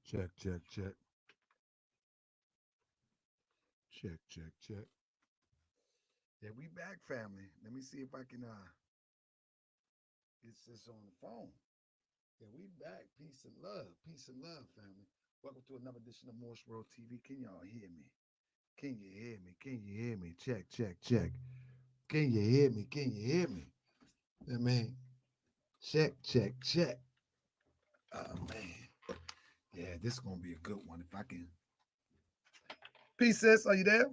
Check, check, check. Check, check, check. Yeah, we back, family. Let me see if I can get this on the phone. Yeah, we back. Peace and love. Peace and love, family. Welcome to another edition of Morse World TV. Can y'all hear me? Can you hear me? Can you hear me? Check, check, check. Can you hear me? Can you hear me? I mean, check, check, check. Oh man. Yeah, this is gonna be a good one. If I can. Peace, sis. Are you there?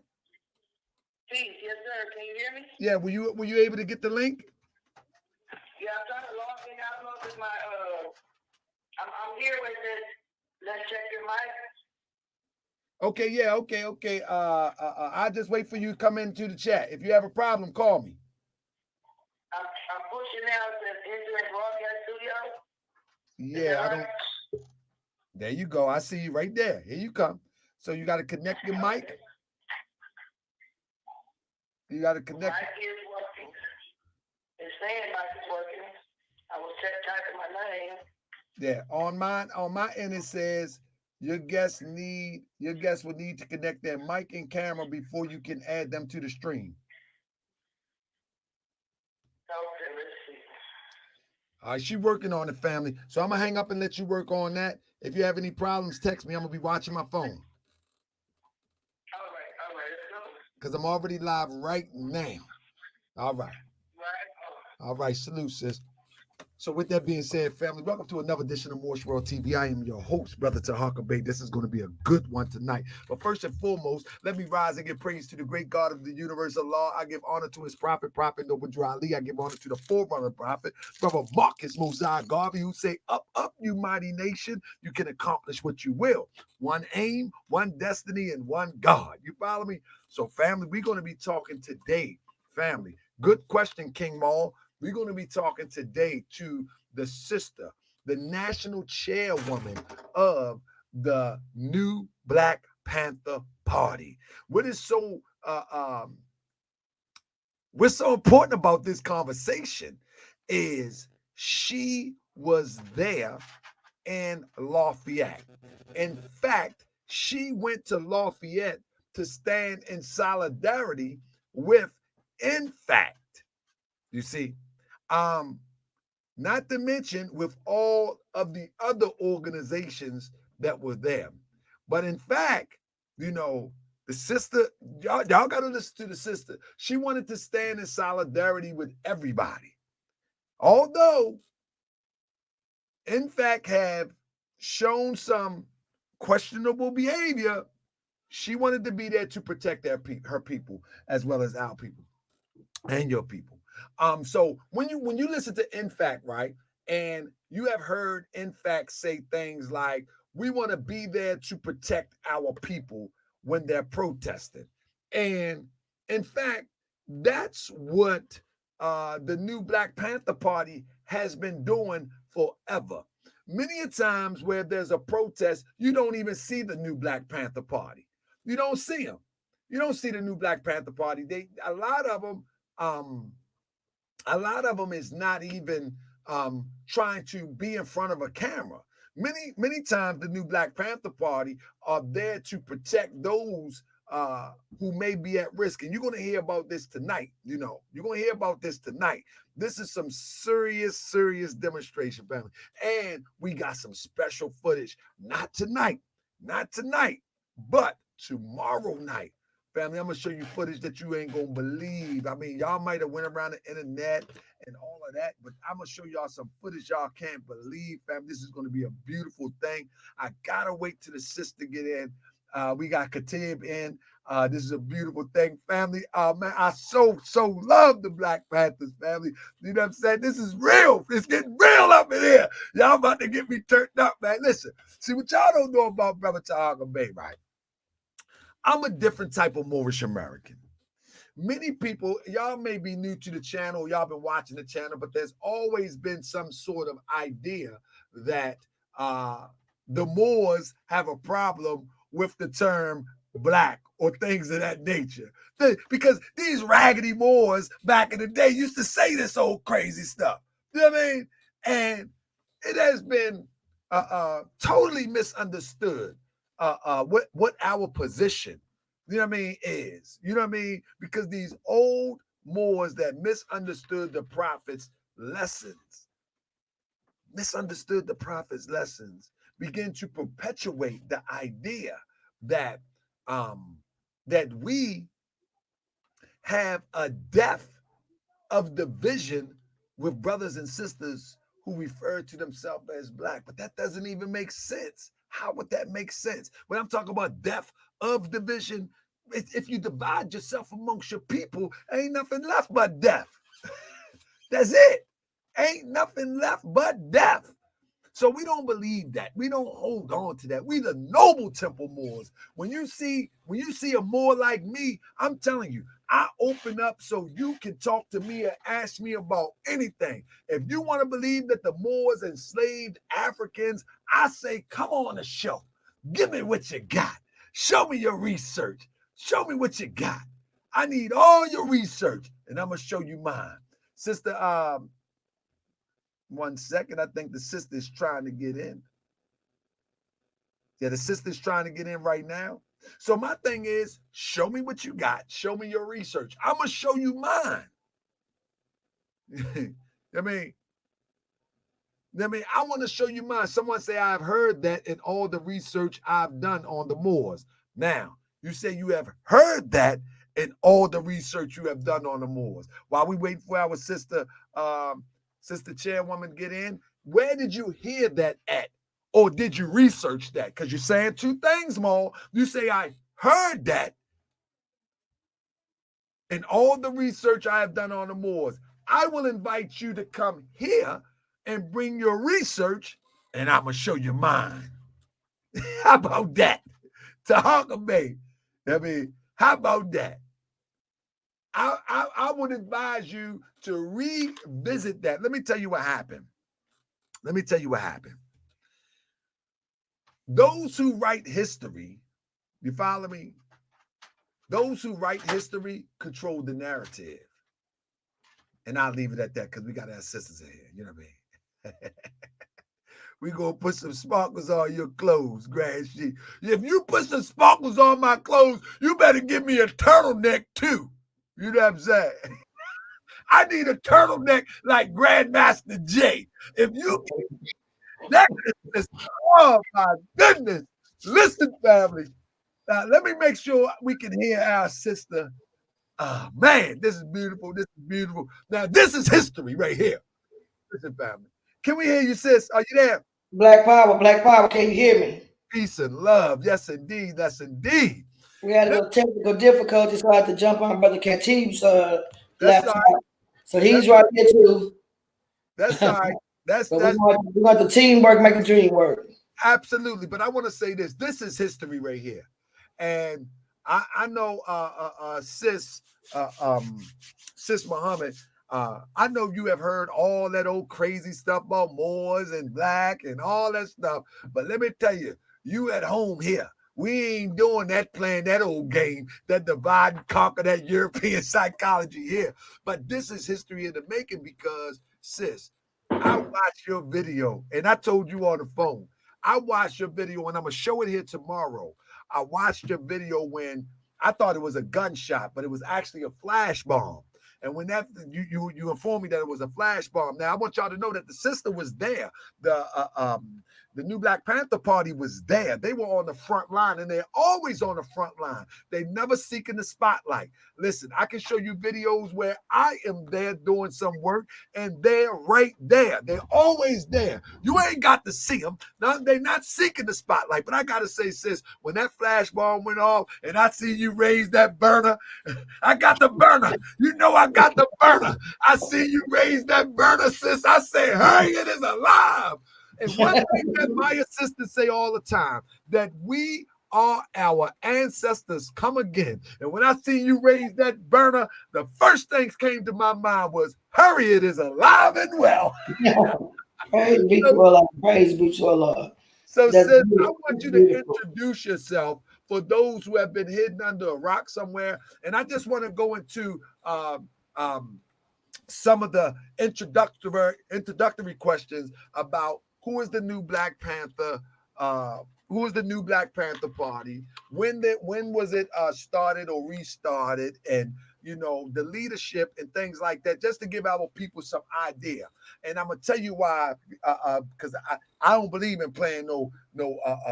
Peace, yes, sir. Can you hear me? Yeah, were you able to get the link? Yeah, I'm trying to log in. I don't know if it's my I'm here with this. Let's check your mic. Okay, yeah, okay. I'll just wait for you to come into the chat. If you have a problem, call me. I'm pushing now to enter broadcast studio. Is Yeah, that I right? don't. There you go. I see you right there. Here you come. So you got to connect your mic. You got to connect. Mic is working. It's saying mic is working. I was typing my name. Yeah, on my end it says your guests will need to connect their mic and camera before you can add them to the stream. Okay, let's see. All right, she working on it, family. So I'm gonna hang up and let you work on that. If you have any problems, text me. I'm gonna be watching my phone All right, let's go. because I'm already live right now. All right. Right. All right. Salute, sis. So with that being said, family, welcome to another edition of Morse World TV. I am your host, Brother Tahaka Bay. This is going to be a good one tonight. But first and foremost, let me rise and give praise to the great God of the universe, Allah. I give honor to his Prophet Noble Ali. I give honor to the forerunner prophet, Brother Marcus Mosiah Garvey, who say, up, you mighty nation. You can accomplish what you will. One aim, one destiny, and one God. You follow me? So, family, we're going to be talking today, family. Good question, King Maul. We're going to be talking today to the sister, the national chairwoman of the new Black Panther Party. What is what's so important about this conversation is she was there in Lafayette. In fact, she went to Lafayette to stand in solidarity with NFAC. You see, not to mention with all of the other organizations that were there. But in fact, the sister, y'all got to listen to the sister. She wanted to stand in solidarity with everybody. Although, in fact, have shown some questionable behavior, she wanted to be there to protect her people as well as our people and your people. So when you listen to NFAC, right, and you have heard NFAC say things like, "We want to be there to protect our people when they're protesting," and in fact, that's what the new Black Panther Party has been doing forever. Many a times where there's a protest, you don't even see the new Black Panther Party. You don't see them. You don't see the new Black Panther Party. A lot of them is not even trying to be in front of a camera. Many times the new Black Panther Party are there to protect those who may be at risk. And you're going to hear about this tonight. You're going to hear about this tonight. This is some serious demonstration, family. And we got some special footage. Not tonight, but tomorrow night. Family, I'm going to show you footage that you ain't going to believe. I mean, y'all might have went around the internet and all of that, but I'm going to show y'all some footage y'all can't believe, family. This is going to be a beautiful thing. I got to wait till the sister get in. We got Katib in. This is a beautiful thing, family. Man, I so love the Black Panthers, family. You know what I'm saying? This is real. It's getting real up in here. Y'all about to get me turned up, man. Listen, see what y'all don't know about Brother Tahaga Bay, right? I'm a different type of Moorish American. Many people, y'all may be new to the channel, y'all been watching the channel, but there's always been some sort of idea that the Moors have a problem with the term black or things of that nature. Because these raggedy Moors back in the day used to say this old crazy stuff. You know what I mean? And it has been totally misunderstood what our position, you know what I mean, is. You know what I mean? Because these old Moors that misunderstood the prophets' lessons, begin to perpetuate the idea that that we have a depth of division with brothers and sisters who refer to themselves as black. But that doesn't even make sense. How would that make sense? When I'm talking about depth of division, if you divide yourself amongst your people, ain't nothing left but death. That's it. Ain't nothing left but death. So we don't believe that. We don't hold on to that. We the noble temple Moors. When you see a Moor like me, I'm telling you, I open up so you can talk to me and ask me about anything. If you want to believe that the Moors enslaved Africans, I say, come on the show. Give me what you got. Show me your research. Show me what you got. I need all your research, and I'm gonna show you mine. Sister, 1 second. I think the sister's trying to get in. Yeah, the sister's trying to get in right now. So my thing is, show me what you got. Show me your research. I'm going to show you mine. I mean, I want to show you mine. Someone say, I've heard that in all the research I've done on the Moors. Now, you say you have heard that in all the research you have done on the Moors. While we wait for our sister Chairwoman get in, where did you hear that at? Or did you research that? Because you're saying two things, Mo. You say, I heard that in all the research I have done on the Moors. I will invite you to come here and bring your research, and I'm going to show you mine. How about that? Tahaka Bay. I mean, how about that? I would advise you to revisit that. Let me tell you what happened. Those who write history, you follow me? Those who write history control the narrative. And I'll leave it at that because we got our sisters in here. You know what I mean? We gonna put some sparkles on your clothes, Grass Sheep. If you put some sparkles on my clothes, you better give me a turtleneck too. You know what I'm saying? I need a turtleneck like Grandmaster J. If you that is, oh my goodness. Listen, family. Now, let me make sure we can hear our sister. Oh, man, this is beautiful. This is beautiful. Now, this is history right here. Listen, family. Can we hear you, sis? Are you there? Black Power, can you hear me? Peace and love. Yes, indeed. That's indeed. We had a little technical difficulty, so I had to jump on Brother Khatib's laptop. Right. So he's right here too. That's all right. That's we want the teamwork make the dream work. Absolutely. But I want to say this. This is history right here. And I know sis Muhammad, I know you have heard all that old crazy stuff about Moors and black and all that stuff. But let me tell you, you at home here. We ain't doing that, playing that old game, that divide and conquer, that European psychology here. But this is history in the making because, sis, I watched your video, and I told you on the phone, I watched your video, and I'm going to show it here tomorrow. I watched your video when I thought it was a gunshot, but it was actually a flash bomb. And when that you informed me that it was a flash bomb. Now I want y'all to know that the sister was there. The new Black Panther Party was there. They were on the front line, and they're always on the front line. They never seeking the spotlight. Listen, I can show you videos where I am there doing some work, and they're right there. They're always there. You ain't got to see them. No, they're not seeking the spotlight. But I got to say, sis, when that flash bomb went off, and I see you raise that burner, I got the burner. You know I got the burner. I see you raise that burner, sis. I say, Harriet is alive. And one thing that my sisters say all the time, that we are our ancestors come again. And when I see you raise that burner, the first thing came to my mind was, Harriet is alive and well. Praise be to Allah. Praise be to Allah. So, sis, I want you to introduce yourself for those who have been hidden under a rock somewhere. And I just want to go into some of the introductory questions about who is the new Black Panther? Who is the new Black Panther Party? When was it started or restarted? And the leadership and things like that, just to give our people some idea. And I'm gonna tell you why, because I don't believe in playing no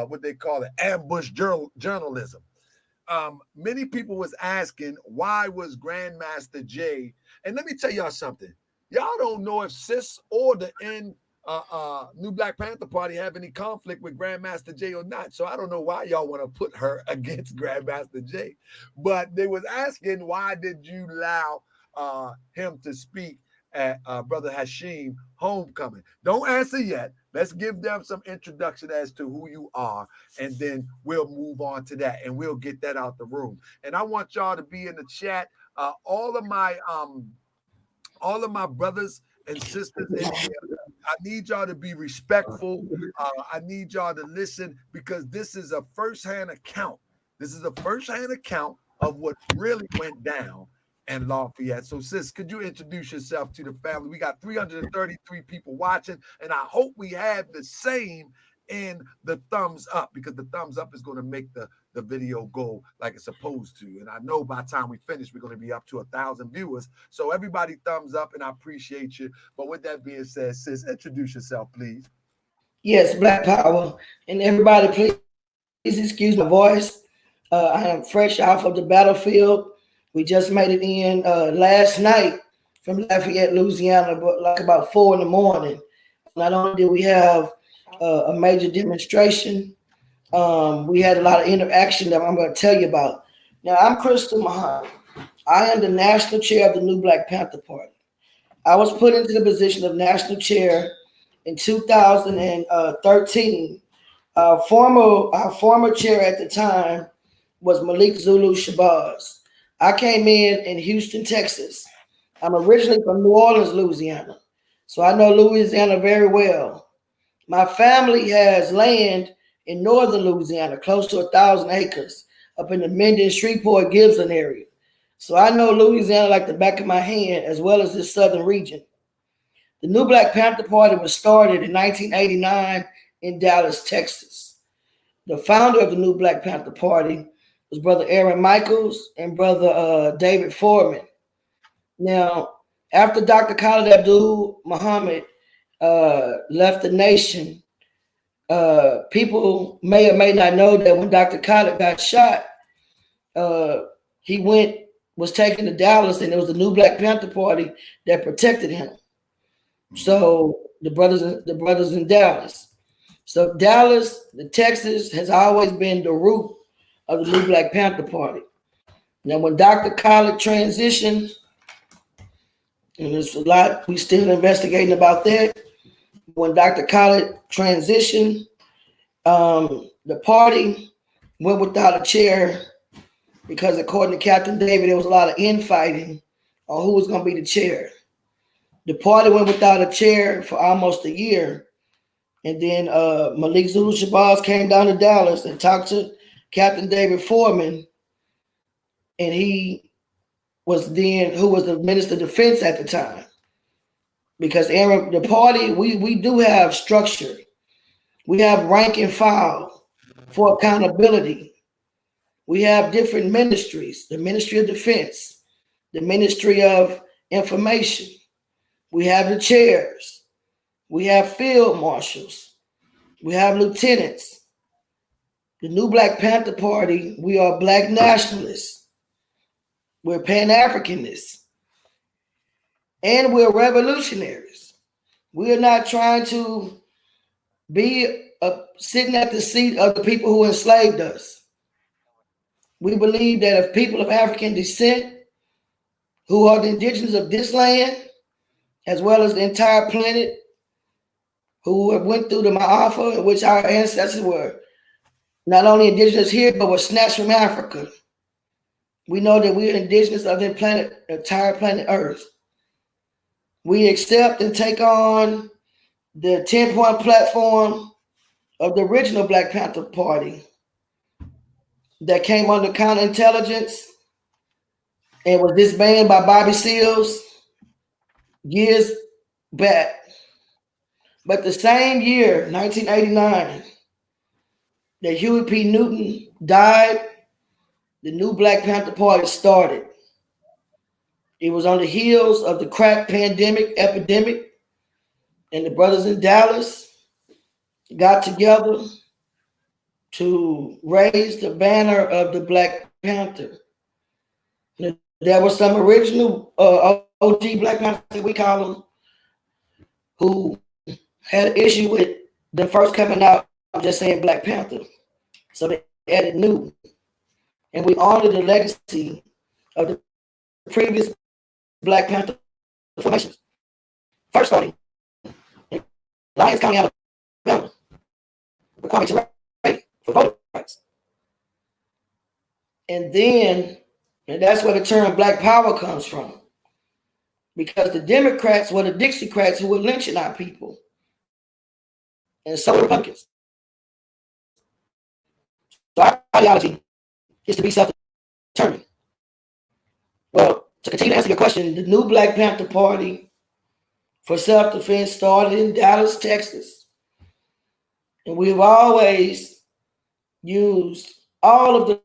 what they call it, ambush journalism. Many people was asking why was Grandmaster Jay, and let me tell y'all something. Y'all don't know if Sis or the New Black Panther Party have any conflict with Grandmaster Jay or not. So I don't know why y'all want to put her against Grandmaster Jay. But they was asking, why did you allow him to speak at Brother Hashim homecoming? Don't answer yet. Let's give them some introduction as to who you are, and then we'll move on to that, and we'll get that out the room. And I want y'all to be in the chat. All of my brothers and sisters in here, I need y'all to be respectful. I need y'all to listen, because this is a first-hand account. This is a first-hand account of what really went down in Lafayette. So, sis, could you introduce yourself to the family? We got 333 people watching, and I hope we have the same in the thumbs up, because the thumbs up is going to make the video go like it's supposed to. And I know by the time we finish, we're going to be up to 1,000 viewers. So everybody thumbs up, and I appreciate you. But with that being said, sis, introduce yourself, please. Yes, Black Power. And everybody, please excuse my voice. I am fresh off of the battlefield. We just made it in last night from Lafayette, Louisiana, but like about 4 a.m. Not only did we have a major demonstration, we had a lot of interaction that I'm going to tell you about. Now, I'm Krystal Muhammad. I am the national chair of the New Black Panther Party. I was put into the position of national chair in 2013. Our former chair at the time was Malik Zulu Shabazz. I came in Houston, Texas. I'm originally from New Orleans, Louisiana, so I know Louisiana very well. My family has land in northern Louisiana, close to 1,000 acres, up in the Minden, Shreveport, Gibson area. So I know Louisiana like the back of my hand, as well as this southern region. The New Black Panther Party was started in 1989 in Dallas, Texas. The founder of the New Black Panther Party was Brother Aaron Michaels and Brother David Foreman. Now, after Dr. Khalid Abdul Muhammad left the nation, people may or may not know that when Dr. Khalid got shot, he was taken to Dallas, and it was the New Black Panther Party that protected him. So the brothers in Dallas. So Dallas, the Texas, has always been the root of the New Black Panther Party. Now, when Dr. Khalid transitioned, and there's a lot we still investigating about that. When Dr. Khalid transitioned, the party went without a chair because, according to Captain David, there was a lot of infighting on who was going to be the chair. The party went without a chair for almost a year. And then Malik Zulu Shabazz came down to Dallas and talked to Captain David Foreman, and he was who was the Minister of Defense at the time. Because the party, we do have structure. We have rank and file for accountability. We have different ministries: the Ministry of Defense, the Ministry of Information. We have the chairs. We have field marshals. We have lieutenants. The New Black Panther Party, we are Black nationalists. We're Pan-Africanists. And we're revolutionaries. We are not trying to be sitting at the seat of the people who enslaved us. We believe that if people of African descent, who are the indigenous of this land, as well as the entire planet, who went through the Ma'afa, in which our ancestors were not only indigenous here, but were snatched from Africa. We know that we are indigenous of the entire planet Earth. We accept and take on the 10-point platform of the original Black Panther Party that came under counterintelligence and was disbanded by Bobby Seals years back. But the same year, 1989, that Huey P. Newton died, the new Black Panther Party started. It was on the heels of the crack pandemic epidemic, and the brothers in Dallas got together to raise the banner of the Black Panther. There were some original OG Black Panthers, we call them, who had an issue with them first coming out just saying Black Panther. So they added new. And we honor the legacy of the previous Black Panther formations. First starting in Lyons County, Alabama, with Kwame Ture for voting rights. And then, and that's where the term Black Power comes from. Because the Democrats were the Dixiecrats who were lynching our people. And so were Republicans. So our ideology is to be self-determined. Well, to continue to answer your question, the new Black Panther Party for self-defense started in Dallas, Texas. And we've always used all of the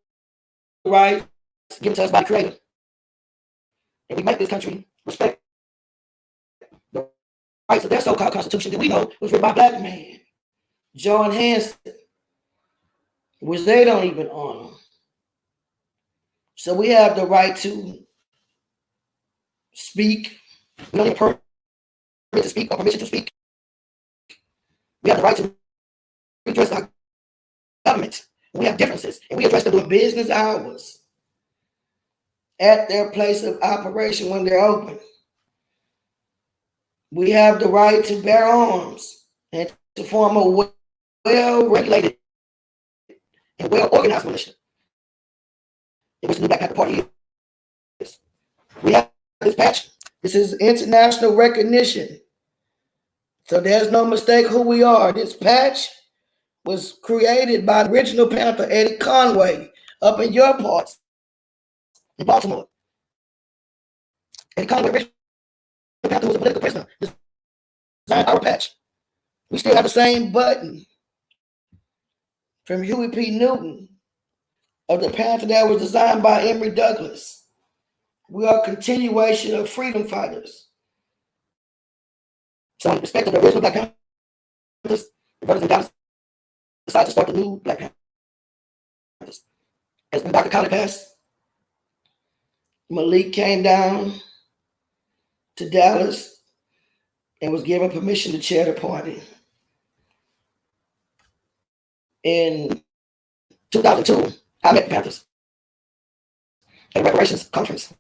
rights given to us by the Creator. And we make this country respect the rights of their so-called Constitution that we know was written by a Black man, John Hanson, which they don't even honor. So we have the right to speak. We don't need a permit to speak or permission to speak. We have the right to address our government. We have differences, and we address them during business hours at their place of operation when they're open. We have the right to bear arms and to form a well-regulated and well-organized militia, in which the Black Panther Party is. We have this patch. This is international recognition. So there's no mistake who we are. This patch was created by the original Panther, Eddie Conway, up in your parts, in Baltimore. Eddie Conway, original Panther, was a political prisoner, designed our patch. We still have the same button from Huey P. Newton of the Panther that was designed by Emory Douglas. We are a continuation of freedom fighters. So in respect of the original Black Panthers, the brothers in Dallas decided to start the new Black Panthers. As when Dr. Khaled passed, Malik came down to Dallas and was given permission to chair the party. In 2002, I met the Panthers at a reparations conference.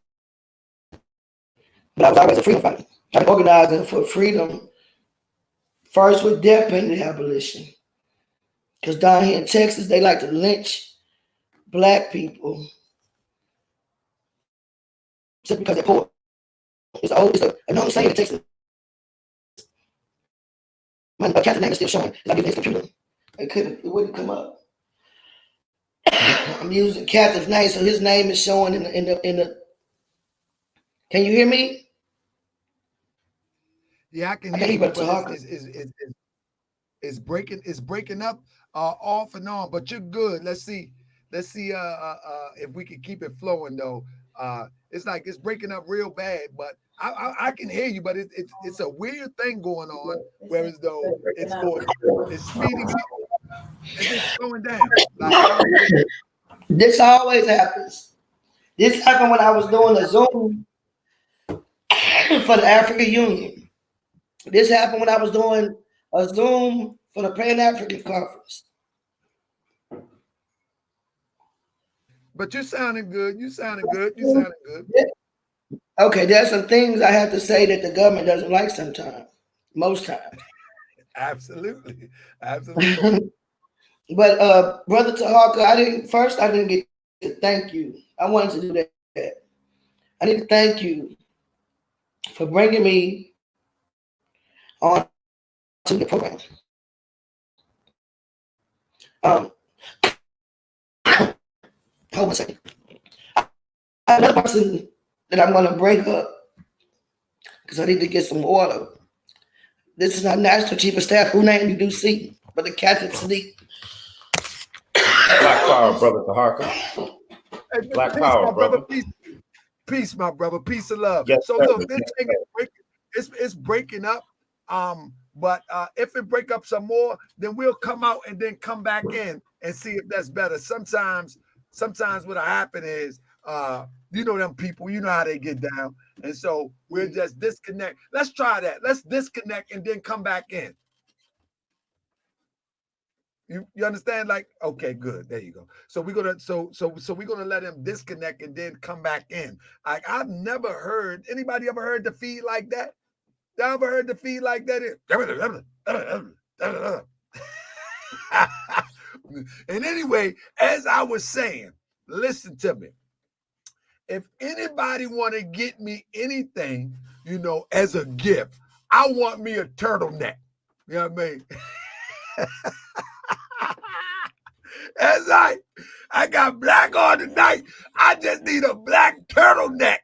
But I was always a freedom fighter, trying to organize them for freedom, first with death penalty abolition. Because down here in Texas, they like to lynch Black people simply because they're poor. It's a known saying in Texas. My Captain name is still showing. I using his computer. It wouldn't come up. I'm using Captain's name, so his name is showing in the. Can you hear me? Yeah, I can hear you, but it's breaking up off and on, but you're good. Let's see if we can keep it flowing though. It's like it's breaking up real bad, but I can hear you, but it's a weird thing going on, whereas though it's speeding up and then slowing down. Like, this always happens. This happened when I was doing a Zoom for the African Union. This happened when I was doing a Zoom for the Pan-African Conference. But you sounding good. Okay, there's some things I have to say that the government doesn't like sometimes, most times. Absolutely. But Brother Tahaka, I didn't get to thank you. I wanted to do that. I need to thank you for bringing me on to the program. Hold on a second. Another person that I'm going to bring up because I need to get some water. This is our National Chief of Staff. Who named you do see? Brother Captain Sadiq. Black Power, Brother Taharka. Hey, Black peace, Power, my brother. brother. Peace, my brother. Peace and love. Yes, So sir. look, this Yes, thing is breaking, it's breaking up. But if it break up some more, then we'll come out and then come back in and see if that's better. Sometimes what'll happen is you know them people, you know how they get down. And so we'll just disconnect. Let's try that. Let's disconnect and then come back in. You understand? Like, okay, good. There you go. So we're gonna we're gonna let him disconnect and then come back in. I've never heard anybody ever heard the feed like that. Y'all ever heard the feed like that? And anyway, as I was saying, listen to me. If anybody want to get me anything, you know, as a gift, I want me a turtleneck. You know what I mean? As I got black on tonight, I just need a black turtleneck.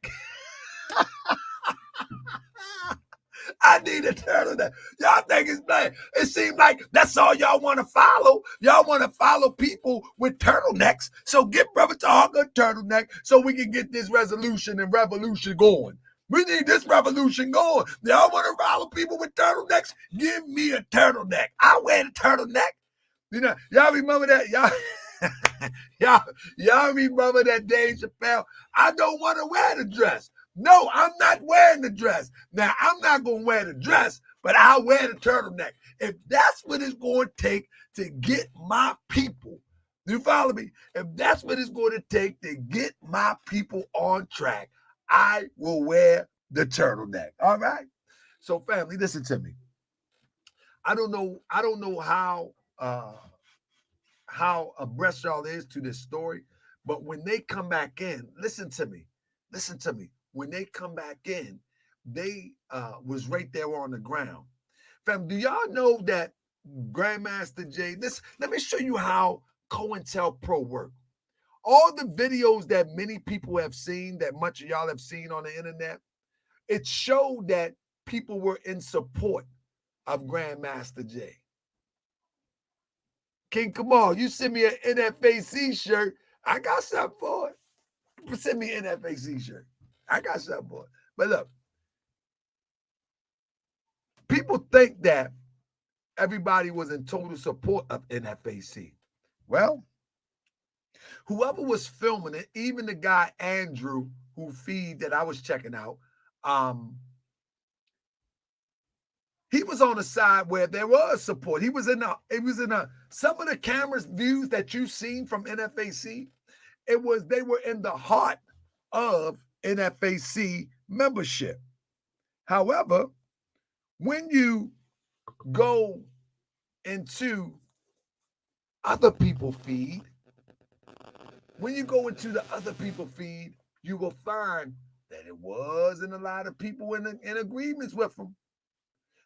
I need a turtleneck. Y'all think it's bad. It seems like that's all y'all want to follow. Y'all want to follow people with turtlenecks. So get Brother Taharka a turtleneck so we can get this resolution and revolution going. We need this revolution going. Y'all want to follow people with turtlenecks? Give me a turtleneck. I wear the turtleneck. You know, y'all remember that? Y'all remember that Dave Chappelle? I don't want to wear the dress. No, I'm not wearing the dress. Now, I'm not going to wear the dress, but I'll wear the turtleneck. If that's what it's going to take to get my people, you follow me? If that's what it's going to take to get my people on track, I will wear the turtleneck. All right? So, family, listen to me. I don't know how abreast y'all is to this story, but when they come back in, listen to me. When they come back in, they was right there on the ground. Fam, do y'all know that Grandmaster Jay? Let me show you how COINTELPRO work. All the videos that many people have seen, that much of y'all have seen on the internet, it showed that people were in support of Grandmaster Jay. King Kamal, you send me an NFAC shirt, I got something for it. Send me an NFAC shirt. I got something for it. But look, people think that everybody was in total support of NFAC. Well, whoever was filming it, even the guy Andrew, who feed that I was checking out, he was on the side where there was support. He was in some of the cameras views that you've seen from NFAC. They were in the heart of NFAC membership. However, when you go into other people's feed, you will find that it wasn't a lot of people in agreements with him.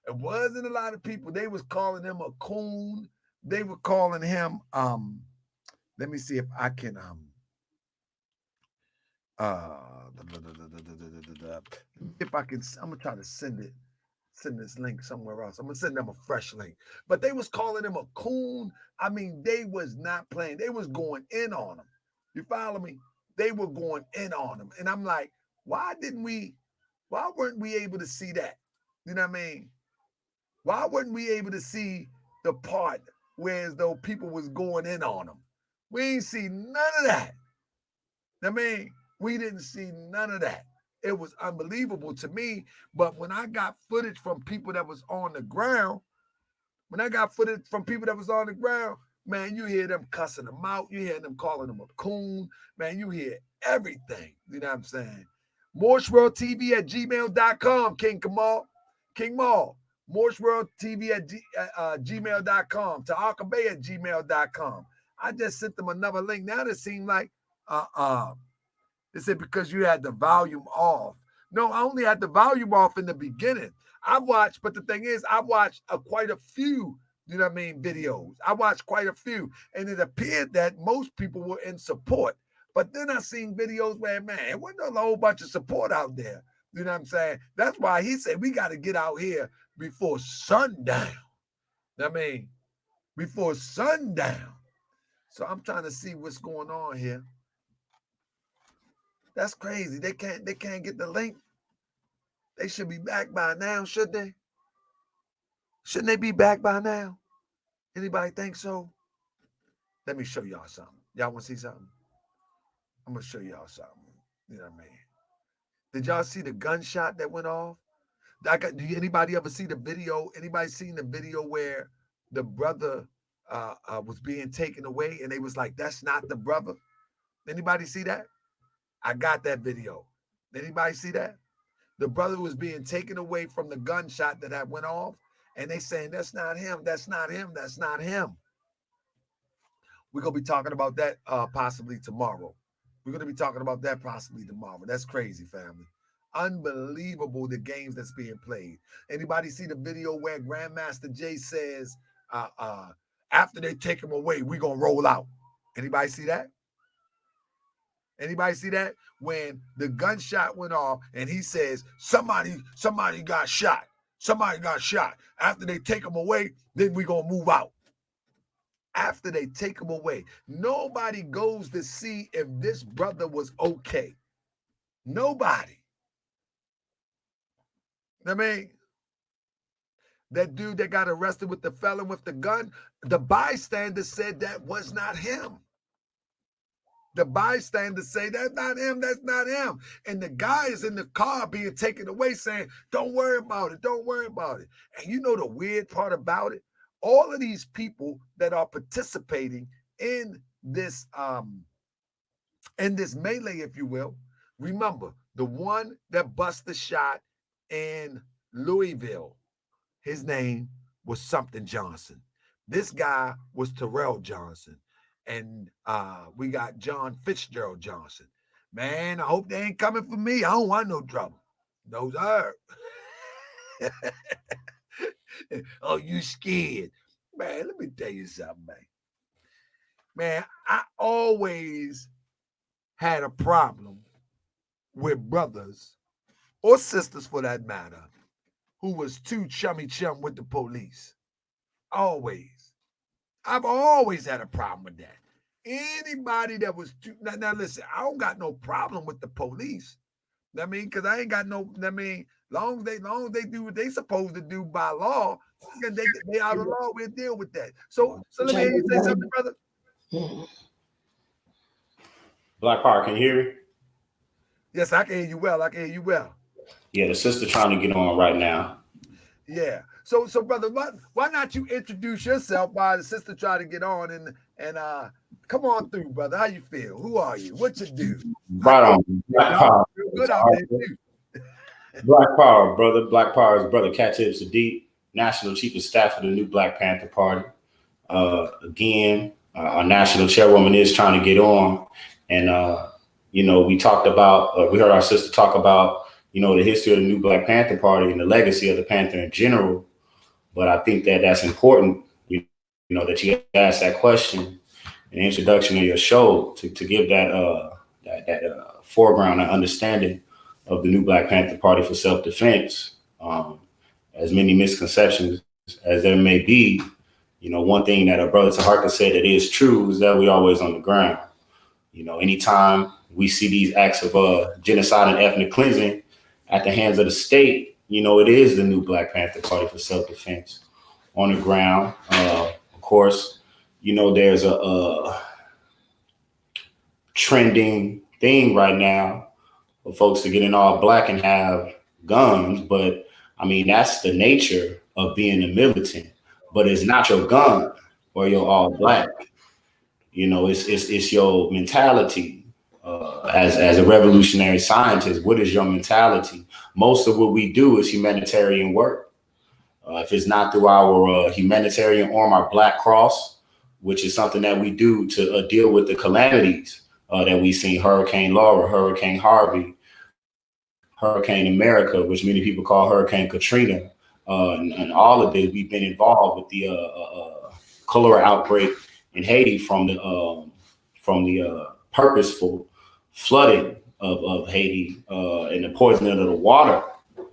It wasn't a lot of people. They was calling him a coon. They were calling him, let me see if I can, if I can, I'm gonna try to send this link somewhere else. I'm gonna send them a fresh link. But they was calling him a coon. I mean, they was not playing. They was going in on him. You follow me? They were going in on him. And I'm like, why weren't we able to see that? You know what I mean? Why weren't we able to see the part where as though people was going in on him? We ain't see none of that. I mean, we didn't see none of that. It was unbelievable to me. But when I got footage from people that was on the ground, man, you hear them cussing them out. You hear them calling them a coon. Man, you hear everything. You know what I'm saying? MorseWorldTV@gmail.com, King Kamal. King Maul. MorseWorldTV@gmail.com. TaharkaBay@gmail.com. I just sent them another link. Now it seemed like, they said because you had the volume off. No, I only had the volume off in the beginning. But the thing is, I watched quite a few, you know what I mean, videos. I watched quite a few, and it appeared that most people were in support. But then I seen videos where, man, it wasn't a whole bunch of support out there. You know what I'm saying? That's why he said we got to get out here before sundown. I mean, before sundown. So I'm trying to see what's going on here. That's crazy. They can't get the link. They should be back by now, should they? Shouldn't they be back by now? Anybody think so? Let me show y'all something. Y'all want to see something? I'm going to show y'all something. You know what I mean? Did y'all see the gunshot that went off? Do anybody ever see the video? Anybody seen the video where the brother was being taken away and they was like, that's not the brother? Anybody see that? I got that video. Anybody see that? The brother was being taken away from the gunshot that had went off, and they saying, that's not him, that's not him, that's not him. We're going to be talking about that possibly tomorrow. We're going to be talking about that possibly tomorrow. That's crazy, family. Unbelievable, the games that's being played. Anybody see the video where Grandmaster Jay says, after they take him away, we're going to roll out? Anybody see that? Anybody see that? When the gunshot went off and he says, somebody got shot. Somebody got shot. After they take him away, then we're going to move out. After they take him away. Nobody goes to see if this brother was okay. Nobody. I mean, that dude that got arrested with the felon with the gun, the bystander said that was not him. The bystanders say, that's not him, that's not him. And the guy is in the car being taken away saying, don't worry about it, don't worry about it. And you know the weird part about it? All of these people that are participating in this melee, if you will, remember, the one that bust the shot in Louisville, his name was something Johnson. This guy was Terrell Johnson. And we got John Fitzgerald Johnson. Man, I hope they ain't coming for me. I don't want no trouble. No, sir. Oh, you scared. Man, let me tell you something, man. Man, I always had a problem with brothers or sisters, for that matter, who was too chummy chum with the police. Always. I've always had a problem with that. Anybody that was too, now listen, I don't got no problem with the police. I mean, because I ain't got no, I mean, long as they do what they supposed to do by law, and they out of law, we'll deal with that. So let me hear you say something, brother. Black Power, can you hear me? Yes, I can hear you well. Yeah, the sister trying to get on right now. Yeah. So brother, why not you introduce yourself while the sister try to get on and come on through, brother. How you feel? Who are you? What you do? Right on. Black Power. Good out there too. Black Power, brother. Black Power is brother Katib Sadiq, National Chief of Staff of the new Black Panther Party. Again, our national chairwoman is trying to get on. And, we talked about, we heard our sister talk about, the history of the new Black Panther Party and the legacy of the Panther in general. But I think that that's important, that you asked that question in the introduction of your show to give that foreground and understanding of the new Black Panther Party for self-defense. As many misconceptions as there may be, one thing that our brother Taharka said that is true is that we always on the ground. Anytime we see these acts of genocide and ethnic cleansing at the hands of the state, it is the new Black Panther Party for self-defense on the ground. Of course, there's a trending thing right now for folks to get in all black and have guns. But I mean, that's the nature of being a militant, but it's not your gun or your all black. It's your mentality. As a revolutionary scientist, what is your mentality? Most of what we do is humanitarian work. If it's not through our humanitarian arm, our Black Cross, which is something that we do to deal with the calamities that we've seen, Hurricane Laura, Hurricane Harvey, Hurricane America, which many people call Hurricane Katrina, and all of this, we've been involved with the cholera outbreak in Haiti from the purposeful flooding of Haiti and the poisoning of the water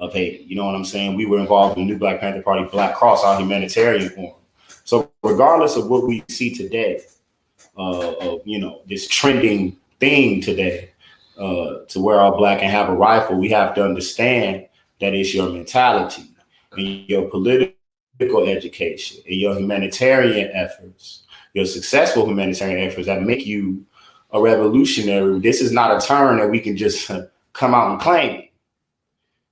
of Haiti. You know what I'm saying? We were involved in the new Black Panther Party, Black Cross, our humanitarian forum. So regardless of what we see today, of this trending thing today, to wear all black and have a rifle, we have to understand that it's your mentality and your political education and your humanitarian efforts, your successful humanitarian efforts that make you a revolutionary. This is not a term that we can just come out and claim.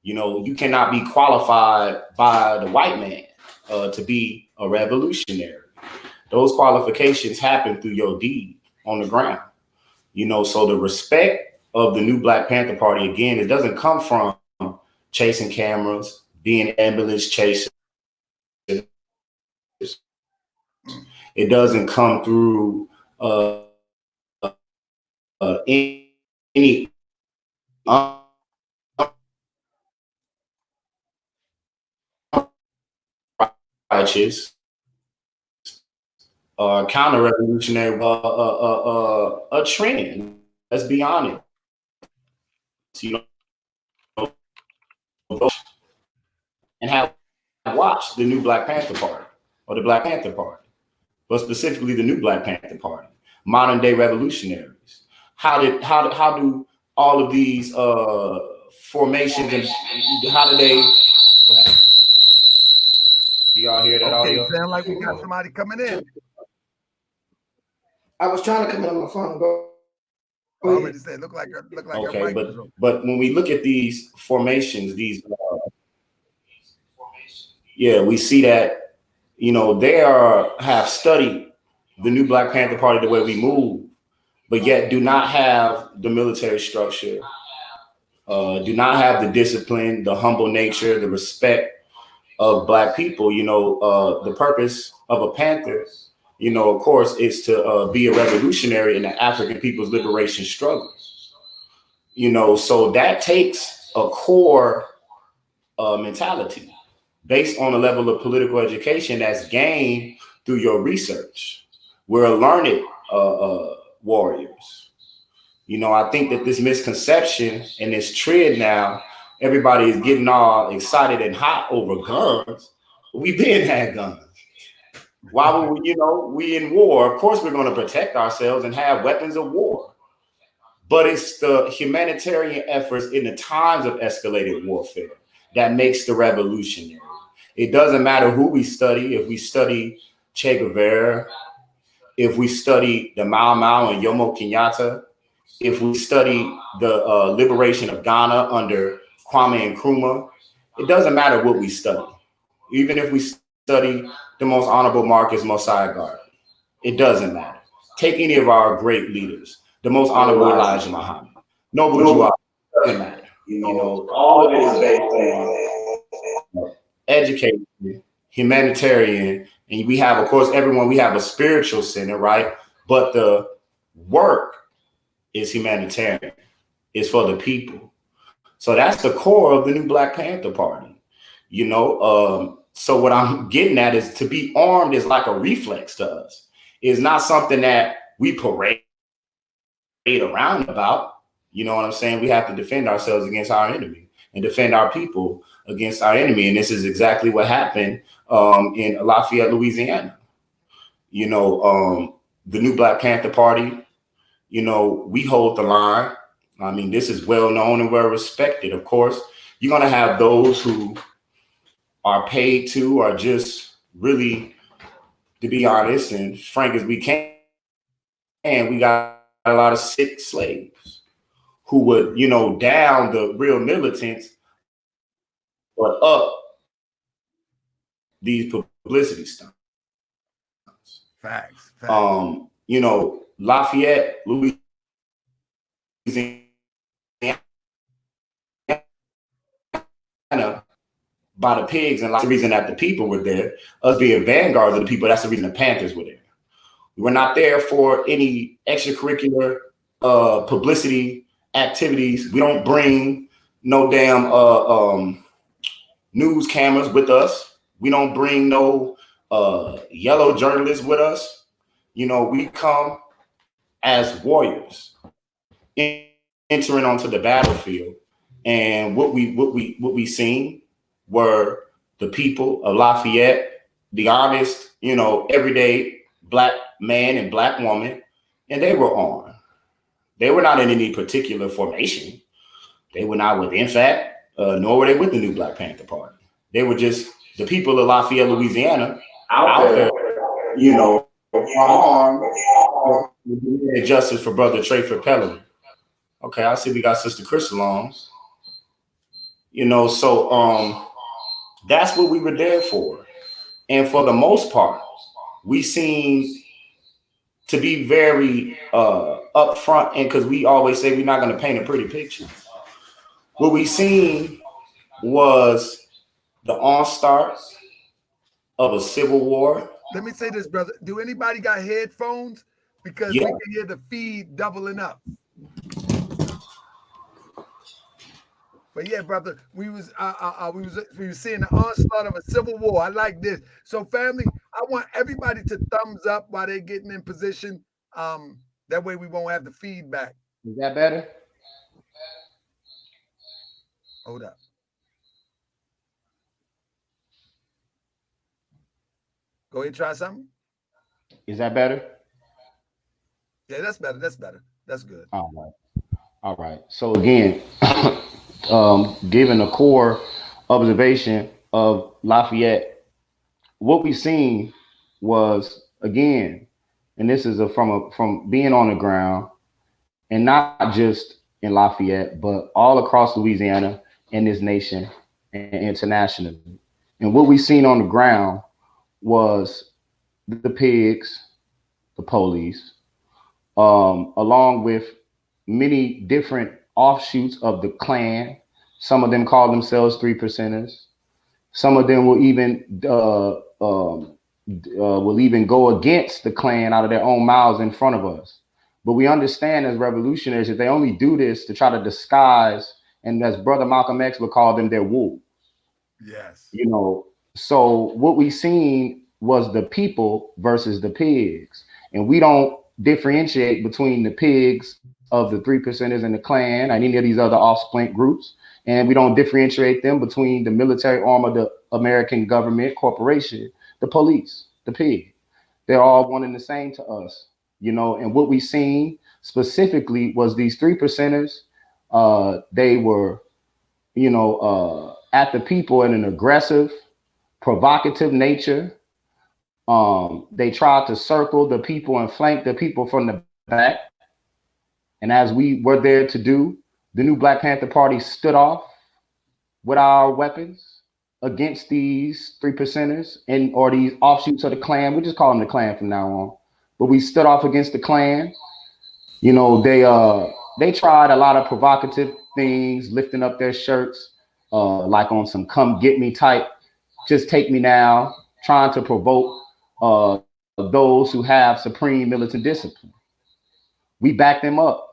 You cannot be qualified by the white man to be a revolutionary. Those qualifications happen through your deed on the ground. So the respect of the new Black Panther Party, again, it doesn't come from chasing cameras, being ambulance chasers. It doesn't come through any righteous counter-revolutionary a trend. Let's be honest. And have watched the new Black Panther Party or the Black Panther Party, but specifically the new Black Panther Party, modern day revolutionaries. How do all of these formations and how do they? What happened? Do y'all hear that audio? Sound like we got somebody coming in. I was trying to come in on my phone. Go already said, look like okay, but when we look at these formations, we see that they have studied the new Black Panther Party the way we move, but yet do not have the military structure, do not have the discipline, the humble nature, the respect of Black people. The purpose of a Panther, of course, is to be a revolutionary in the African people's liberation struggle. So that takes a core mentality based on a level of political education that's gained through your research. We're learned warriors. I think that this misconception and this trend now, everybody is getting all excited and hot over guns. We've been had guns. Why would we, we in war? Of course, we're going to protect ourselves and have weapons of war. But it's the humanitarian efforts in the times of escalated warfare that makes the revolutionary. It doesn't matter who we study. If we study Che Guevara, if we study the Mau Mau and Jomo Kenyatta, if we study the liberation of Ghana under Kwame Nkrumah, it doesn't matter what we study. Even if we study the most honorable Marcus Mosiah Garvey, it doesn't matter. Take any of our great leaders, the most honorable Elijah Muhammad, Noble Jawad, doesn't matter. All of it is based on education, humanitarian, and we have, of course, we have a spiritual center, right? But the work is humanitarian. It's for the people. So that's the core of the new Black Panther Party. So what I'm getting at is to be armed is like a reflex to us. It's not something that we parade around about. You know what I'm saying? We have to defend ourselves against our enemy and defend our people against our enemy. And this is exactly what happened in Lafayette, Louisiana. The new Black Panther Party, we hold the line. I mean, this is well known and well respected. Of course, you're going to have those who are paid to, or just really, to be honest and frank as we can, and we got a lot of sick slaves who would, down the real militants, but up these publicity stunts. Facts. Lafayette, Louisiana, by the pigs, and that's the reason that the people were there. Us being vanguards of the people, that's the reason the Panthers were there. We were not there for any extracurricular publicity activities. We don't bring no damn news cameras with us. We don't bring no yellow journalists with us. We come as warriors entering onto the battlefield And what we seen were the people of Lafayette, the honest, everyday Black man and Black woman, and they were armed. They were not in any particular formation. They were not with NFAC, nor were they with the new Black Panther Party. They were just the people of Lafayette, Louisiana, out there, armed, justice for Brother Trayford Pellerin. Okay, I see we got Sister Krystal on. So that's what we were there for. And for the most part, we seem to be very upfront, and because we always say we're not going to paint a pretty picture. What we seen was the onstart of a civil war. Let me say this, brother. Do anybody got headphones? Because we can hear the feed doubling up. But yeah, brother, we was seeing the onslaught of a civil war. I like this. So, family, I want everybody to thumbs up while they're getting in position. That way we won't have the feedback. Is that better? Hold up. Go ahead, try something. Is that better? Yeah, that's better. That's better. That's good. All right. So again, given a core observation of Lafayette, what we seen was, again, and this is from being on the ground, and not just in Lafayette, but all across Louisiana, in this nation, and internationally. And what we seen on the ground was the pigs, the police, along with many different offshoots of the Klan. Some of them call themselves 3%ers. Some of them will even go against the Klan out of their own mouths in front of us. But we understand as revolutionaries that they only do this to try to disguise, and as Brother Malcolm X would call them, their wolves. Yes. So what we seen was the people versus the pigs. And we don't differentiate between the pigs of the 3%ers and the Klan and any of these other off-splint groups. And we don't differentiate them between the military arm of the American government corporation, the police, the pig. They're all one and the same to us, and what we seen specifically was these 3%ers. They were, at the people in an aggressive, provocative nature. They tried to circle the people and flank the people from the back. And as we were there to do, the new Black Panther Party stood off with our weapons against these 3%ers or these offshoots of the Klan. We just call them the Klan from now on. But we stood off against the Klan. They tried a lot of provocative things, lifting up their shirts, like on some "come get me" type, just take me now, trying to provoke those who have supreme militant discipline. We backed them up.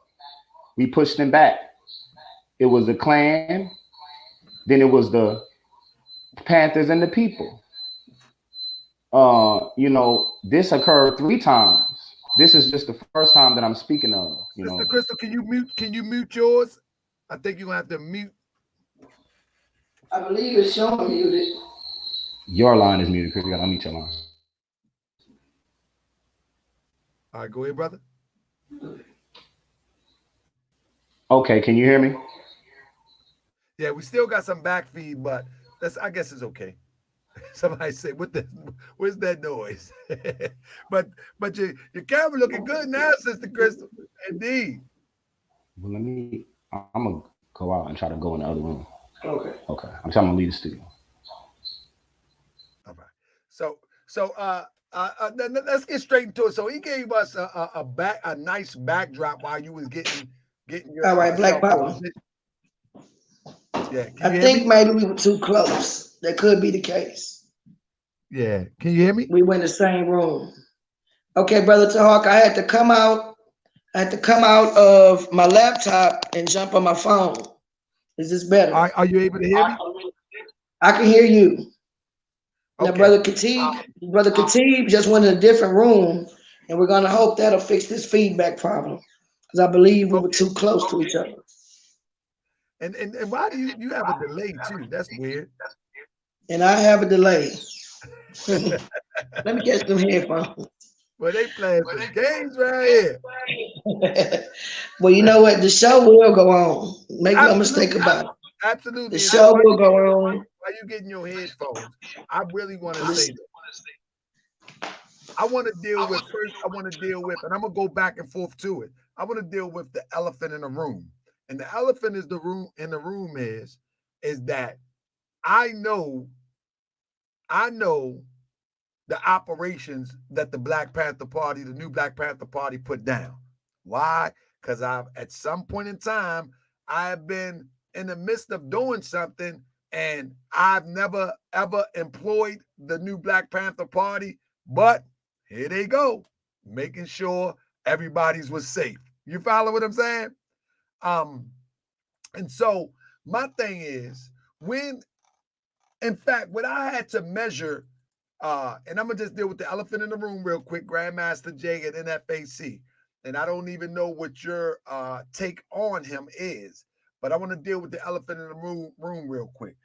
We pushed them back. It was the Klan, then it was the Panthers and the people. This occurred 3 times. This is just the first time that I'm speaking of. Mr. Krystal, can you mute yours? I think you're gonna have to mute. I believe it's showing muted. Your line is muted, Chris. You gotta unmute your line. All right, go ahead, brother. Okay, can you hear me? Yeah, we still got some back feed, but I guess it's okay. Somebody say, where's that noise? but your camera looking good now, Sister Krystal. Indeed. Well, I'm gonna go out and try to go in the other room. Okay. I'm trying to leave the studio. All right. So let's get straight into it. So he gave us a nice backdrop while you was getting your. All right, Black Power. Yeah. I think maybe we were too close. That could be the case. Yeah. Can you hear me? We were in the same room. Okay, Brother Tahawk, I had to come out of my laptop and jump on my phone. Is this better? Are you able to hear me? I can hear you. Okay. Now, Brother Khatib just went in a different room, and we're gonna hope that'll fix this feedback problem, because I believe we were too close to each other. And why do you have a delay too? That's weird. And I have a delay. Let me get some headphones. Well, they playing some games right here. Well, you know what? The show will go on. Make no mistake Absolutely. about it. Absolutely. The And show while will go on. you getting your headphones, I really want to say this. I want to deal with first. I want to deal with, and I'm gonna go back and forth to it. I want to deal with the elephant in the room, and the elephant is the room in the room is that I know the operations that the Black Panther Party, the new Black Panther Party, put down. Why? Because I've at some point in time I have been in the midst of doing something, and I've never ever employed the new Black Panther Party, but here they go, making sure everybody's was safe. You follow what I'm saying? And so my thing is, when, in fact, when I had to measure, and I'm gonna just deal with the elephant in the room real quick, Grandmaster Jay at NFAC, and I don't even know what your take on him is, but I want to deal with the elephant in the room real quick.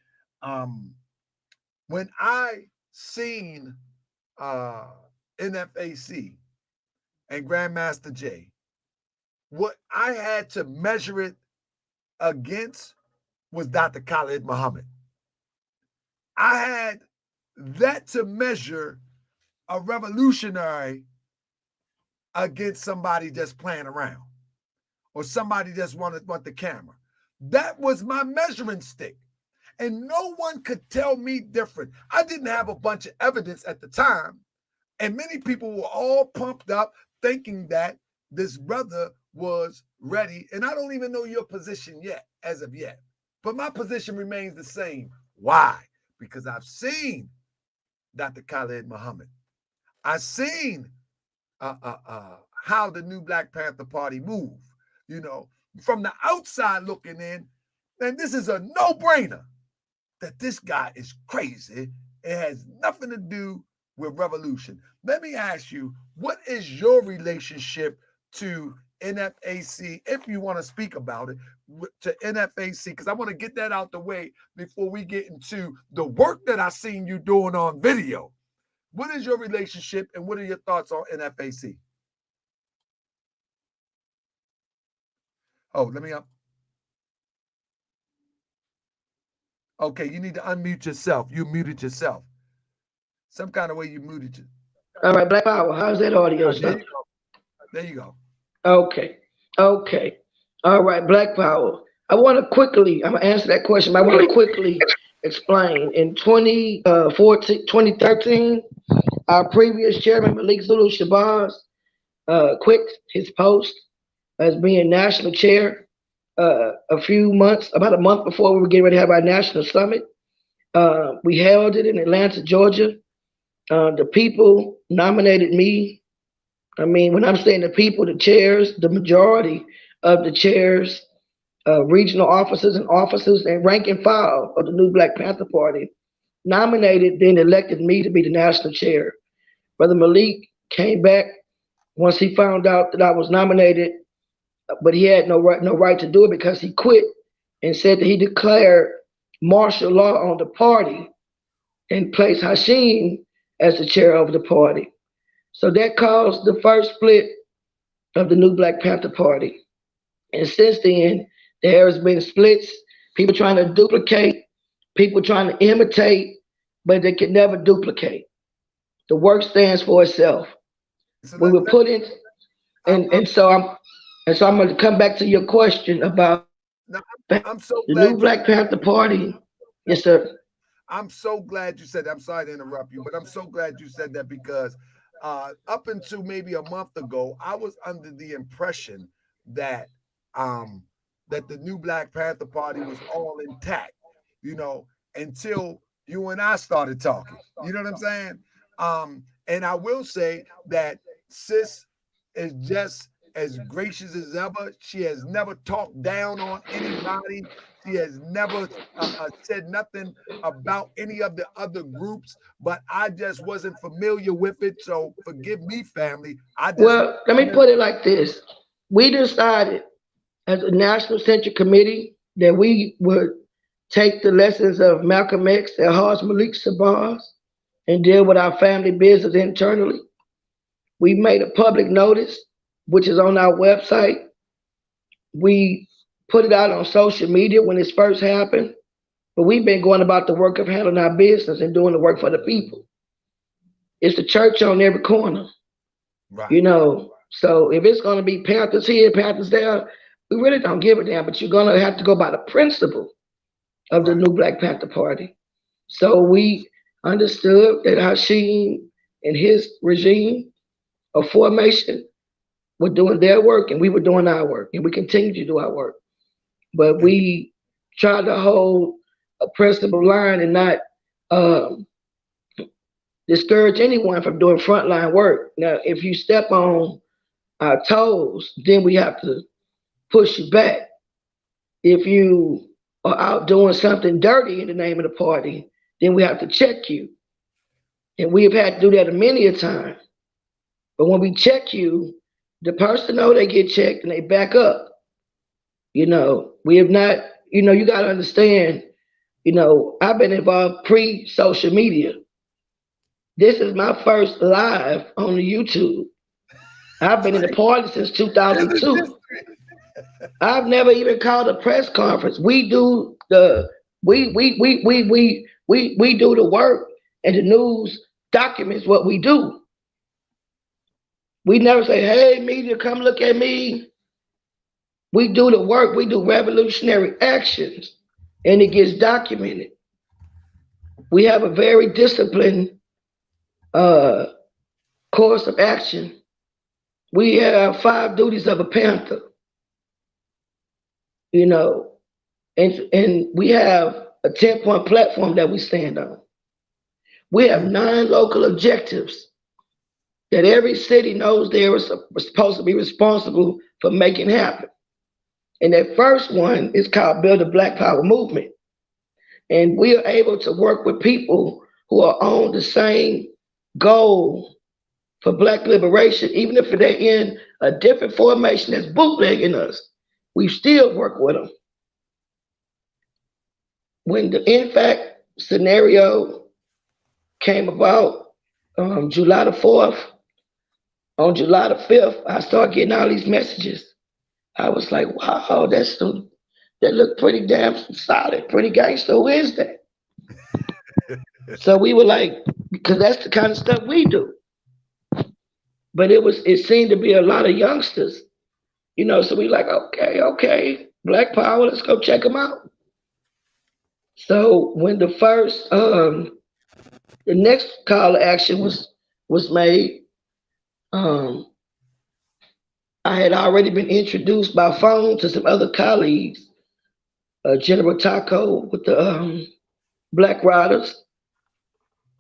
When I seen NFAC and Grandmaster Jay, what I had to measure it against was Dr. Khalid Muhammad. I had that to measure a revolutionary against somebody just playing around or somebody just want the camera. That was my measuring stick. And no one could tell me different. I didn't have a bunch of evidence at the time. And many people were all pumped up thinking that this brother was ready. And I don't even know your position yet, as of yet. But my position remains the same. Why? Because I've seen Dr. Khalid Muhammad. I've seen how the new Black Panther Party move. You know, from the outside looking in, and this is a no-brainer that this guy is crazy. It has nothing to do with revolution. Let me ask you, what is your relationship to NFAC, if you want to speak about it, to NFAC, because I want to get that out the way before we get into the work that I seen you doing on video. What is your relationship and what are your thoughts on NFAC? Oh, let me up. Okay, you need to unmute yourself. You muted yourself. Some kind of way you muted you. All right, Black Power. How's that audio stuff? There you go. Okay. All right, Black Power. I want to quickly, I'm going to answer that question, but I want to quickly explain. In 2013, our previous chairman, Malik Zulu Shabazz, quit his post as being national chair about a month before we were getting ready to have our national summit. We held it in Atlanta, Georgia. The people nominated me. I mean, when I'm saying the people, the chairs, the majority of the chairs, regional officers and rank and file of the new Black Panther Party nominated, then elected me to be the national chair. Brother Malik came back once he found out that I was nominated, but he had no right to do it because he quit and said that he declared martial law on the party and placed Hashim as the chair of the party. So that caused the first split of the new Black Panther Party. And since then, there has been splits, people trying to duplicate, people trying to imitate, but they can never duplicate. The work stands for itself. So we were put in, so I'm going to come back to your question about I'm so the glad new Black Panther Party. Yes, sir. I'm so glad you said that. I'm sorry to interrupt you, but I'm so glad you said that because up until maybe a month ago, I was under the impression that that the new Black Panther Party was all intact, you know, until you and I started talking. You know what I'm saying? And I will say that Sis is just as gracious as ever. She has never talked down on anybody. She has never said nothing about any of the other groups, but I just wasn't familiar with it. So forgive me, family. Let me put it like this. We decided as a National Central Committee that we would take the lessons of Malcolm X and Haj Malik Sabars and deal with our family business internally. We made a public notice, which is on our website. We put it out on social media when it first happened, but we've been going about the work of handling our business and doing the work for the people. It's the church on every corner, Right. you know. So if it's going to be Panthers here, Panthers there, we really don't give a damn, but you're going to have to go by the principle of the Right. new Black Panther Party. So we understood that Hashim and his regime of formation were doing their work and we were doing our work, and we continue to do our work. But we tried to hold a principled line and not discourage anyone from doing frontline work. Now, if you step on our toes, then we have to push you back. If you are out doing something dirty in the name of the party, then we have to check you. And we have had to do that many a time. But when we check you, the person know they get checked and they back up. You know, we have not, you know, you got to understand, you know, I've been involved pre-social media. This is my first live on the YouTube. I've been in the party since 2002. I've never even called a press conference. We do the we do the work, and the news documents what we do. We never say, "Hey, media, come look at me." We do the work. We do revolutionary actions, and it gets documented. We have a very disciplined course of action. We have 5 duties of a Panther, you know, and we have a 10-point platform that we stand on. We have 9 local objectives that every city knows they are supposed to be responsible for making happen. And that first one is called Build a Black Power Movement. And we are able to work with people who are on the same goal for Black liberation, even if they're in a different formation that's bootlegging us. We still work with them. When the NFAC scenario came about, July the 4th, on July the 5th, I started getting all these messages. I was like, wow, that looked pretty damn solid, pretty gangster. Who is that? So we were like, because that's the kind of stuff we do. But it seemed to be a lot of youngsters, you know, so we like, okay, Black Power, let's go check them out. So when the first, the next call to action was made, I had already been introduced by phone to some other colleagues, General Taco with the Black Riders,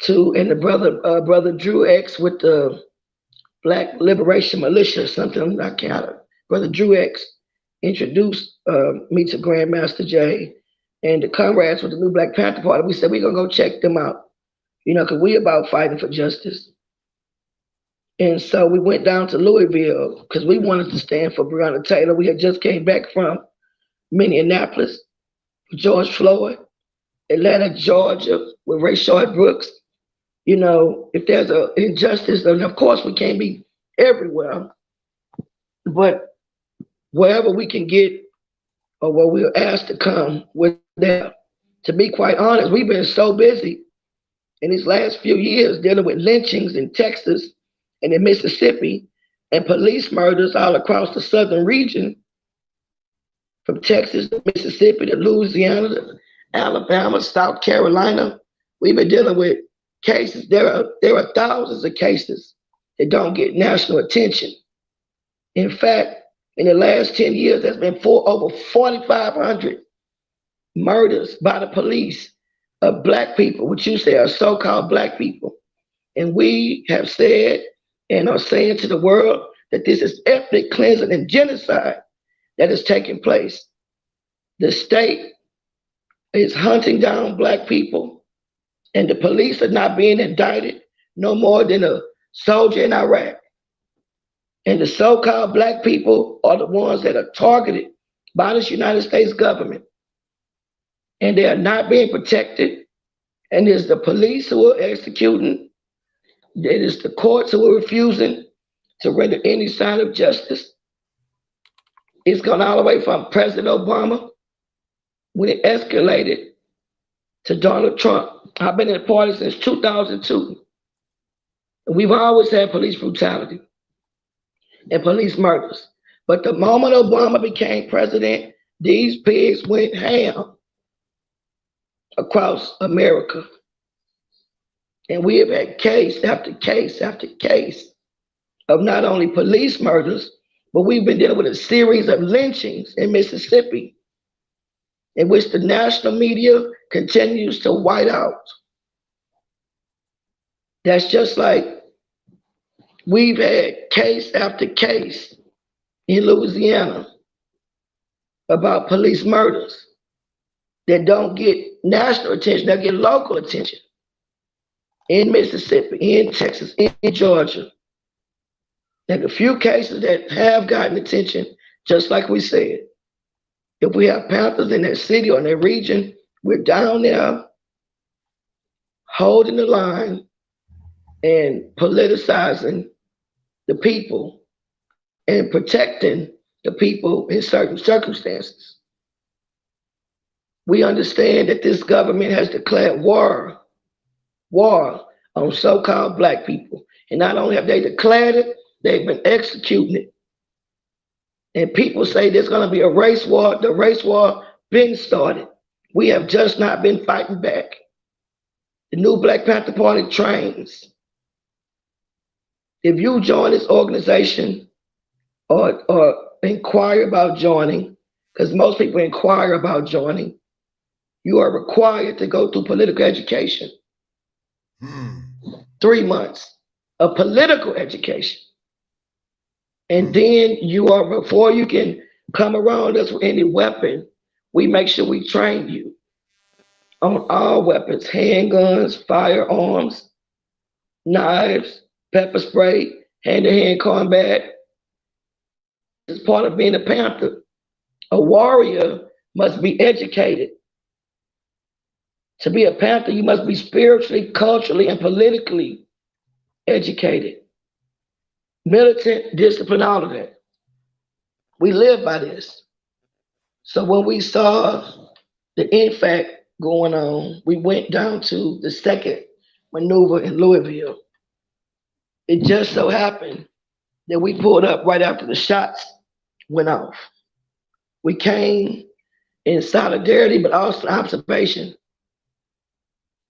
and the brother Drew X with the Black Liberation Militia, something I can't. Brother Drew X introduced me to Grandmaster Jay and the comrades with the new Black Panther Party. We said we're gonna go check them out, you know, because we about fighting for justice. And so we went down to Louisville because we wanted to stand for Breonna Taylor. We had just came back from Minneapolis with George Floyd, Atlanta, Georgia with Rayshard Brooks. You know, if there's an injustice, then of course we can't be everywhere, but wherever we can get or where we are asked to come, we're there. To be quite honest, we've been so busy in these last few years dealing with lynchings in Texas and in Mississippi and police murders all across the southern region, from Texas to Mississippi to Louisiana to Alabama, South Carolina. We've been dealing with cases. There are thousands of cases that don't get national attention. In fact, in the last 10 years, there's been over 4,500 murders by the police of Black people, which you say are so-called Black people. And we have said and are saying to the world that this is ethnic cleansing and genocide that is taking place. The state is hunting down Black people, and the police are not being indicted no more than a soldier in Iraq. And the so-called Black people are the ones that are targeted by this United States government. and they are not being protected. And it's the police who are executing. It is the courts who are refusing to render any sign of justice. It's gone all the way from President Obama when it escalated to Donald Trump. I've been in the party since 2002. And we've always had police brutality and police murders. But the moment Obama became president, these pigs went ham across America. And we have had case after case after case of not only police murders, but we've been dealing with a series of lynchings in Mississippi, in which the national media continues to white out. That's just like we've had case after case in Louisiana about police murders that don't get national attention, they get local attention. In Mississippi, in Texas, in Georgia. And a few cases that have gotten attention, just like we said. If we have Panthers in that city or in that region, we're down there holding the line and politicizing the people and protecting the people in certain circumstances. We understand that this government has declared war on so-called Black people. And not only have they declared it, they've been executing it. And people say there's going to be a race war. The race war been started. We have just not been fighting back. The new Black Panther Party trains. If you join this organization or inquire about joining, because most people inquire about joining, you are required to go through political education. 3 months of political education. And then you are, before you can come around us with any weapon, we make sure we train you on all weapons, handguns, firearms, knives, pepper spray, hand-to-hand combat. As part of being a Panther, a warrior must be educated. To be a Panther, you must be spiritually, culturally, and politically educated. Militant, discipline, all of that. We live by this. So when we saw the NFAC going on, we went down to the second maneuver in Louisville. It just so happened that we pulled up right after the shots went off. We came in solidarity, but also observation,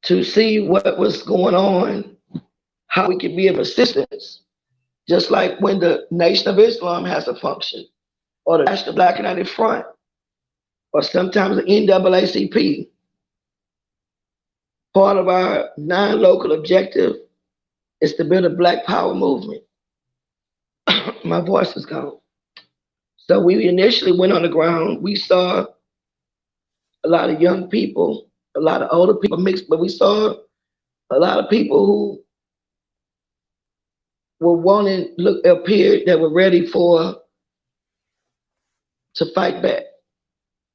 to see what was going on, how we could be of assistance, just like when the Nation of Islam has a function, or the National Black United Front, or sometimes the NAACP. Part of our non-local objective is to build a Black Power movement. My voice is gone. So we initially went on the ground. We saw a lot of young people, a lot of older people mixed, but we saw a lot of people who were wanting, appeared that were ready to fight back.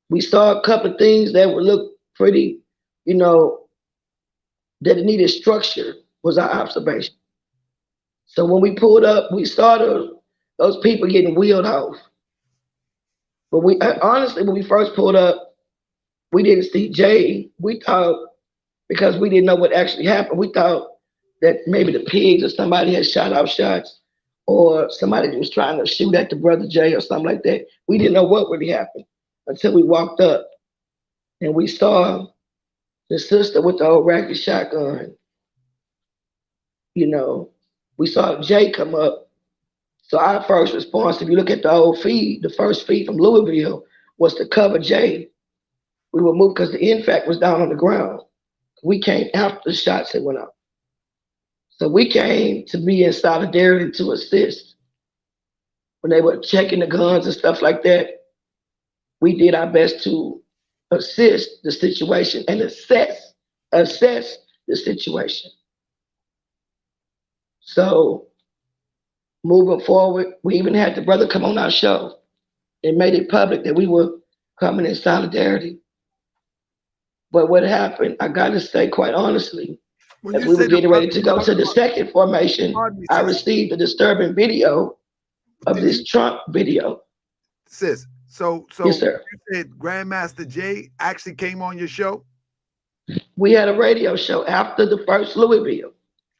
We saw a couple of things that would look pretty, that it needed structure, was our observation. So when we pulled up, we saw those people getting wheeled off. But we honestly, when we first pulled up, we didn't see Jay. We thought, because we didn't know what actually happened, we thought that maybe the pigs or somebody had shot off shots, or somebody was trying to shoot at the brother Jay or something like that. We didn't know what really happened until we walked up and we saw the sister with the old racket shotgun. We saw Jay come up. So our first response, if you look at the old feed, the first feed from Louisville was to cover Jay. We were moved because the NFAC was down on the ground. We came after the shots had went up. So we came to be in solidarity to assist. When they were checking the guns and stuff like that, we did our best to assist the situation and assess the situation. So moving forward, we even had the brother come on our show and made it public that we were coming in solidarity. But what happened, I got to say quite honestly, When as you we say were the getting brother, ready to go to the second formation, pardon me, I sis. received a disturbing video of Did this you, Trump video. sis? So Yes, sir. you said Grandmaster Jay actually came on your show? We had a radio show after the first Louisville.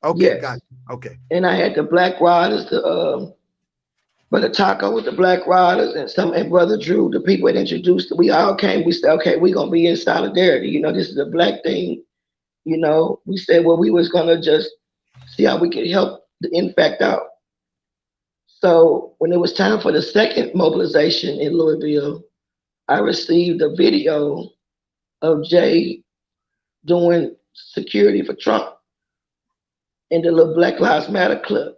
Okay, got Yes. it. Okay. And I had the Black Riders, Brother Taco with the Black Riders, and Brother Drew, the people that introduced it. We all came. We said, okay, we're gonna be in solidarity. You know, this is a black thing. You know, we said, well, we was gonna just see how we could help the NFAC out. So when it was time for the second mobilization in Louisville, I received a video of Jay doing security for Trump in the little Black Lives Matter club.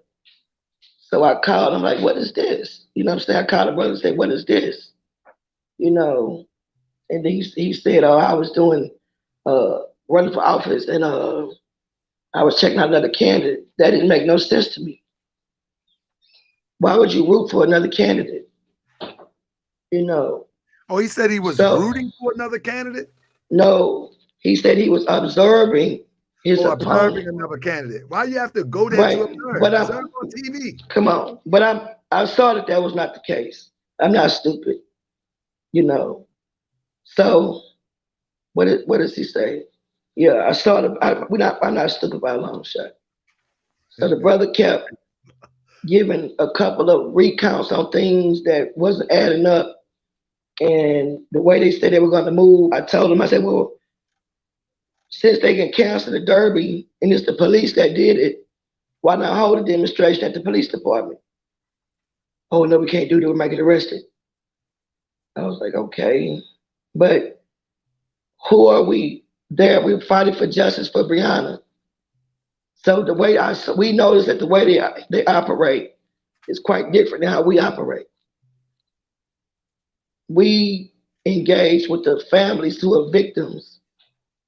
So I called him like, what is this? You know what I'm saying? I called the brother and said, what is this? You know, and he said, oh, I was doing running for office and I was checking out another candidate. That didn't make no sense to me. Why would you root for another candidate? You know. Oh, he said he was rooting for another candidate? No, he said he was observing his observing opponent. another candidate. Why you have to go there Right. to observe? But Observe on TV. Come on. But I saw that was not the case. I'm not stupid. You know. So what does he say? Yeah, I saw I'm not stupid by a long shot. So the brother kept giving a couple of recounts on things that wasn't adding up. And the way they said they were going to move, I told him, I said, well, since they can cancel the Derby and it's the police that did it, why not hold a demonstration at the police department? Oh, no, we can't do that. We might get arrested. I was like, okay. But who are we there? We're fighting for justice for Breonna. So the way we noticed that the way they operate is quite different than how we operate. We engage with the families who are victims.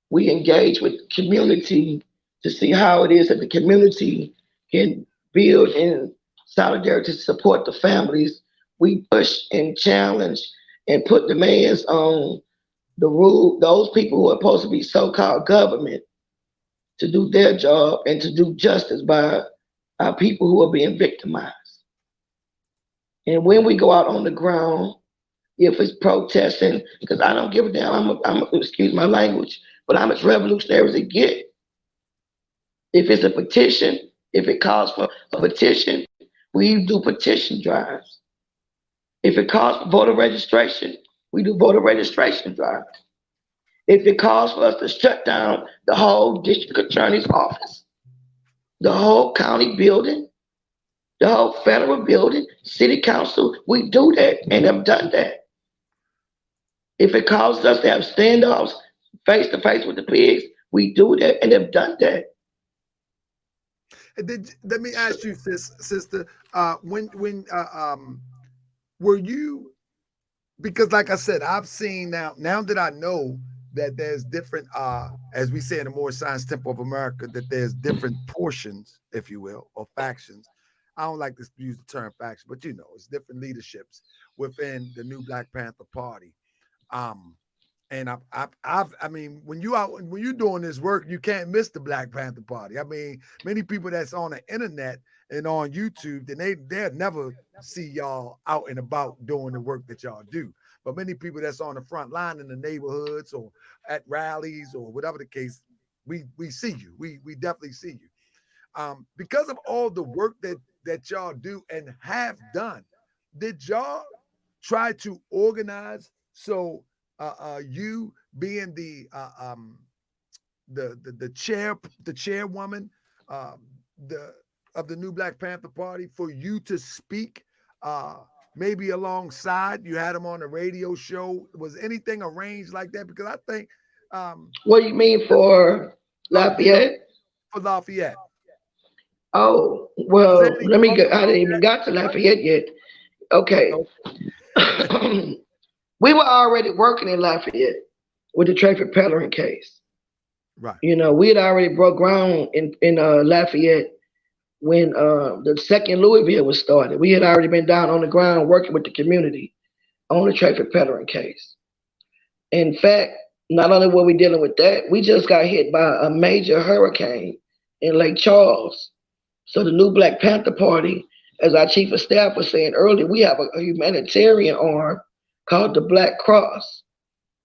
We engage with the community to see how it is that the community can build in solidarity to support the families. We push and challenge and put demands on those people who are supposed to be so-called government to do their job and to do justice by our people who are being victimized. And when we go out on the ground, if it's protesting, because I don't give a damn, I'm excuse my language, but I'm as revolutionary as it get. If it's a petition, if it calls for a petition, we do petition drives. If it calls for voter registration, we do voter registration drives. If it calls for us to shut down the whole district attorney's office, the whole county building, the whole federal building, city council, we do that and have done that. If it causes us to have standoffs face to face with the pigs, we do that and have done that. Let me ask you, sister, when were you? Because, like I said, I've seen now that I know that there's different, as we say in the Moorish Science Temple of America, that there's different portions, if you will, or factions. I don't like to use the term faction, but you know, it's different leaderships within the new Black Panther Party. And I mean, when you're doing this work, you can't miss the Black Panther Party. I mean, many people that's on the internet and on YouTube, then they'll never see y'all out and about doing the work that y'all do. But many people that's on the front line in the neighborhoods or at rallies or whatever the case, we see you. We definitely see you. Because of all the work that y'all do and have done, did y'all try to organize so you being the chairwoman of the new Black Panther Party, for you to speak maybe alongside? You had them on the radio show. Was anything arranged like that? Because I think what do you mean for Lafayette? For Lafayette. Oh, well, let me go. I didn't even got to Lafayette yet. Okay. We were already working in Lafayette with the traffic peddling case. Right. You know, we had already broke ground in Lafayette when the second Louisville was started. We had already been down on the ground working with the community on the traffic peddling case. In fact, not only were we dealing with that, we just got hit by a major hurricane in Lake Charles. So the new Black Panther Party, as our chief of staff was saying earlier, we have a humanitarian arm called the Black Cross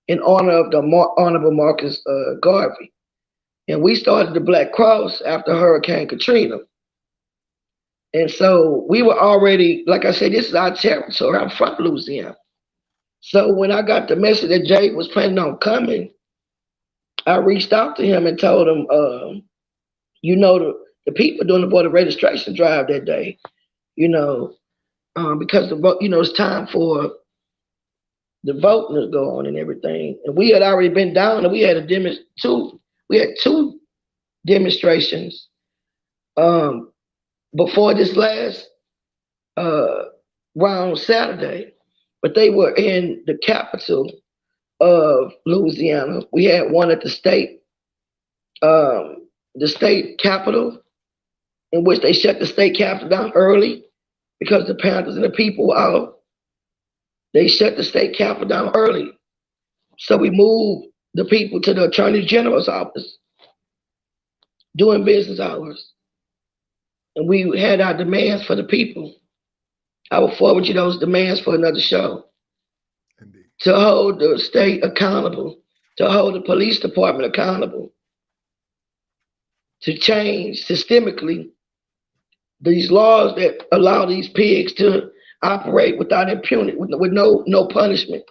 in honor of the Honorable Marcus Garvey. And we started the Black Cross after Hurricane Katrina. And so we were already, like I said, this is our territory. I'm from Louisiana. So when I got the message that Jay was planning on coming, I reached out to him and told him, the people doing the voter registration drive that day, because it's time for the voting to go on and everything. And we had already been down, and we had two demonstrations before this last round Saturday, but they were in the capital of Louisiana. We had one at the state capitol, in which they shut the state capitol down early because the Panthers and the people were out. They shut the state capitol down early. So we moved the people to the Attorney General's office during business hours. And we had our demands for the people. I will forward you those demands for another show. Indeed. To hold the state accountable, to hold the police department accountable, to change systemically these laws that allow these pigs to operate without impunity, with no punishment.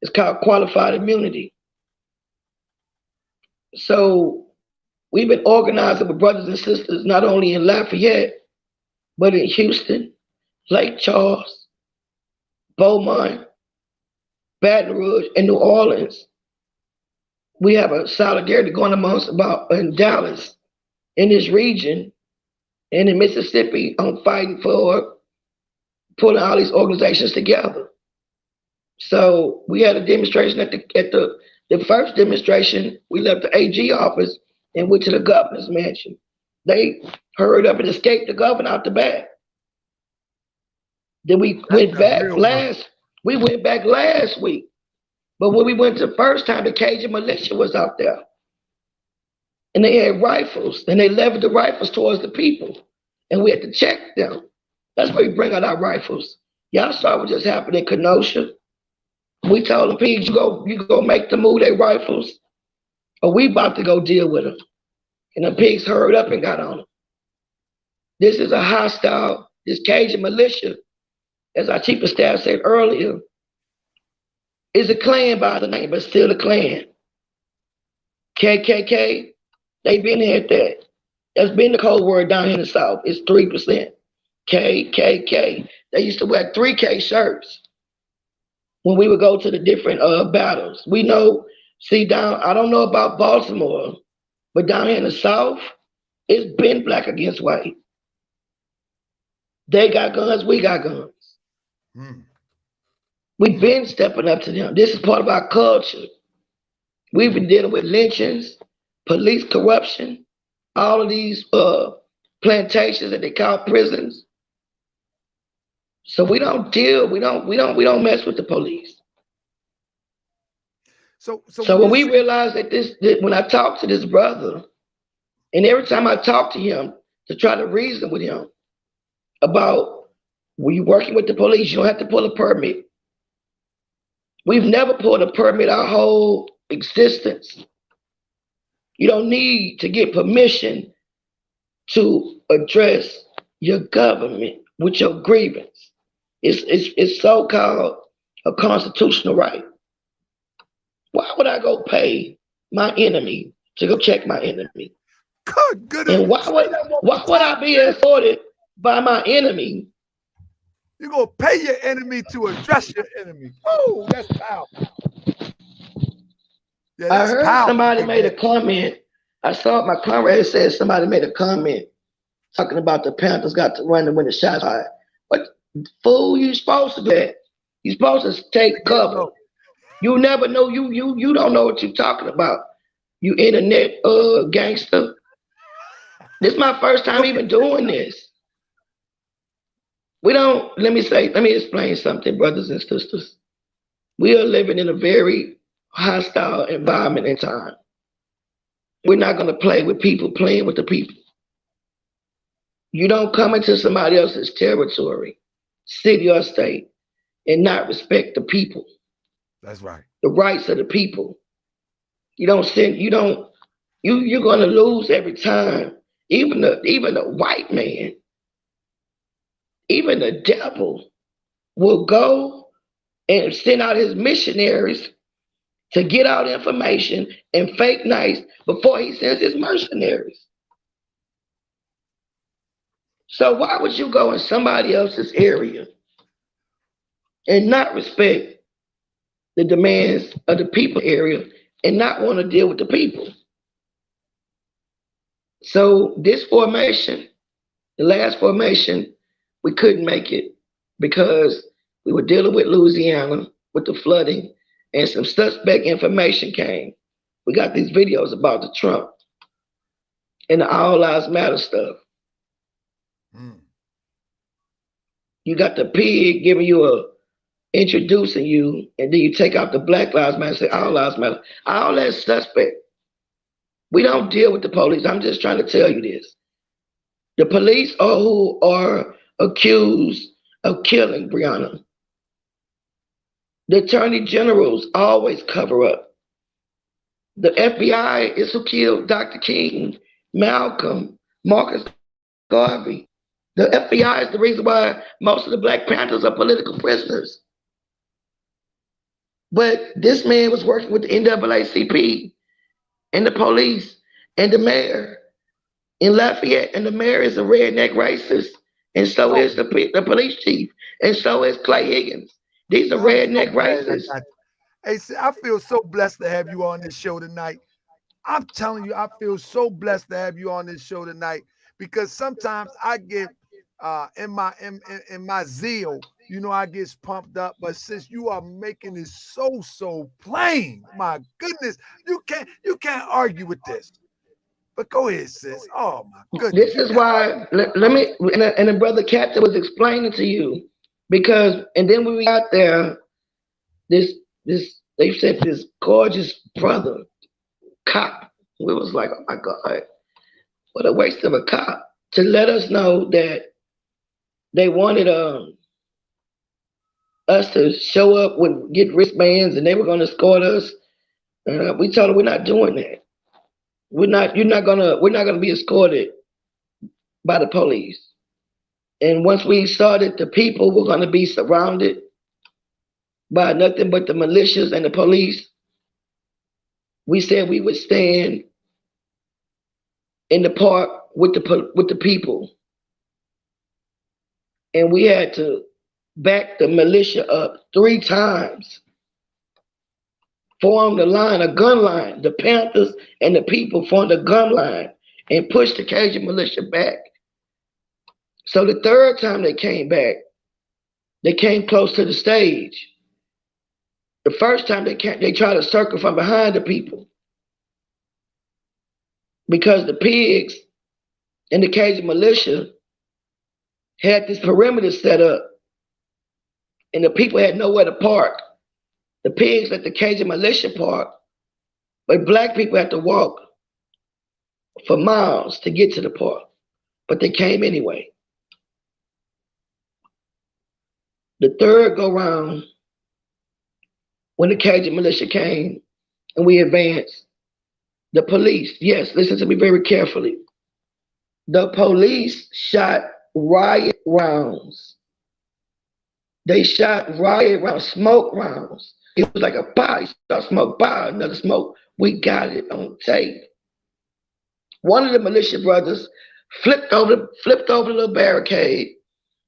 It's called qualified immunity. So we've been organizing with brothers and sisters, not only in Lafayette, but in Houston, Lake Charles, Beaumont, Baton Rouge, and New Orleans. We have a solidarity going amongst in Dallas, in this region, and in Mississippi on fighting for pulling all these organizations together. So we had a demonstration at the first demonstration. We left the AG office and went to the governor's mansion. They hurried up and escaped the governor out the back. Then we went back last week. But when we went the first time, the Cajun militia was out there. And they had rifles, and they leveled the rifles towards the people. And we had to check them. That's why we bring out our rifles. Y'all saw what just happened in Kenosha. We told the pigs, you go make them move their rifles, or we about to go deal with them. And the pigs hurried up and got on them. This is a hostile, this Cajun militia, as our chief of staff said earlier, is a clan by the name, but still a clan. KKK, they been here at that. That's been the code word down here in the South. It's 3%. KKK. They used to wear 3K shirts when we would go to the different battles. We know, I don't know about Baltimore, but down here in the South, it's been black against white. They got guns, we got guns. We've been stepping up to them. This is part of our culture. We've been dealing with lynchings, police corruption, all of these plantations that they call prisons. So we don't mess with the police. So when we realized that when I talked to this brother, and every time I talk to him to try to reason with him about, when you're working with the police, you don't have to pull a permit. We've never pulled a permit our whole existence. You don't need to get permission to address your government with your grievance. It's so-called a constitutional right. Why would I go pay my enemy to go check my enemy? Good. And why would I be escorted by my enemy? You're going to pay your enemy to address your enemy. Oh, that's powerful. Yeah, I heard somebody made a comment. I saw my comrade said somebody made a comment talking about the Panthers got to run when the shots fired. But fool, you supposed to do that. You're supposed to take cover. You never know. You don't know what you're talking about. You internet gangster. This is my first time even doing this. Let me explain something, brothers and sisters. We are living in a very hostile environment and time. We're not going to play with people playing with the people. You don't come into somebody else's territory, city or state, and not respect the people. That's right. The rights of the people. You're going to lose every time. Even the white man, even the devil will go and send out his missionaries to get out information and fake nice before he sends his mercenaries. So why would you go in somebody else's area and not respect the demands of the people area and not want to deal with the people? So this formation, the last formation, we couldn't make it because we were dealing with Louisiana with the flooding and some suspect information came. We got these videos about the Trump and the All Lives Matter stuff. You got the pig giving you introducing you, and then you take out the Black Lives Matter and say All Lives Matter. All that suspect. We don't deal with the police. I'm just trying to tell you this. The police are who are accused of killing Breonna. The attorney generals always cover up. The FBI is who killed Dr. King, Malcolm, Marcus Garvey. The FBI is the reason why most of the Black Panthers are political prisoners. But this man was working with the NAACP and the police and the mayor in Lafayette, and the mayor is a redneck racist, and so is the police chief, and so is Clay Higgins. These are redneck racists. Hey, I feel so blessed to have you on this show tonight. I'm telling you, I feel so blessed to have you on this show tonight because sometimes I get in my zeal, you know, I get pumped up. But since you are making it so plain, my goodness, you can't argue with this. But go ahead, sis. Oh my goodness. This is why let me and the brother Captain was explaining to you because and then when we got there, this they said this gorgeous brother cop. We was like, oh my God, what a waste of a cop to let us know that they wanted us to show up with get wristbands and they were going to escort us. We told them we're not doing that. We're not gonna be escorted by the police. And once we started, the people were gonna be surrounded by nothing but the militias and the police. We said we would stand in the park with the people, and we had to back the militia up 3 times. Formed a line, a gun line. The Panthers and the people formed a gun line and pushed the Cajun militia back. So the 3rd time they came back, they came close to the stage. The 1st time they tried to circle from behind the people because the pigs and the Cajun militia had this perimeter set up and the people had nowhere to park. The pigs at the Cajun militia park, but Black people had to walk for miles to get to the park, but they came anyway. The 3rd go round, when the Cajun militia came and we advanced, the police, yes, listen to me very carefully. The police shot riot rounds. They shot riot rounds, smoke rounds. It was like a pie. Start smoke, pie, another smoke. We got it on tape. One of the militia brothers flipped over the little barricade.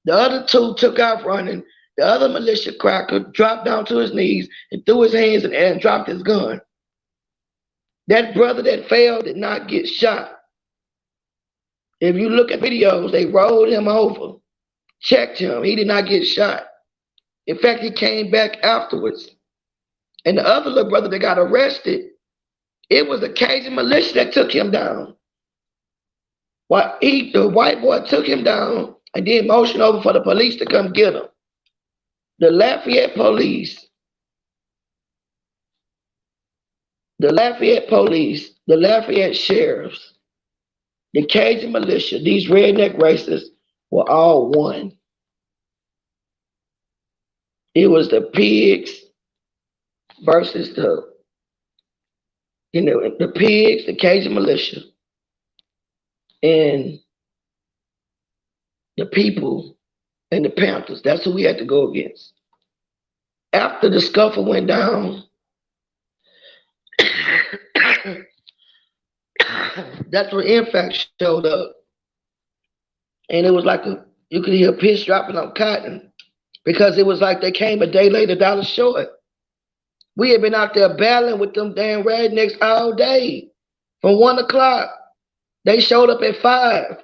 The other 2 took off running. The other militia cracker dropped down to his knees and threw his hands in the air and dropped his gun. That brother that fell did not get shot. If you look at videos, they rolled him over, checked him. He did not get shot. In fact, he came back afterwards. And the other little brother that got arrested, it was the Cajun militia that took him down. The white boy took him down and then motioned over for the police to come get him. The Lafayette police The Lafayette police, the Lafayette sheriffs, the Cajun militia, these redneck racists were all one. It was the pigs versus the pigs, the Cajun militia, and the people and the Panthers. That's who we had to go against. After the scuffle went down, that's when NFAC showed up. And it was like you could hear piss dropping on cotton because it was like they came a day late, $1 short. We had been out there battling with them damn rednecks all day from 1 o'clock. They showed up at 5.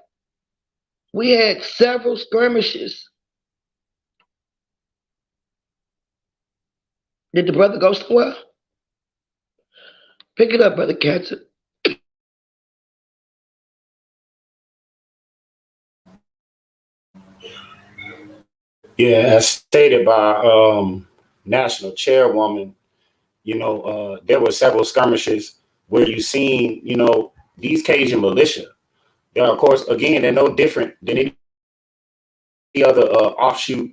We had several skirmishes. Did the brother go somewhere? Pick it up, Brother Catcher. Yeah, as stated by National Chairwoman, there were several skirmishes where you seen, these Cajun militia. They're, of course, again, they're no different than any other offshoot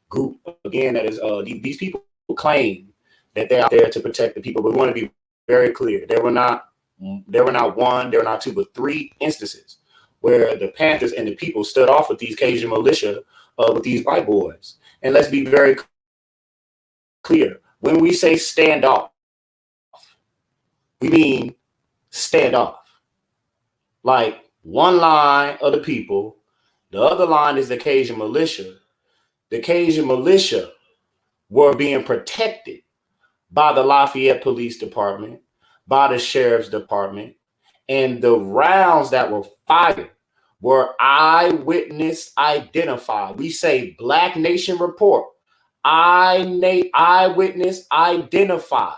group. Again, that is these people claim that they're out there to protect the people, but we want to be very clear. There were not one, there were not two, but 3 instances where the Panthers and the people stood off with these Cajun militia, with these white boys. And let's be very clear. When we say stand off, we mean stand off. Like one line of the people, the other line is the Cajun militia. The Cajun militia were being protected by the Lafayette Police Department, by the Sheriff's Department, and the rounds that were fired were eyewitness identified. We say Black Nation report, eyewitness identified.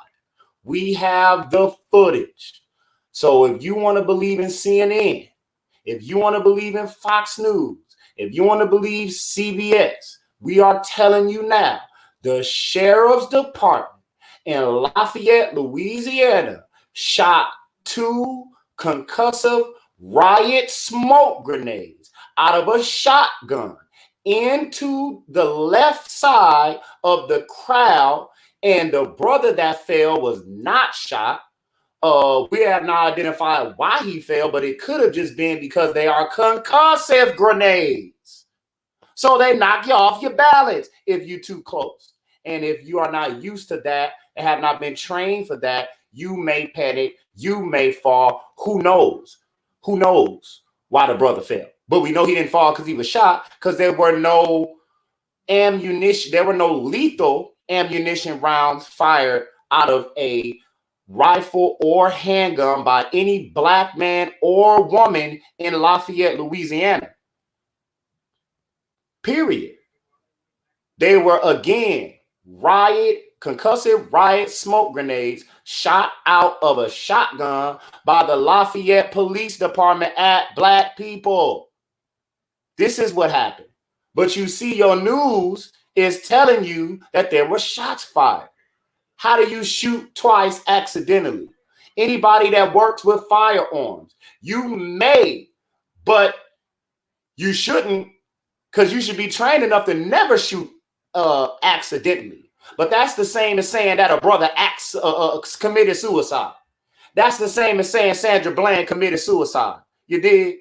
We have the footage. So if you want to believe in CNN, if you want to believe in Fox News, if you want to believe CBS, we are telling you now, the Sheriff's Department in Lafayette, Louisiana, shot 2 concussive riot smoke grenades out of a shotgun into the left side of the crowd, and the brother that fell was not shot. We have not identified why he fell, but it could have just been because they are concussive grenades. So they knock you off your balance if you're too close. And if you are not used to that and have not been trained for that, you may panic, you may fall. Who knows? Who knows why the brother fell? But we know he didn't fall because he was shot, because there were no ammunition, there were no lethal ammunition rounds fired out of a rifle or handgun by any Black man or woman in Lafayette, Louisiana. Period. They were, again, concussive riot smoke grenades shot out of a shotgun by the Lafayette Police Department at Black people. This is what happened. But you see, your news is telling you that there were shots fired. How do you shoot twice accidentally? Anybody that works with firearms, you may, but you shouldn't, because you should be trained enough to never shoot accidentally. But that's the same as saying that a brother committed suicide. That's the same as saying Sandra Bland committed suicide. You dig?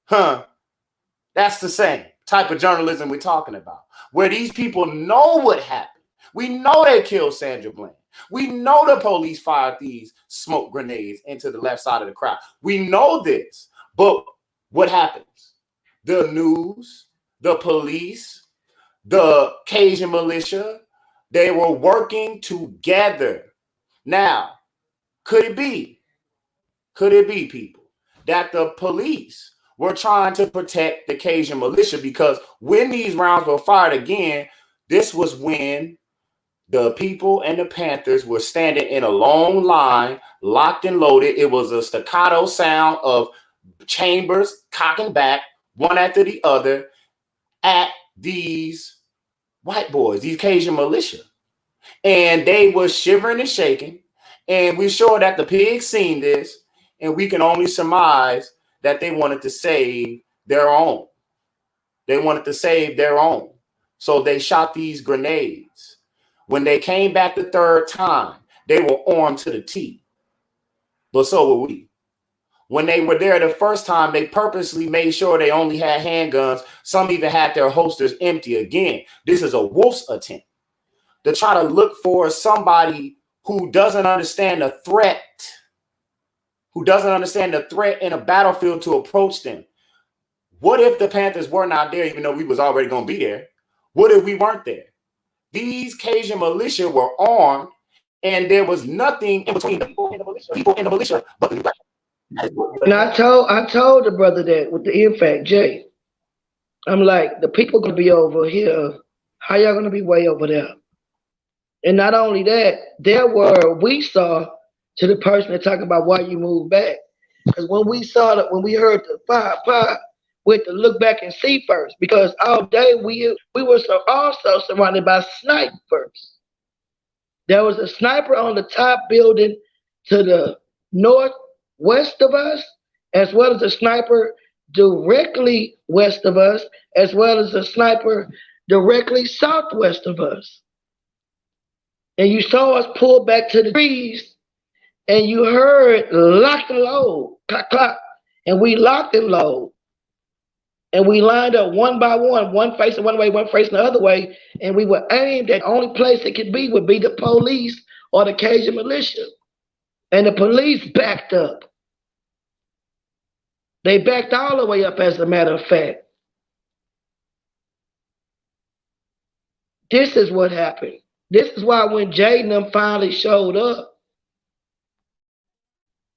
That's the same type of journalism we're talking about, where these people know what happened. We know they killed Sandra Bland. We know the police fired these smoke grenades into the left side of the crowd. We know this. But what happens? The news, the police, the Cajun militia, they were working together. Now, could it be, people, that the police were trying to protect the Cajun militia? Because when these rounds were fired again, this was when the people and the Panthers were standing in a long line, locked and loaded. It was a staccato sound of chambers cocking back, one after the other, at these white boys, these Cajun militia. And they were shivering and shaking, And we're sure that the pigs seen this, and we can only surmise that they wanted to save their own. They wanted to save their own. So they shot these grenades. When they came back the third time, they were armed to the teeth. But so were we. When they were there the first time, they purposely made sure they only had handguns. Some even had their holsters empty. Again, this is a wolf's attempt to try to look for somebody who doesn't understand the threat, in a battlefield to approach them. What if the Panthers were not there, even though we was already going to be there? What if we weren't there? These Cajun militia were armed, and there was nothing in between the people in the militia but the black. And I told the brother that with the NFAC, Jay, I'm like, the people gonna be over here. How y'all gonna be way over there? And not only that, we saw to the person that talking about why you moved back. Because when we heard the fire, we had to look back and see first. Because all day we were also surrounded by snipers. There was a sniper on the top building to the northwest of us, as well as a sniper directly west of us, as well as a sniper directly southwest of us. And you saw us pull back to the trees, and you heard lock and load, clack, clack, and we locked and load. And we lined up one by one facing one way, one facing the other way, and we were aimed at the only place it could be would be the police or the Cajun militia. And the police backed up. They backed all the way up, as a matter of fact. This is what happened. This is why when Jay and them finally showed up,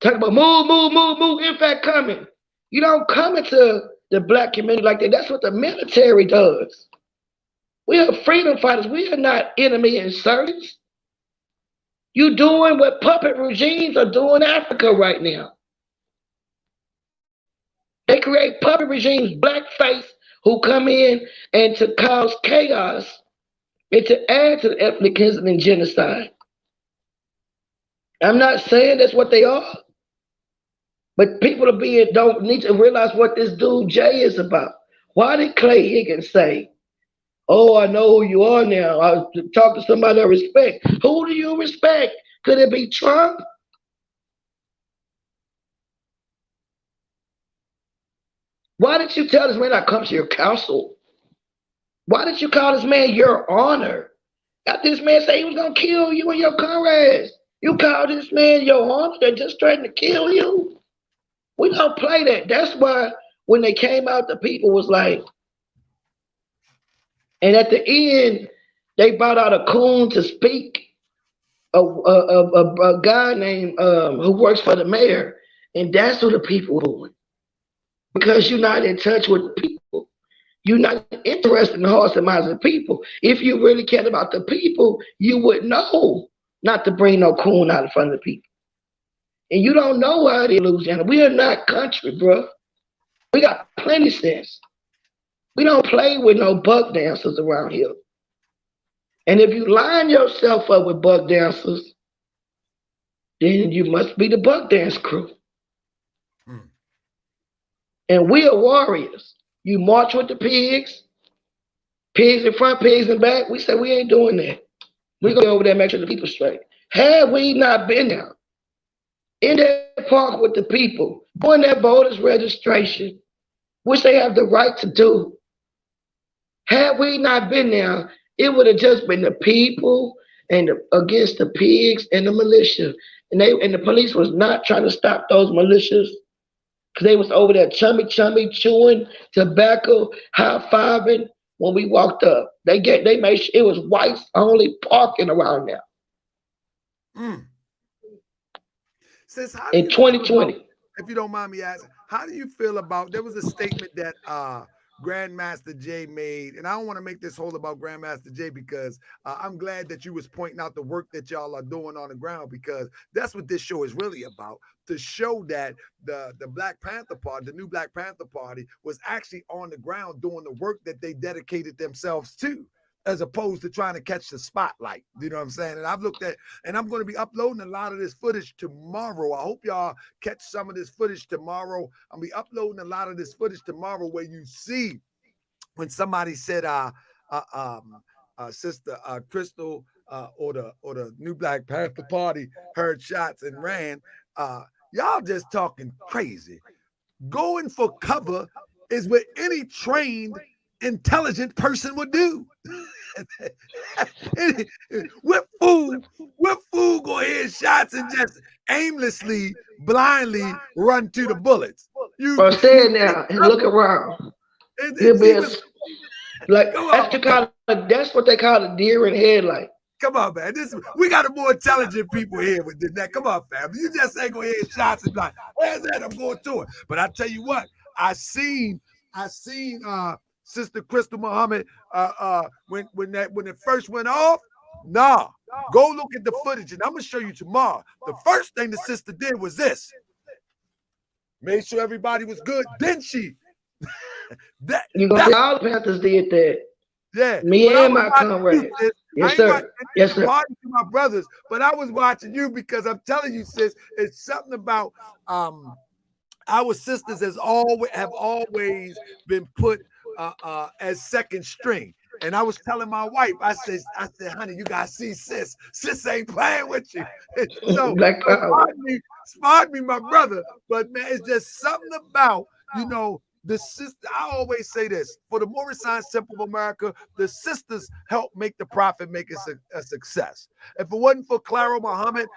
talk about move, in fact coming. You don't come into the black community like that. That's what the military does. We are freedom fighters. We are not enemy insurgents. You doing what puppet regimes are doing in Africa right now. They create puppet regimes, blackface, who come in and to cause chaos and to add to the ethnic cleansing and genocide. I'm not saying that's what they are, but people don't need to realize what this dude Jay is about. Why did Clay Higgins say, "Oh, I know who you are now. I talk to somebody I respect"? Who do you respect? Could it be Trump? Why did you tell this man I come to your council? Why did you call this man your honor? After this man said he was gonna kill you and your comrades, you called this man your honor that just threatened to kill you? We don't play that. That's why when they came out, the people was like, and at the end, they brought out a coon to speak, a guy named who works for the mayor, and that's who the people were doing. Because you're not in touch with the people. You're not interested in the hearts and minds of the people. If you really cared about the people, you would know not to bring no coon out in front of the people. And you don't know how it is in Louisiana. We are not country, bro. We got plenty of sense. We don't play with no buck dancers around here. And if you line yourself up with buck dancers, then you must be the buck dance crew. And we are warriors. You march with the pigs in front, pigs in back. We say we ain't doing that. We're going to go over there and make sure the people straight. Had we not been there, in that park with the people, doing that voters registration, which they have the right to do, had we not been there, it would have just been the people and against the pigs and the militia. And the police was not trying to stop those militias. Because they was over there chummy, chewing tobacco, high-fiving when we walked up. They made sure it was whites only parking around there. Sis, how in 2020. If you don't mind me asking, how do you feel about, there was a statement that Grandmaster Jay made, and I don't want to make this whole about Grandmaster Jay because I'm glad that you was pointing out the work that y'all are doing on the ground, because that's what this show is really about, to show that the Black Panther Party, the new Black Panther Party, was actually on the ground doing the work that they dedicated themselves to. as opposed to trying to catch the spotlight. You know what I'm saying? And I've looked at, and I'm going to be uploading a lot of this footage tomorrow. I hope y'all catch some of this footage tomorrow. I'll be uploading a lot of this footage tomorrow where you see when somebody said, Sister Krystal or the new Black Panther Party heard shots and ran. Y'all just talking crazy. Going for cover is what any trained, intelligent person would do. What fool go hear shots and just aimlessly, blindly run to the bullets? You stand there and look around. Like that's what they call a deer in headlight. Come on, man. We got a more intelligent people here with this. That. Come on, fam. You just ain't gonna hear shots and be like, where's that? I'm going to it. But I tell you what, I seen Sister Krystal Muhammad when it first went off. Nah, go look at the footage, and I'm gonna show you tomorrow. The first thing the sister did was this. Made sure everybody was good, didn't she? All the Panthers did that. Yeah, me and my comrade. Yes, sir. Yes, sir. To my brothers, but I was watching you because I'm telling you, sis, it's something about our sisters have always been put as second string. And I was telling my wife, I said, honey, you gotta see sis. Sis ain't playing with you. So pardon me, my brother, but man, it's just something about, the sister. I always say this: for the Morris Science Temple of America, the sisters help make the prophet make a success. If it wasn't for Clara Muhammad,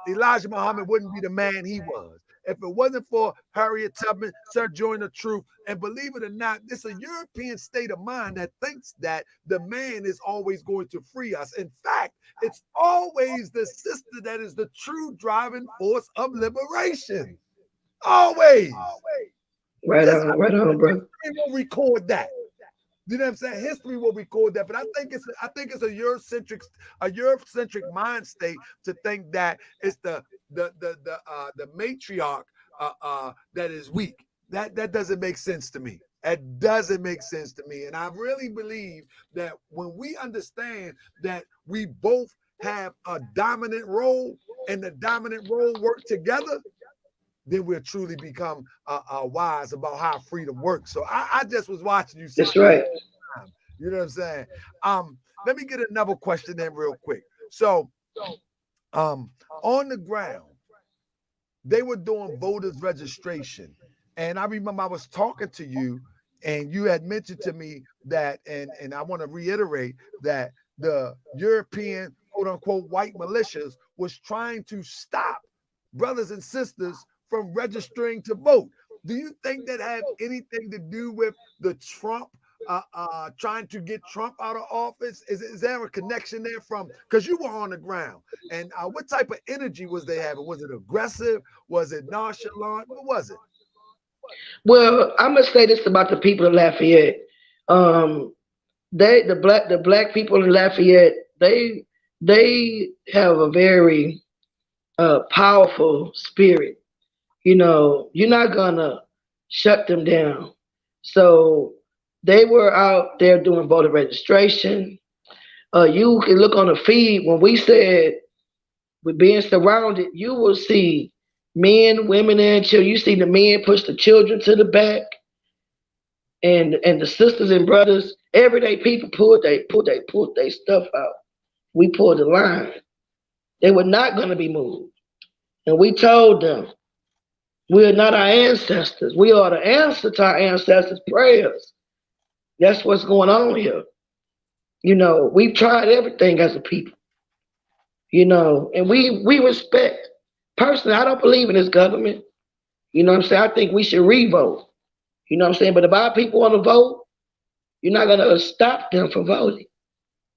Elijah Muhammad wouldn't be the man he was. If it wasn't for Harriet Tubman, Sir Join the Truth, and believe it or not, it's a European state of mind that thinks that the man is always going to free us. In fact, it's always the sister that is the true driving force of liberation. Always. Right on, bro. History will record that. You know what I'm saying? History will record that, but I think it's a Eurocentric mind state to think that it's the matriarch that is weak. That doesn't make sense to me. It doesn't make sense to me, and I really believe that when we understand that we both have a dominant role and the dominant role work together, then we'll truly become wise about how freedom works. So I just was watching you. That's right. You know what I'm saying? Let me get another question in real quick. So on the ground, they were doing voters registration. And I remember I was talking to you and you had mentioned to me that, and I want to reiterate that the European quote unquote white militias was trying to stop brothers and sisters from registering to vote. Do you think that had anything to do with the Trump trying to get Trump out of office? Is there a connection there from, because you were on the ground, and what type of energy was they having? Was it aggressive? Was it nonchalant? What was it? Well, I'm gonna say this about the people of Lafayette. The black people in Lafayette, they have a very powerful spirit. You're not gonna shut them down. So they were out there doing voter registration. You can look on the feed when we said we're being surrounded. You will see men, women, and children. You see the men push the children to the back, and the sisters and brothers, everyday people pulled their stuff out. We pulled the line. They were not going to be moved, and we told them, we are not our ancestors. We are the answer to our ancestors' prayers. That's what's going on here. We've tried everything as a people. And we respect. Personally, I don't believe in this government. You know what I'm saying? I think we should re-vote. You know what I'm saying? But if our people want to vote, you're not gonna stop them from voting.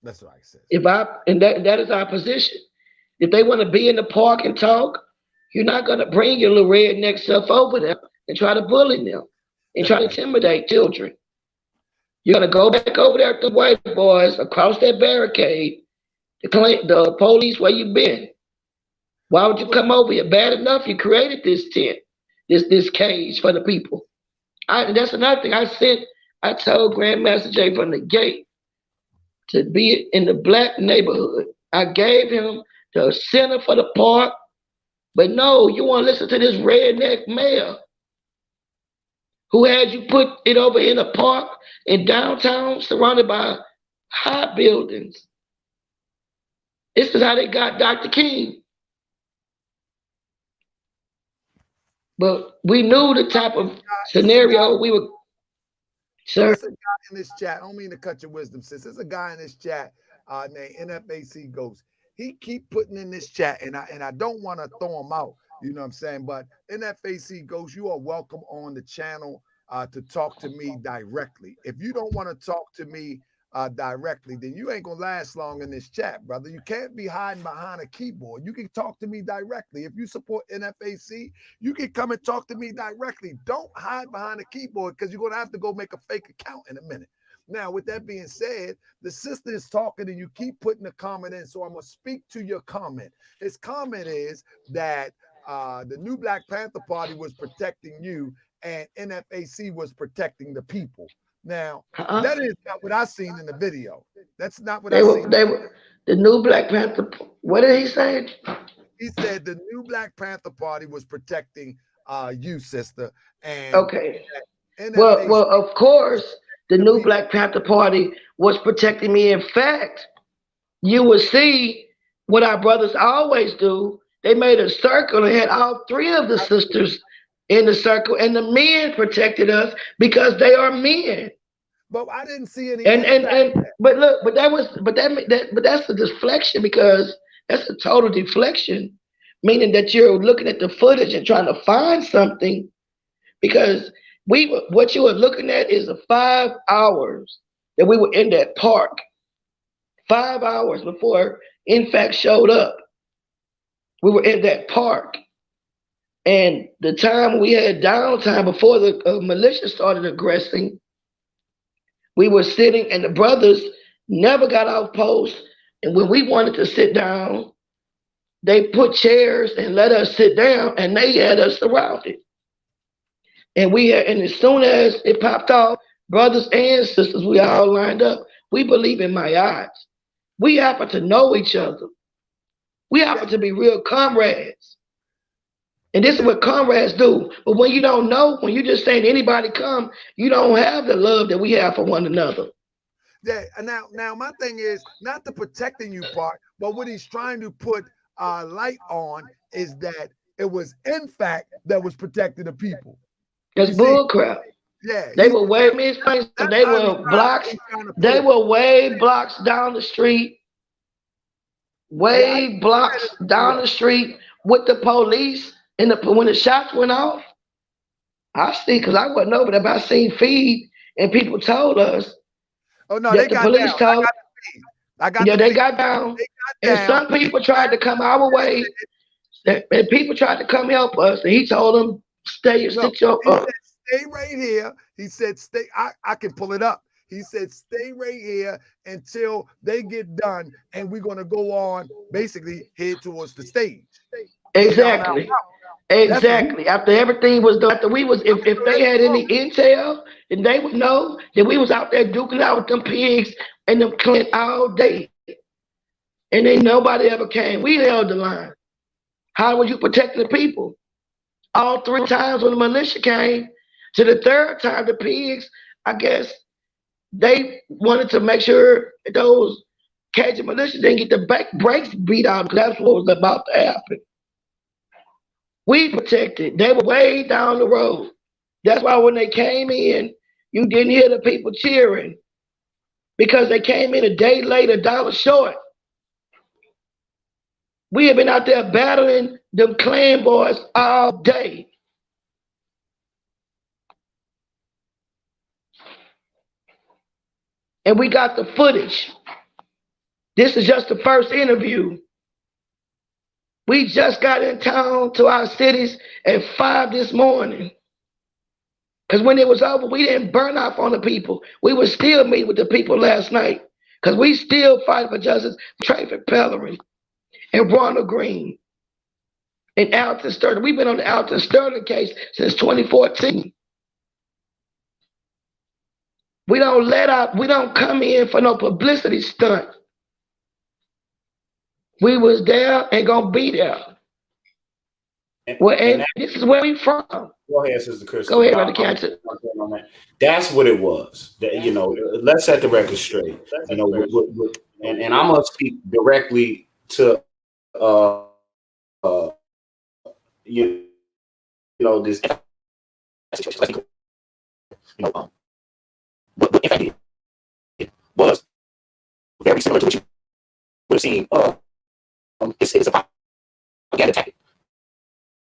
That's what I said. That is our position. If they want to be in the park and talk, you're not gonna bring your little redneck stuff over there and try to bully them and try to intimidate children. You're gonna go back over there to the white boys across that barricade, the police, where you been? Why would you come over here? Bad enough you created this tent, this cage for the people. That's another thing I told Grandmaster Jay from the gate. to be in the black neighborhood. I gave him the center for the park, but no, you want to listen to this redneck mayor who had you put it over in a park in downtown surrounded by high buildings. This is how they got Dr. King. But we knew the type of scenario we were. Sir, it's a guy in this chat. I don't mean to cut your wisdom, sis. There's a guy in this chat named NFAC Ghost. He keep putting in this chat, and I don't want to throw him out. You know what I'm saying? But NFAC Ghost, you are welcome on the channel to talk to me directly. If you don't want to talk to me directly, then you ain't gonna last long in this chat, brother. You can't be hiding behind a keyboard. You can talk to me directly. If you support NFAC, you can come and talk to me directly. Don't hide behind a keyboard, because you're gonna have to go make a fake account in a minute. Now, with that being said, the sister is talking and you keep putting a comment in, so I'm gonna speak to your comment. His comment is that the new Black Panther Party was protecting you and NFAC was protecting the people. Now, that is not what I seen in the video. That's not what I seen. They were the new Black Panther. What did he say? He said the new Black Panther Party was protecting you, sister. And okay. Well, of course, the new Black Panther Party was protecting me. In fact, you will see what our brothers always do. They made a circle and had all three of the sisters in the circle, and the men protected us because they are men. But I didn't see any. But that's a deflection, because that's a total deflection, meaning that you're looking at the footage and trying to find something, because what you were looking at is the 5 hours that we were in that park. 5 hours before NFAC showed up, we were in that park. And the time we had downtime before the militia started aggressing, we were sitting, and the brothers never got off post. And when we wanted to sit down, they put chairs and let us sit down, and they had us surrounded. And as soon as it popped off, brothers and sisters, we all lined up. We believe in my eyes. We happen to know each other. We happen to be real comrades. And this is what comrades do. But when you don't know, when you're just saying anybody come, you don't have the love that we have for one another. Yeah. Now my thing is not the protecting you part, but what he's trying to put light on is that it was NFAC that was protecting the people. That's bullcrap. Yeah. They were way blocks. They were way blocks down the street. Blocks down the street with the police. And when the shots went off, I see, because I wasn't over there, but I seen feed, and people told us. Oh no, they got police down. They got down. And some people tried to come our way, and people tried to come help us, and he told them, stay right here. He said, stay. I can pull it up. He said, stay right here until they get done, and we're gonna go on, basically head towards the stage. Exactly. Exactly. After everything was done, if they had any intel, and they would know that we was out there duking out with them pigs and them clean all day. And then nobody ever came. We held the line. How were you protecting the people? All 3 times when the militia came, to the 3rd time, the pigs, I guess, they wanted to make sure those Cajun militia didn't get the brakes beat out, because that's what was about to happen. We protected. They were way down the road. That's why when they came in, you didn't hear the people cheering, because they came in a day late, $1 short. We have been out there battling them Klan boys all day. And we got the footage. This is just the first interview. We just got in town to our cities at 5 this morning. Because when it was over, we didn't burn off on the people. We would still meet with the people last night, because we still fight for justice for Trayvon Pellerin and Ronald Green and Alton Sterling. We've been on the Alton Sterling case since 2014. We don't come in for no publicity stunt. We was there and gonna be there. And this is where we from. Go ahead, Sister Krystal. Go ahead, Brother Cantor. That's what it was. Let's set the record straight. And I'm gonna speak directly to this situation. But in fact, it was very similar to what you would have seen. It's a propaganda tactic.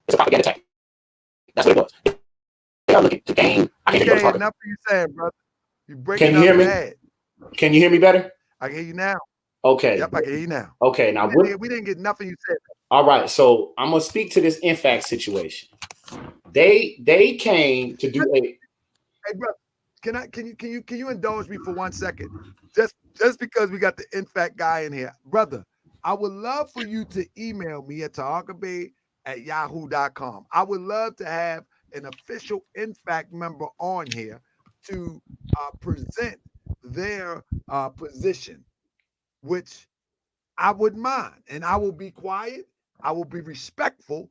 It's a propaganda tactic. That's what it was. They are looking to gain. I can't hear nothing you saying, brother. You breaking Can you hear me? Bad. Can you hear me better? I can hear you now. Okay. Yep, I can hear you now. Okay, now we didn't get nothing you said. All right, so I'm gonna speak to this NFAC situation. They came to do a. Hey, brother, can you indulge me for 1 second? Just because we got the NFAC guy in here, brother. I would love for you to email me at tahakabe@yahoo.com. I would love to have an official NFAC member on here to present their position, which I wouldn't mind. And I will be quiet, I will be respectful,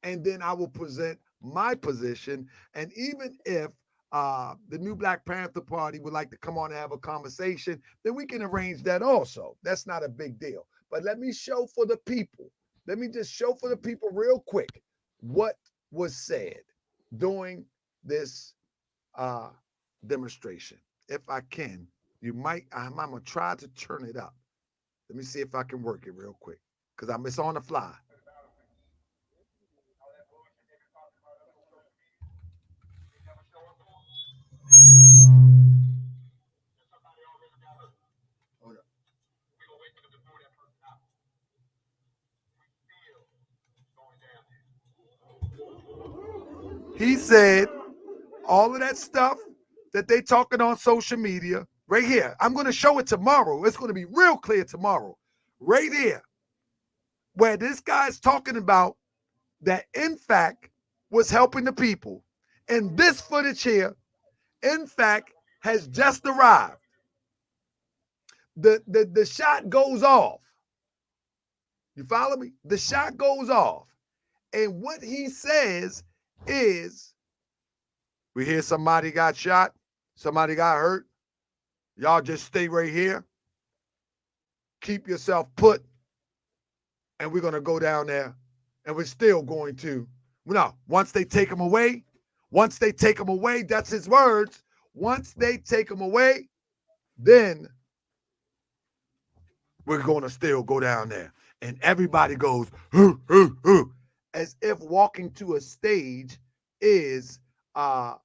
and then I will present my position. And even if the new Black Panther Party would like to come on and have a conversation, then we can arrange that also. That's not a big deal. But let me show for the people. Let me just show for the people real quick what was said during this demonstration. If I can, I'm gonna try to turn it up. Let me see if I can work it real quick because it's on the fly. He said all of that stuff that they talking on social media right here. I'm going to show it tomorrow. It's going to be real clear tomorrow. Right here. Where this guy's talking about that NFAC was helping the people. And this footage here, NFAC has just arrived. The shot goes off. You follow me? The shot goes off. And what he says is, we hear somebody got shot, somebody got hurt. Y'all just stay right here. Keep yourself put. And we're going to go down there. And we're still going to. No, once they take him away, that's his words. Once they take him away, then we're going to still go down there. And everybody goes, hoo, hoo, hoo, as if walking to a stage is the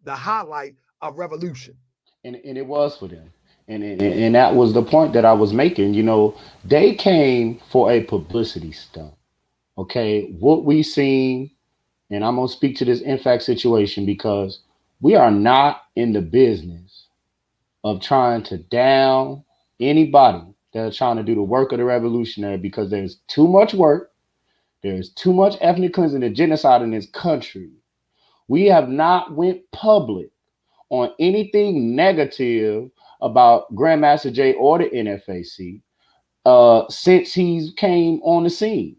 highlight of revolution. And it was for them. And that was the point that I was making. They came for a publicity stunt. Okay, what we seen, and I'm gonna speak to this NFAC situation because we are not in the business of trying to down anybody that are trying to do the work of the revolutionary, because there's too much work, there's too much ethnic cleansing and genocide in this country. We have not went public on anything negative about Grandmaster Jay or the NFAC since he came on the scene.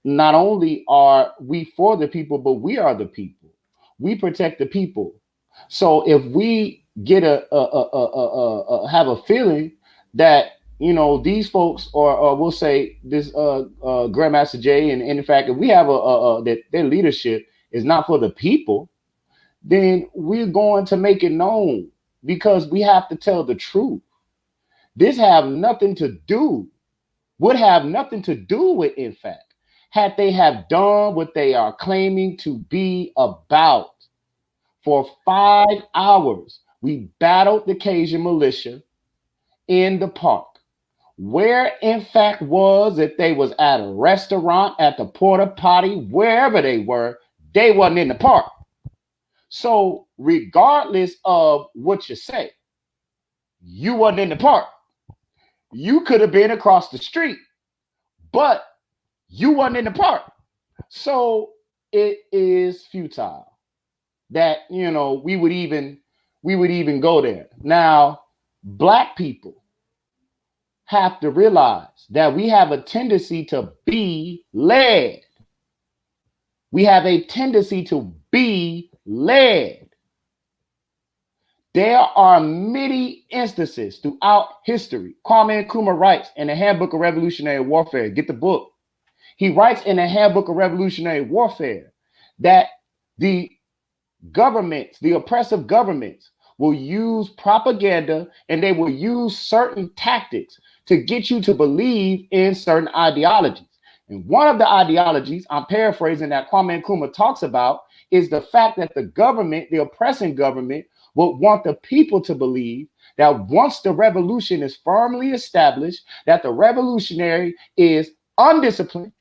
Not only are we for the people, but we are the people. We protect the people. So if we get have a feeling that these folks, or we'll say this Grandmaster Jay, and in fact, if we have that their leadership is not for the people, then we're going to make it known, because we have to tell the truth. This would have nothing to do with NFAC. Had they have done what they are claiming to be about. For 5 hours, we battled the Cajun militia in the park. Where NFAC was, if they was at a restaurant, at the porta potty, wherever they wasn't in the park. So regardless of what you say, you wasn't in the park. You could have been across the street, but you wasn't in the park. So it is futile. that, you know, we would even go there. Now, Black people have to realize that we have a tendency to be led. We have a tendency to be led. There are many instances throughout history. Kwame Nkrumah writes in the Handbook of Revolutionary Warfare, get the book. He writes in the Handbook of Revolutionary Warfare that the governments, the oppressive governments, will use propaganda and they will use certain tactics to get you to believe in certain ideologies. And one of the ideologies, I'm paraphrasing, that Kwame Nkrumah talks about is the fact that the government, the oppressing government, would want the people to believe that once the revolution is firmly established, that the revolutionary is undisciplined,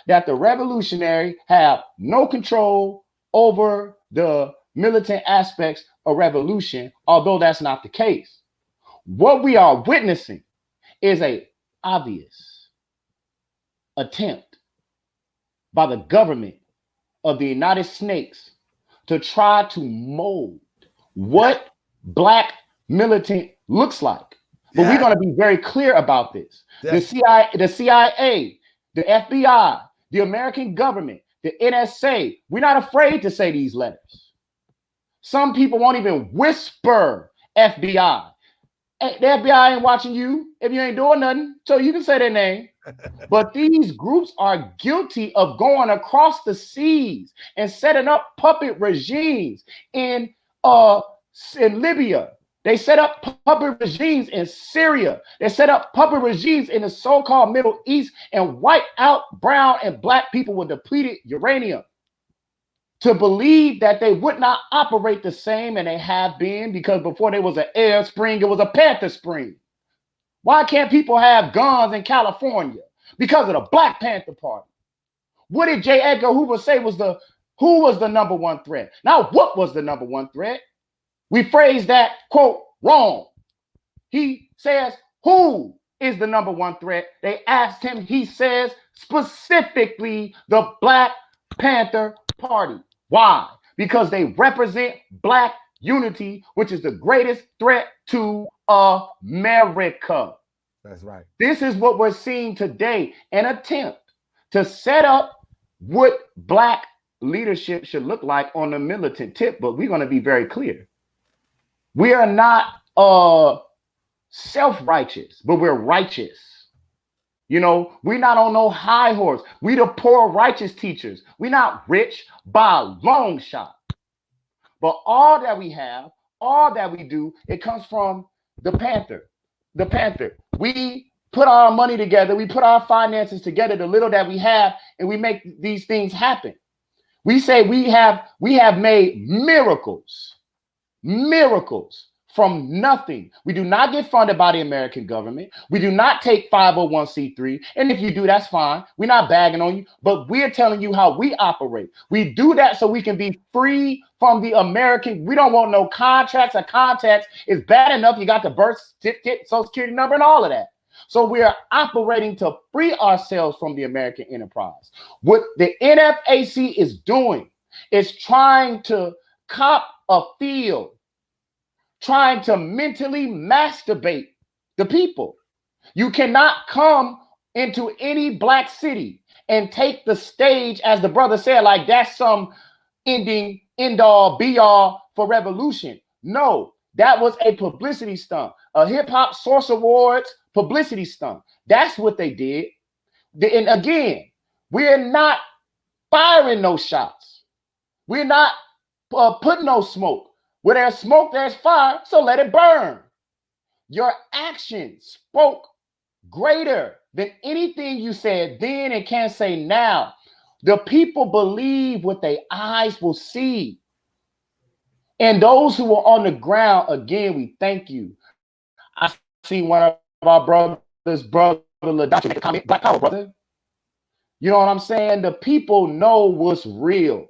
that the revolutionary have no control over the militant aspects of revolution, although that's not the case. What we are witnessing is an obvious attempt by the government of the United States to try to mold what Black militant looks like. But we're going to be very clear about this. The CIA, the FBI, the American government, the NSA, we're not afraid to say these letters. Some people won't even whisper FBI. Hey, the FBI ain't watching you if you ain't doing nothing, so you can say their name. But these groups are guilty of going across the seas and setting up puppet regimes in Libya. They set up puppet regimes in Syria. They set up puppet regimes in the so-called Middle East and wiped out brown and Black people with depleted uranium. To believe that they would not operate the same, and they have been, because before there was an Arab Spring, it was a Panther Spring. Why can't people have guns in California? Because of the Black Panther Party. What did J. Edgar Hoover say who was the number one threat? Now, what was the number one threat? We phrase that, quote, wrong. He says, who is the number one threat? They asked him, he says, specifically the Black Panther Party. Why? Because they represent Black unity, which is the greatest threat to America. That's right. This is what we're seeing today, an attempt to set up what Black leadership should look like on the militant tip, but we're going to be very clear. We are not self-righteous, but we're righteous. You know, we're not on no high horse. We the poor righteous teachers. We're not rich by a long shot. But all that we have, all that we do, it comes from the Panther. The Panther. We put our money together. We put our finances together, the little that we have, and we make these things happen. We say we have made miracles from nothing. We do not get funded by the American government. We do not take 501c3. And if you do, that's fine. We're not bagging on you, but we're telling you how we operate. We do that so we can be free from the American. We don't want no contracts or contacts. It's bad enough you got the birth certificate, social security number, and all of that. So we are operating to free ourselves from the American enterprise. What the NFAC is doing is trying to cop a field, trying to mentally masturbate the people. You cannot come into any Black city and take the stage, as the brother said, like that's some end all be all for revolution. No, that was a publicity stunt, a hip hop Source Awards publicity stunt. That's what they did. And again, we're not firing no shots. We're not putting no smoke. Where there's smoke, there's fire, so let it burn. Your actions spoke greater than anything you said then and can't say now. The people believe what their eyes will see. And those who are on the ground, again, we thank you. I see one of our brothers, brother Ladachi, make a comment, Black Power, brother. You know what I'm saying? The people know what's real.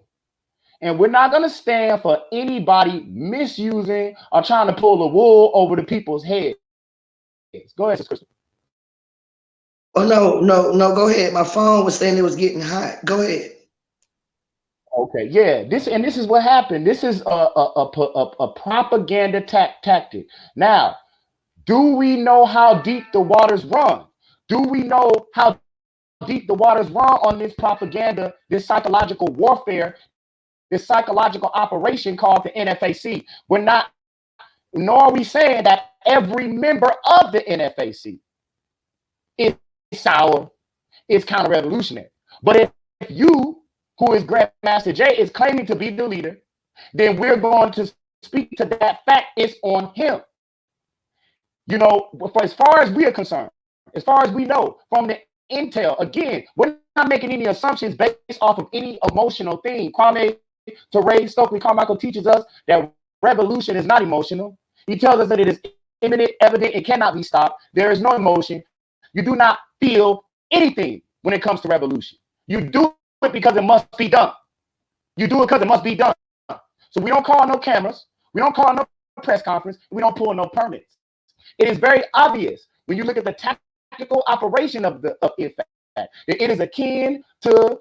And we're not going to stand for anybody misusing or trying to pull the wool over the people's heads. Go ahead, Krystal. Oh, no, go ahead. My phone was saying it was getting hot. Go ahead. Okay, yeah. This is what happened. This is a propaganda tactic. Now, do we know how deep the waters run? Do we know how deep the waters run on this propaganda, this psychological warfare, this psychological operation called the NFAC? We're not, nor are we saying that every member of the NFAC is sour, is counter-revolutionary. But if you, who is Grandmaster Jay, is claiming to be the leader, then we're going to speak to that fact. It's on him. You know, for as far as we are concerned, as far as we know from the intel, again, we're not making any assumptions based off of any emotional thing. Kwame Ture Stokely Carmichael teaches us that revolution is not emotional. He tells us that it is imminent, evident, and cannot be stopped. There is no emotion. You do not feel anything when it comes to revolution. You do it because it must be done. You do it because it must be done. So we don't call no cameras. We don't call no press conference. We don't pull no permits. It is very obvious when you look at the tactical operation of NFAC. It is akin to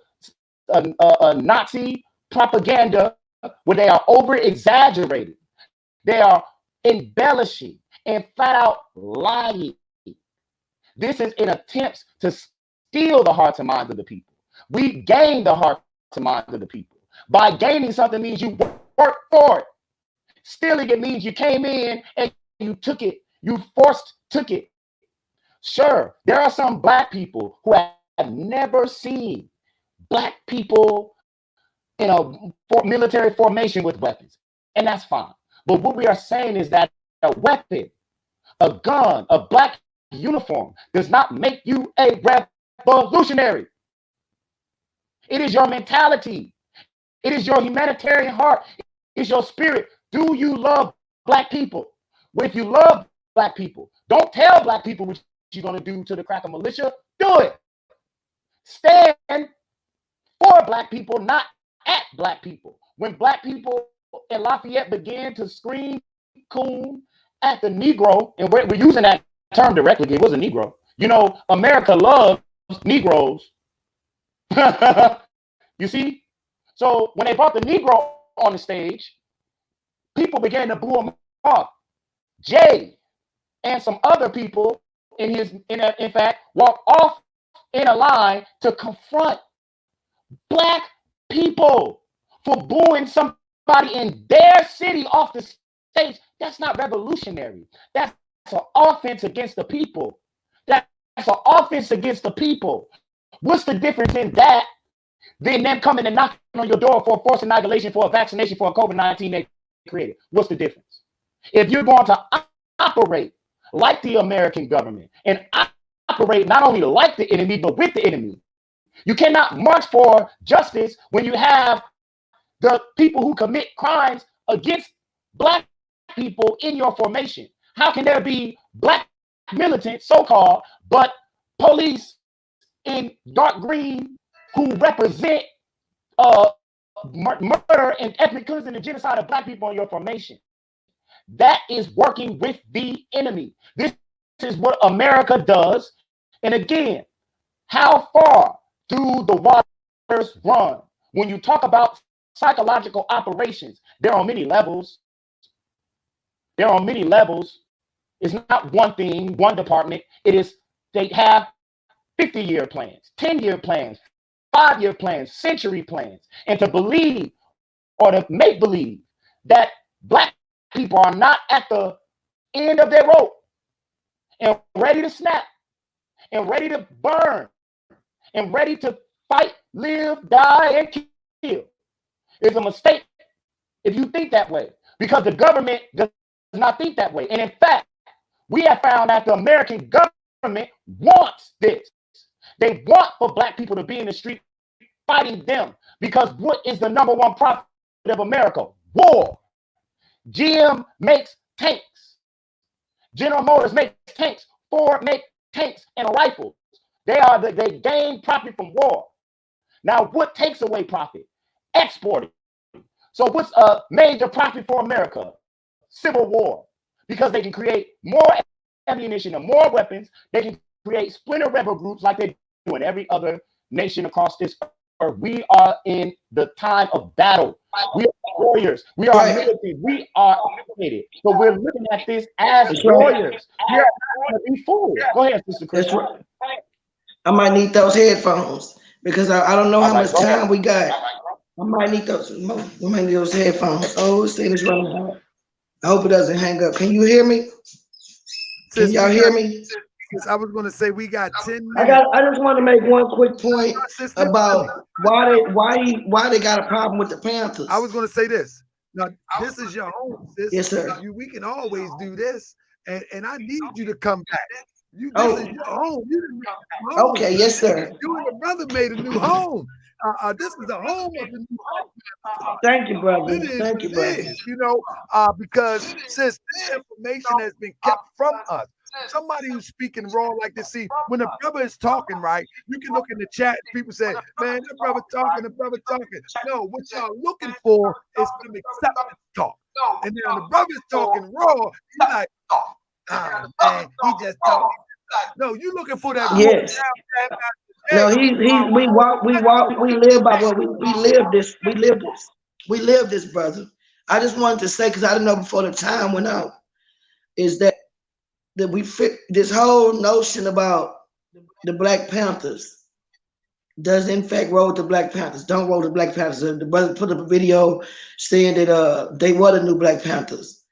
a Nazi propaganda where they are over exaggerating. They are embellishing and flat out lying. This is in attempts to steal the hearts and minds of the people. We gain the hearts and minds of the people. By gaining something means you work for it. Stealing it means you came in and you took it. You took it. Sure, there are some Black people who have never seen Black people in a military formation with weapons, and that's fine. But what we are saying is that a weapon, a gun, a Black uniform does not make you a revolutionary. It is your mentality. It is your humanitarian heart. It's your spirit. Do you love Black people? Well, if you love Black people, don't tell Black people what you're going to do to the cracker militia. Do it. Stand for Black people, not at Black people. When Black people in Lafayette began to scream coon at the Negro, and we're using that term directly, it was a Negro. You know, America loves Negroes. You see? So when they brought the Negro on the stage, people began to boo him off. Jay and some other people in fact, walked off in a line to confront Black people for booing somebody in their city off the stage. That's not revolutionary. That's an offense against the people. That's an offense against the people. What's the difference in that than them coming and knocking on your door for a forced inoculation, for a vaccination, for a COVID-19 they created? What's the difference? If you're going to operate like the American government and operate not only like the enemy, but with the enemy, you cannot march for justice when you have the people who commit crimes against Black people in your formation. How can there be Black militants, so-called, but police in dark green who represent murder and ethnic cleansing and genocide of Black people in your formation? That is working with the enemy. This is what America does. And again, how far do the waters run? When you talk about psychological operations, there are many levels. There are many levels. It's not one thing, one department. It is, they have 50-year plans, 10-year plans, 5-year plans, century plans. And to believe or to make believe that Black people are not at the end of their rope and ready to snap and ready to burn and ready to fight, live, die, and kill is a mistake if you think that way, because the government does not think that way. And in fact, we have found that the American government wants this. They want for Black people to be in the street fighting them, because what is the number one profit of America? War. GM makes tanks. General Motors makes tanks. Ford makes tanks and rifles. They gain profit from war. Now, what takes away profit? Exporting. So what's a major profit for America? Civil war. Because they can create more ammunition and more weapons. They can create splinter rebel groups like they do in every other nation across this We are in the time of battle. We are warriors. We are military. We are educated. So we're looking at this as warriors. We are not going to be fooled. Go ahead, Sister Krystal. I might need those headphones because I don't know how much time we got. I might need those. We might need those headphones. Oh, this thing is running out. I hope it doesn't hang up. Can you hear me? Can y'all hear me? I was going to say we got 10 minutes. I just want to make one quick point about why they got a problem with the Panthers. I was going to say this. Now, this is your home, sis. Yes, sir. We can always do this, and I need you to come back. This is your home. Home. Okay, yes, sir. You and your brother made a new home. This is the home of the new home. Thank you, brother. Thank you, brother. You know, because since this information has been kept from us, somebody who's speaking raw like this, see, when a brother is talking, right, you can look in the chat, people say, man, the brother talking. No, what y'all looking for is some acceptance talk. And then the brother's talking raw, you're like, man, he just talking. No, you looking for that. Yes. No, we live by what we live this. We live this, brother. I just wanted to say, because I didn't know before the time went out, is that we fit this whole notion about the Black Panthers does in fact roll with the Black Panthers. Don't roll the Black Panthers. The brother put up a video saying that they were the new Black Panthers.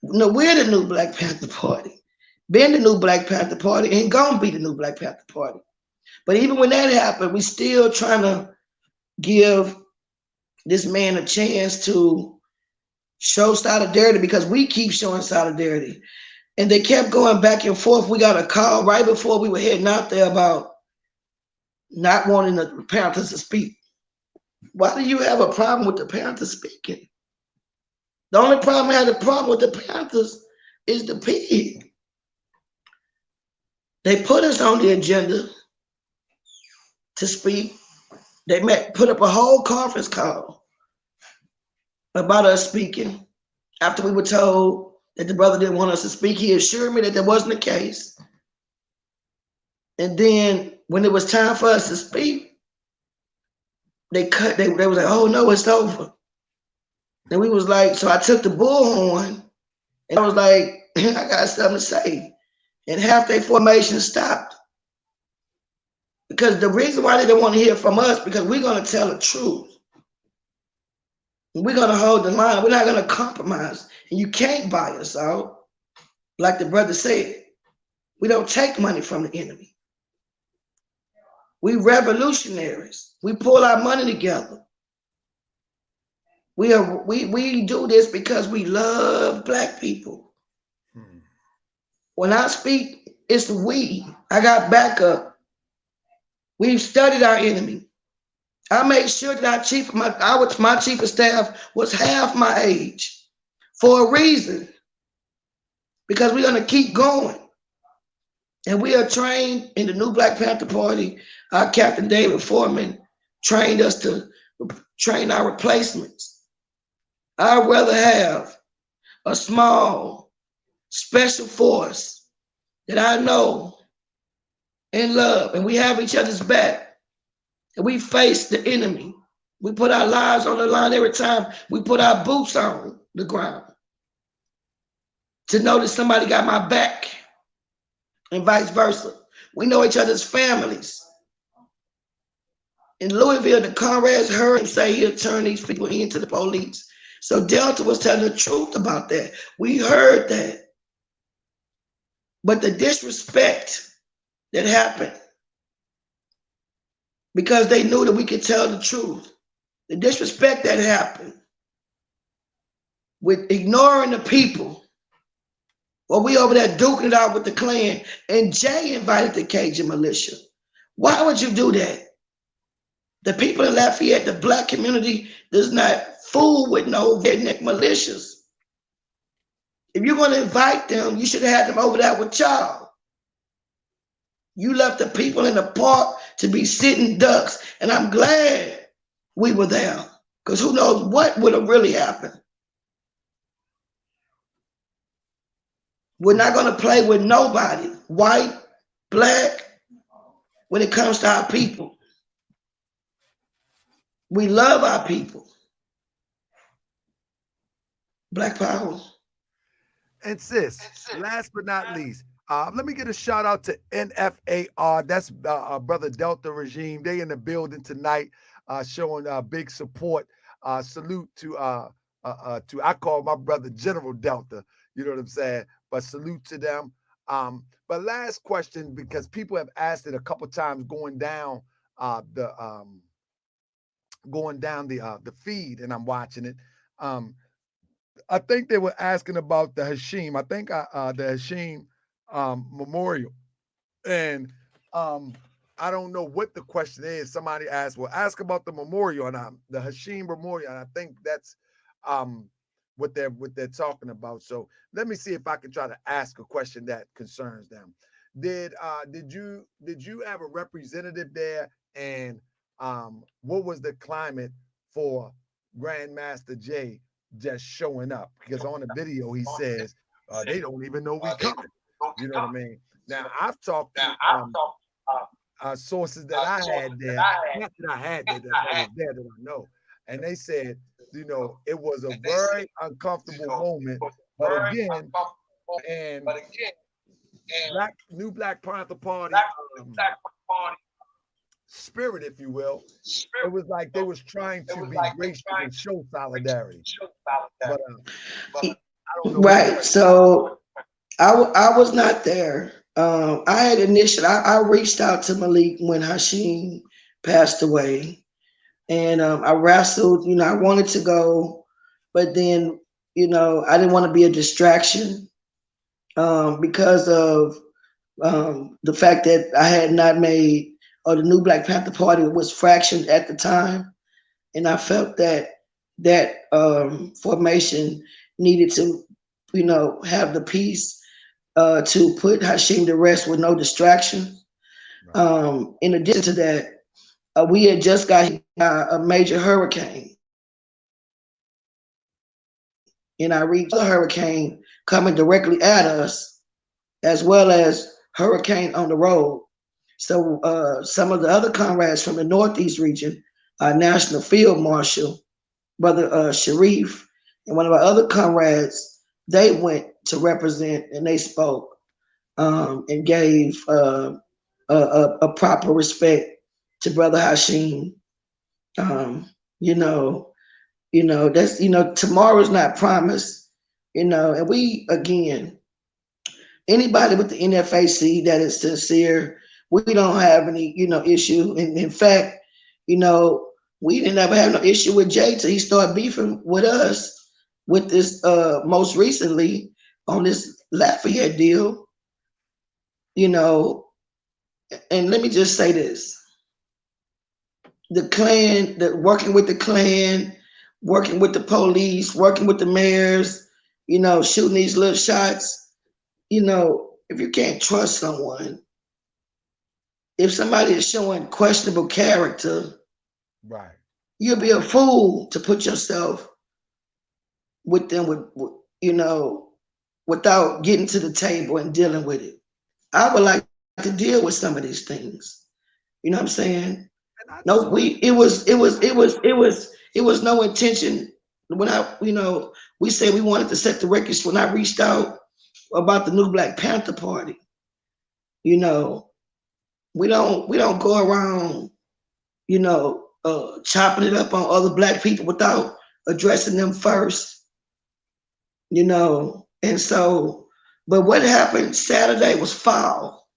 No, we're the new Black Panther Party. Been the new Black Panther Party and gonna be the new Black Panther Party. But even when that happened, we still trying to give this man a chance to show solidarity because we keep showing solidarity. And they kept going back and forth. We got a call right before we were heading out there about not wanting the Panthers to speak. Why do you have a problem with the Panthers speaking? The only problem I had a problem with the Panthers is the pig. They put us on the agenda to speak. They put up a whole conference call about us speaking after we were told that the brother didn't want us to speak. He assured me that that wasn't the case. And then when it was time for us to speak, they was like, oh no, it's over. And we was like, so I took the bullhorn and I was like, I got something to say. And half their formation stopped. Because the reason why they didn't want to hear from us, because we're going to tell the truth. We're going to hold the line. We're not going to compromise. And you can't buy us out. Like the brother said, we don't take money from the enemy. We revolutionaries. We pull our money together. We do this because we love Black people. When I speak, it's we. I got backup. We've studied our enemy. I made sure that my chief of staff was half my age for a reason, because we're going to keep going. And we are trained in the new Black Panther Party. Our Captain David Foreman trained us to train our replacements. I'd rather have a small special force that I know and love, and we have each other's back, and we face the enemy. We put our lives on the line every time we put our boots on the ground to know that somebody got my back, and vice versa. We know each other's families. In Louisville, the comrades heard him say he'll turn these people into the police. So Delta was telling the truth about that. We heard that. But the disrespect that happened, because they knew that we could tell the truth, the disrespect that happened with ignoring the people, while we over there duking it out with the Klan, and Jay invited the Cajun militia. Why would you do that? The people in Lafayette, the Black community, does not fool with no redneck militias. If you're going to invite them, you should have had them over there with y'all. You left the people in the park to be sitting ducks, and I'm glad we were there, because who knows what would have really happened. We're not going to play with nobody, white, Black, when it comes to our people. We love our people. Black power. And sis, last but not least, let me get a shout out to NFAR. That's brother Delta Regime. They in the building tonight, showing big support. Salute to I call my brother General Delta. You know what I'm saying? But salute to them. But last question, because people have asked it a couple times going down the feed, and I'm watching it. I think they were asking about the Hashim. I think the Hashim memorial, and I don't know what the question is. Somebody asked, "Well, ask about the memorial and the Hashim memorial." And I think that's what they're talking about. So let me see if I can try to ask a question that concerns them. Did you have a representative there, and what was the climate for Grandmaster Jay just showing up? Because on the video he says they don't even know we coming. You know what I mean? Now I've talked to sources that I had there, not that I had there, that was there that I know, and they said, you know, it was a very uncomfortable moment, but again, and New Black Panther Party spirit, if you will, it was like they was trying to be gracious and show solidarity. But I don't know. Right. So I was not there. I had initially I reached out to Malik when Hashim passed away, and I wrestled. You know, I wanted to go, but then I didn't want to be a distraction because of the fact that I had not made, or the New Black Panther Party was fractured at the time, and I felt that formation needed to, have the peace to put Hashim to rest with no distraction. Right. In addition to that, we had just got a major hurricane, and I reached the hurricane coming directly at us, as well as hurricane on the road. So some of the other comrades from the Northeast region, National Field Marshal, Brother Sharif, and one of our other comrades, they went to represent, and they spoke and gave a proper respect to Brother Hashim. That's tomorrow's not promised. And we, again, anybody with the NFAC that is sincere, we don't have any issue. And in fact, we didn't ever have no issue with Jay till he started beefing with us with this most recently on this Lafayette deal. And let me just say this: the Klan, working with the Klan, working with the police, working with the mayors, shooting these little shots. If you can't trust someone, if somebody is showing questionable character, Right, you'll be a fool to put yourself with them without getting to the table and dealing with it. I would like to deal with some of these things. You know what I'm saying? No, it was no intention. When we said we wanted to set the records when I reached out about the New Black Panther Party. We don't go around, chopping it up on other Black people without addressing them first. And so, but what happened Saturday was foul.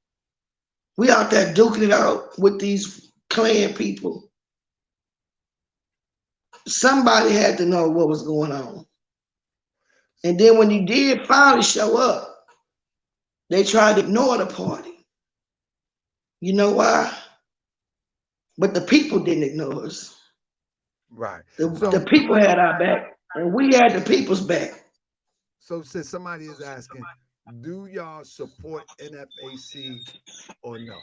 We out there duking it out with these Klan people. Somebody had to know what was going on. And then when you did finally show up, they tried to ignore the party. You know why? But the people didn't ignore us. right. The people had our back, and we had the people's back. So since somebody is asking, do y'all support NFAC or no?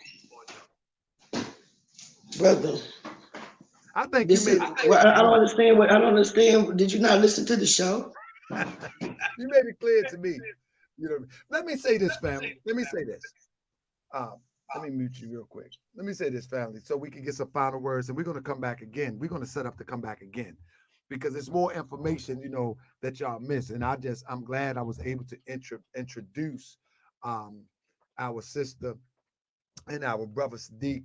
Brother, I think I don't understand. I don't understand. Did you not listen to the show? You made it clear to me. Let me say this, family. Let me say this. Let me mute you real quick. Let me say this, family, so we can get some final words, and we're going to come back again. We're going to set up to come back again because it's more information, that y'all miss. And I'm glad I was able to introduce our sister and our brother Sadiq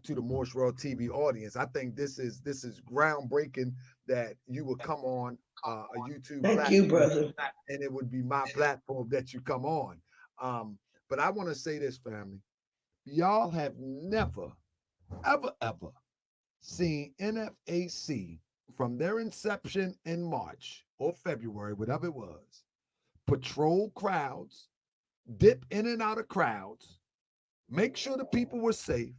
to the Morse World TV audience. I think this is groundbreaking that you would come on a YouTube Thank platform, you, brother. and it would be my platform that you come on. But I want to say this, family. Y'all have never, ever seen NFAC from their inception in March or February, whatever it was, patrol crowds, dip in and out of crowds, make sure the people were safe,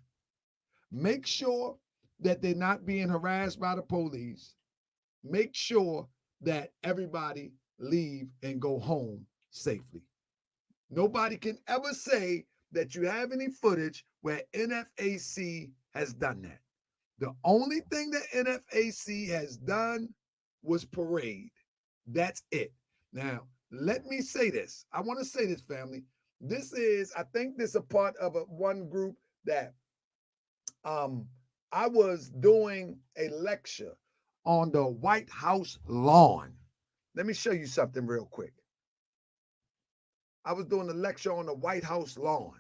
make sure that they're not being harassed by the police, make sure that everybody leave and go home safely. Nobody can ever say that you have any footage where NFAC has done that. The only thing that NFAC has done was parade. That's it. Now, let me say this. I want to say this, family. I think this is a part of one group that I was doing a lecture on the White House lawn. Let me show you something real quick. I was doing a lecture on the White House lawn.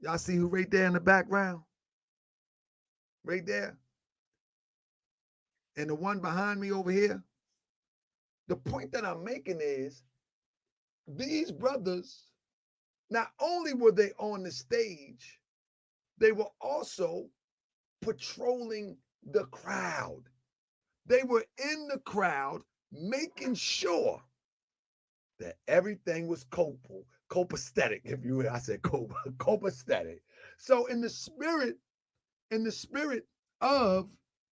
Y'all see who right there in the background? Right there. And the one behind me over here. The point that I'm making is these brothers, not only were they on the stage, they were also patrolling the crowd. They were in the crowd making sure that everything was copacetic, if you will. I said copacetic. So in the spirit of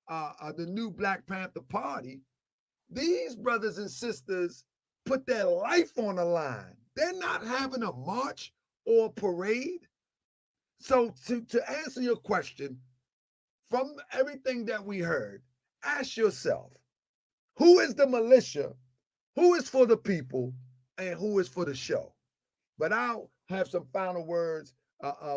the new Black Panther Party, these brothers and sisters put their life on the line. They're not having a march or a parade. So to answer your question, from everything that we heard, ask yourself, who is the militia, who is for the people, and who is for the show? But I'll have some final words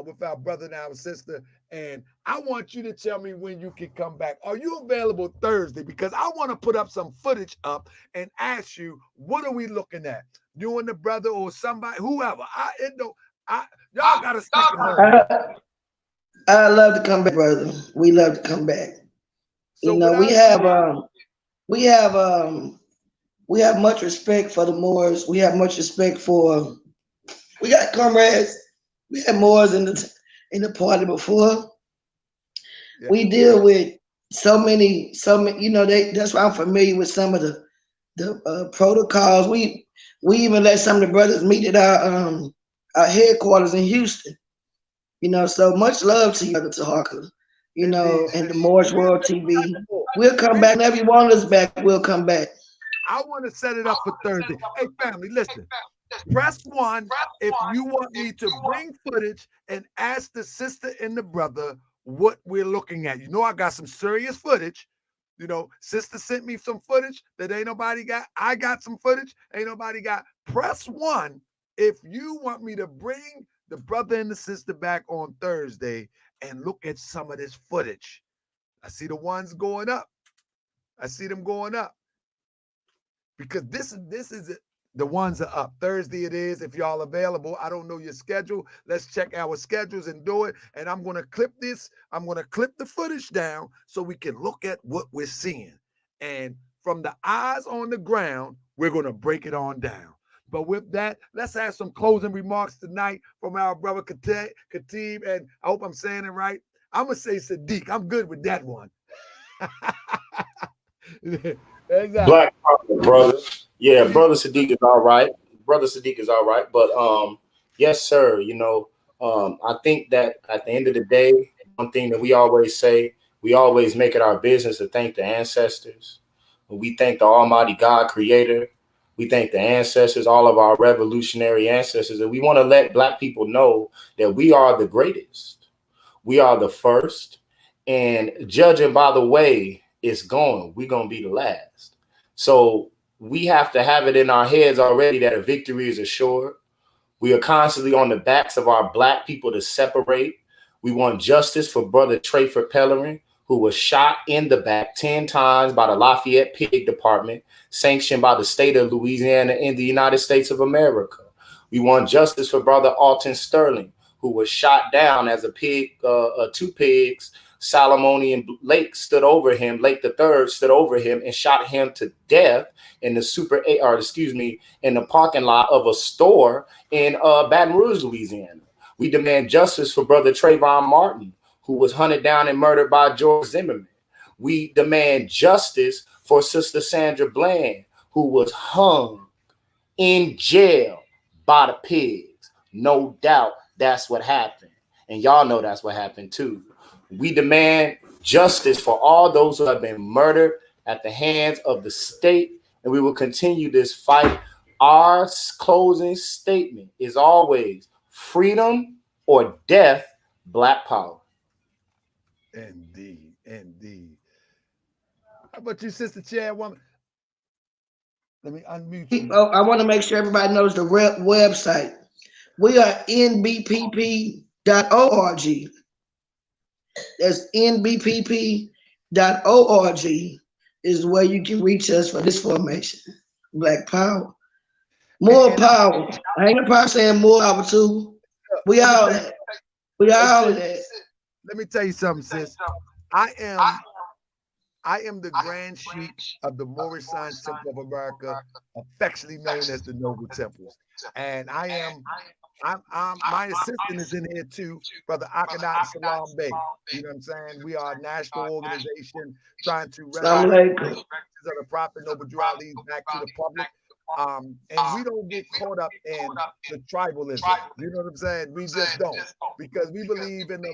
with our brother and our sister, and I want you to tell me when you can come back. Are you available Thursday? Because I want to put up some footage up and ask you, what are we looking at? You and the brother or somebody, whoever. Y'all got to stick around. I love to come back, brother. We love to come back. So we have much respect for the Moors. We have much respect for. We got comrades. We had Moors in the party before. Yeah. We deal with so many. That's why I'm familiar with some of the protocols. We even let some of the brothers meet at our headquarters in Houston. So much love to you, Brother Tahaka. And the Morse World TV. We'll come back. Whenever you want us back, we'll come back. I want to set it up for Thursday. Hey, family, listen. Press 1 if you want me to bring footage and ask the sister and the brother what we're looking at. I got some serious footage. Sister sent me some footage that ain't nobody got. I got some footage ain't nobody got. Press 1 if you want me to bring the brother and the sister back on Thursday and look at some of this footage. I see the ones going up. I see them going up. Because this is it. The ones are up. Thursday it is, if y'all available. I don't know your schedule. Let's check our schedules and do it. And I'm going to clip this. I'm going to clip the footage down so we can look at what we're seeing. And from the eyes on the ground, we're going to break it on down. But with that, let's have some closing remarks tonight from our brother Khatib. And I hope I'm saying it right. I'm going to say Sadiq. I'm good with that one. Black Panther, brother. Yeah, brother Sadiq is all right. But yes, sir. I think that at the end of the day, one thing that we always say, we always make it our business to thank the ancestors. We thank the Almighty God Creator. We thank the ancestors, all of our revolutionary ancestors, and we want to let Black people know that we are the greatest. We are the first, and judging by the way it's going, we're going to be the last. So we have to have it in our heads already that a victory is assured. We are constantly on the backs of our Black people to separate. We want justice for Brother Trayford Pellerin, who was shot in the back 10 times by the Lafayette Pig Department, sanctioned by the state of Louisiana in the United States of America. We want justice for Brother Alton Sterling, who was shot down as a pig, 2 pigs. Salamonian Lake stood over him, Lake III stood over him and shot him to death in the in the parking lot of a store in Baton Rouge, Louisiana. We demand justice for Brother Trayvon Martin, who was hunted down and murdered by George Zimmerman. We demand justice for Sister Sandra Bland, who was hung in jail by the pigs. No doubt that's what happened. And y'all know that's what happened too. We demand justice for all those who have been murdered at the hands of the state, and we will continue this fight. Our closing statement is always freedom or death, Black power. Indeed, indeed. How about you, Sister Chairwoman? Let me unmute you. Oh, I want to make sure everybody knows the website. We are NBPP.org. That's NBPP.org is where you can reach us for this formation. Black power. More power. I ain't probably saying more power too. We all that. We all that. Let me tell you something, sis. I am the Grand Sheik of the Moorish Science Temple of America, affectionately known as the Noble Temples. And my assistant is in here too, Brother Akhenaten Salam Bey. You know what I'm saying? We are a national organization trying to resurrect the the Prophet Noble Drew Ali back to the public. And we don't get caught up in the tribalism. You know what I'm saying? We just don't, because we believe in the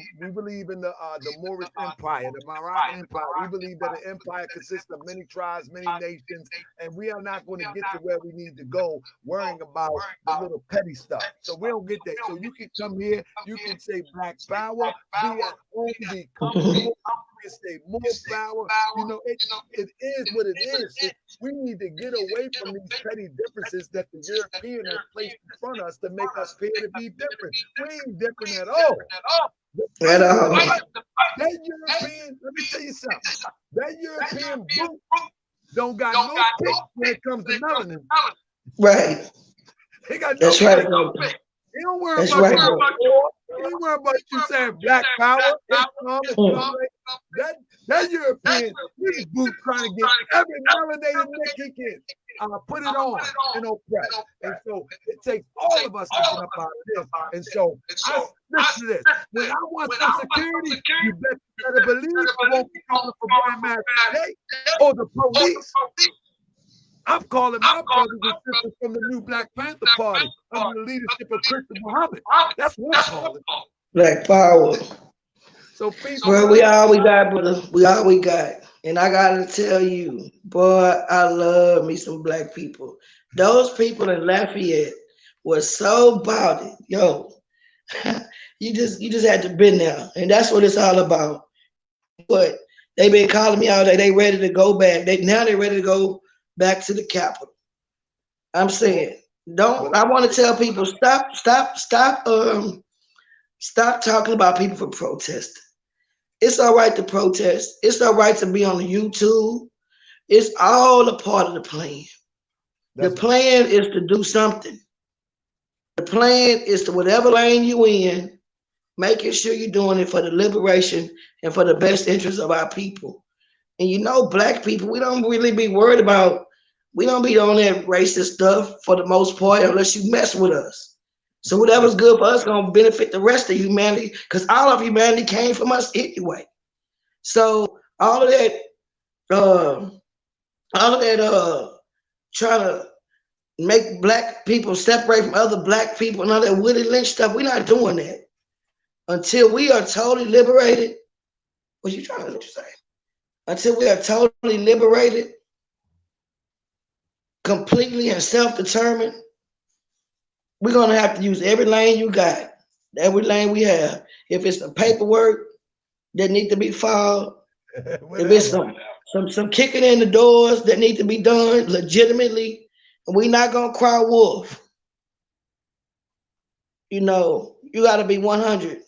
Moorish Empire, the Moroccan Empire. We believe that an empire consists of many tribes, many nations, and we are not going to get to where we need to go worrying about the little petty stuff. So we don't get that. So you can come here, you can say Black power, be at home, be comfortable. Say more power. You know, it is what it is. We need to get away from these petty differences that the European has placed in front of us to make us appear to be different. We ain't different at all. That European, let me tell you something. That European boot don't got no pick when it comes to melanin. Right. They got no That's right. They don't worry about you. They don't worry about you saying Black power. That European boot trying to get every melanated neck he can. Put it on and oppress. And so it takes all of us to get up out of this. And so listen to this. When I want some security, you better believe I won't be calling for Brian Mack or the police. I'm calling my brothers and sisters from the new Black Panther Party under the leadership of Krystal Muhammad. That's what I'm calling. Black power. So people, well, we all we got, brother. We all we got. And I gotta tell you, boy, I love me some Black people. Those people in Lafayette were so about it. Yo, you just had to been there. And that's what it's all about. But they been calling me all day. They ready to go back. Now they're ready to go back to the Capitol. I'm saying, I want to tell people, stop talking about people for protesting. It's all right to protest. It's all right to be on the YouTube. It's all a part of the plan. The plan is to do something. The plan is to, whatever lane you in, making sure you're doing it for the liberation and for the best interest of our people. And you know, Black people, we don't really be worried about, we don't be on that racist stuff for the most part unless you mess with us. So whatever's good for us is going to benefit the rest of humanity, because all of humanity came from us anyway. So all of that trying to make Black people separate from other Black people and all that Willie Lynch stuff, we're not doing that. Until we are totally liberated, what you trying to say? Until we are totally liberated, completely and self-determined, we're going to have to use every lane you got, every lane we have. If it's the paperwork that need to be filed, if it's some kicking in the doors that need to be done legitimately, and we're not going to cry wolf. you know, you got to be 100.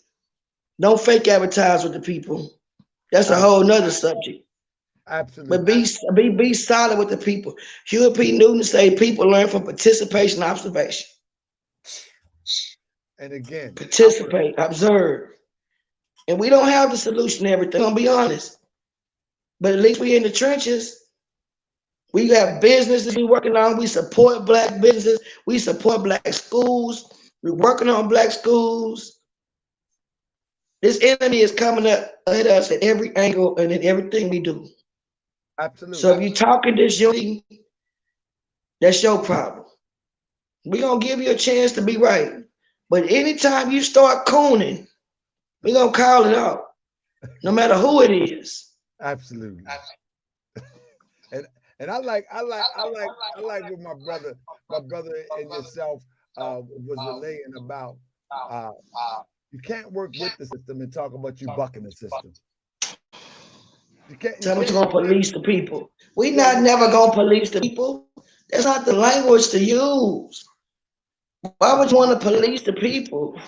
Don't fake advertise with the people. That's a whole nother subject. Absolutely. But be solid with the people. Huey P. Newton say people learn from participation and observation. And again, participate, observe. And we don't have the solution to everything, I'm gonna be honest. But at least we in the trenches. We have business to be working on. We support Black businesses. We support Black schools. We're working on Black schools. This enemy is coming up at us at every angle and in everything we do. Absolutely. So if you're talking this unity, that's your problem. We're going to give you a chance to be right. But anytime you start cooning, we're going to call it out, no matter who it is. Absolutely. And I like what my brother and yourself was relaying about. You can't work with the system and talk about you bucking the system. You can't. Tell me you're gonna police the people. We not never gonna police the people. That's not the language to use. Why would you want to police the people?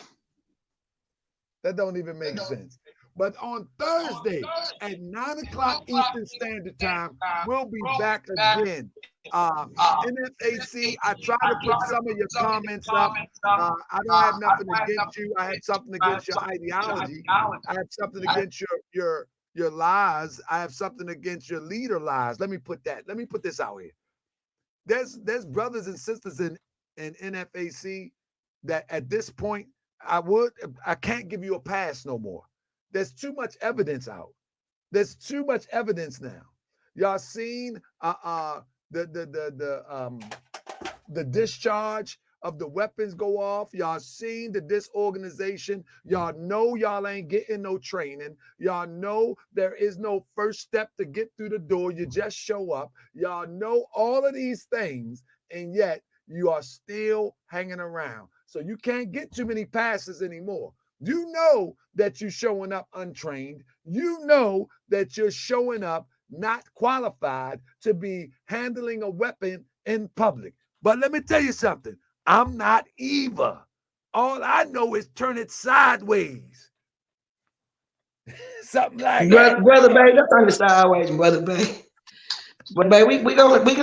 That don't even make sense. But on Thursday at 9 o'clock Eastern Standard Time, we'll be back again. NFAC, I try to put some of your comments up. I don't have nothing against you. I have something against your ideology. I have something against your lies. I have something against your leader lies. Let me put this out here. There's brothers and sisters in NFAC that at this point I can't give you a pass no more. There's too much evidence out. There's too much evidence now. Y'all seen the discharge of the weapons go off. Y'all seen the disorganization. Y'all know y'all ain't getting no training. Y'all know there is no first step to get through the door. You just show up. Y'all know all of these things, and yet you are still hanging around. So you can't get too many passes anymore. You know that you're showing up untrained. You know that you're showing up not qualified to be handling a weapon in public. But let me tell you something. I'm not either. All I know is turn it sideways. Something like that. Brother Bay, don't turn it sideways, Brother Bay. But Bay, we gonna get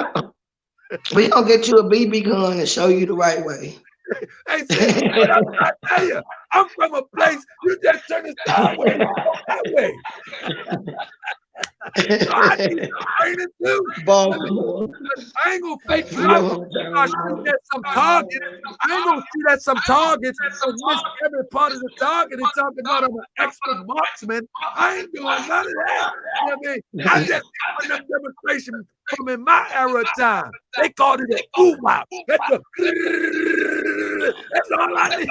you a BB gun and show you the right way. Hey, see, I tell you, I'm from a place you just turn it sideways, that way. So I need some training too. Baltimore. I ain't gonna fake you out. I shoot at some targets. I ain't gonna shoot at some targets and miss every part of the target and talk about I'm an expert marksman. I ain't doing none of that. You know what I mean? I just did a demonstration from in my era of time. They called it a ooh-wop. That's all I need.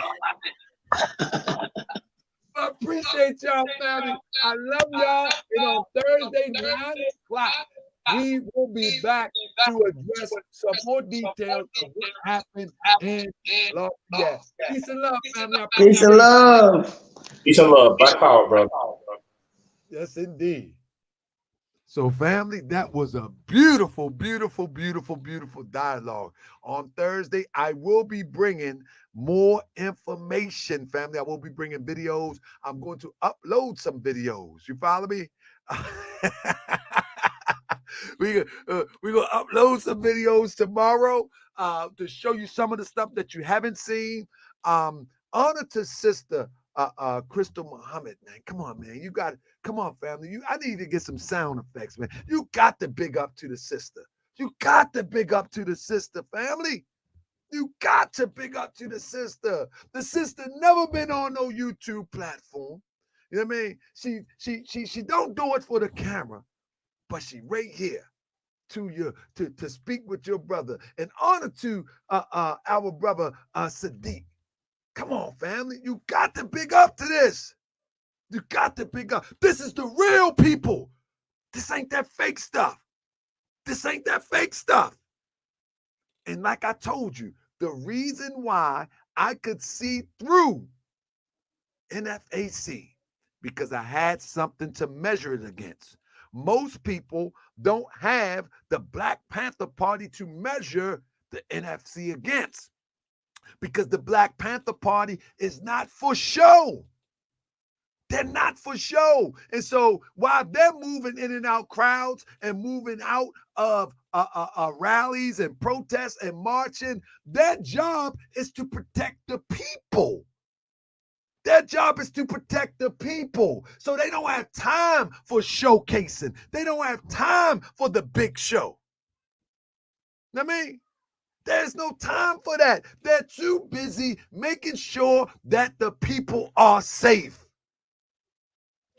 I appreciate y'all, family. I love y'all. And on Thursday, 9 o'clock, we will be back to address some more details of what happened in Lafayette. Peace and love, family. Peace and love. Peace and love. Black power, brother. Yes, indeed. So, family, that was a beautiful, beautiful, beautiful, beautiful dialogue. On Thursday, I will be bringing more information, family. I will be bringing videos. I'm going to upload some videos. You follow me? We're going to upload some videos tomorrow to show you some of the stuff that you haven't seen. Honor to Sister Krystal Muhammad, man. Come on, man. Come on, family. I need to get some sound effects, man. You got to big up to the sister. You got to big up to the sister, family. You got to big up to the sister. The sister never been on no YouTube platform. You know what I mean? She don't do it for the camera, but she right here to speak with your brother. And honor to our brother Sadiq. Come on, family. You got to big up to this. You got to big up. This is the real people. This ain't that fake stuff. This ain't that fake stuff. And like I told you, the reason why I could see through NFAC, because I had something to measure it against. Most people don't have the Black Panther Party to measure the NFC against. because the Black Panther Party is not for show. They're not for show. And so while they're moving in and out crowds and moving out of rallies and protests and marching, their job is to protect the people. Their job is to protect the people. So they don't have time for showcasing. They don't have time for the big show. I mean, there's no time for that. They're too busy making sure that the people are safe.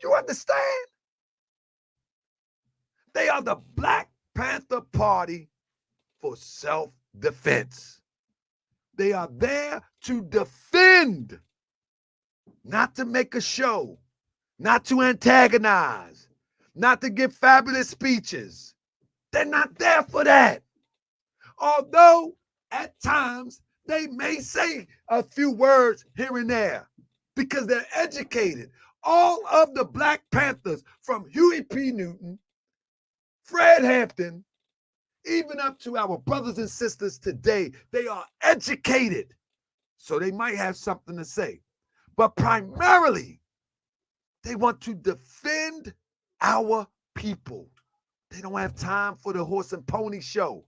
You understand? They are the Black Panther Party for self-defense. They are there to defend, not to make a show, not to antagonize, not to give fabulous speeches. They're not there for that. Although at times they may say a few words here and there because they're educated. All of the Black Panthers, from Huey P. Newton, Fred Hampton, even up to our brothers and sisters today, they are educated. So they might have something to say. But primarily, they want to defend our people. They don't have time for the horse and pony show.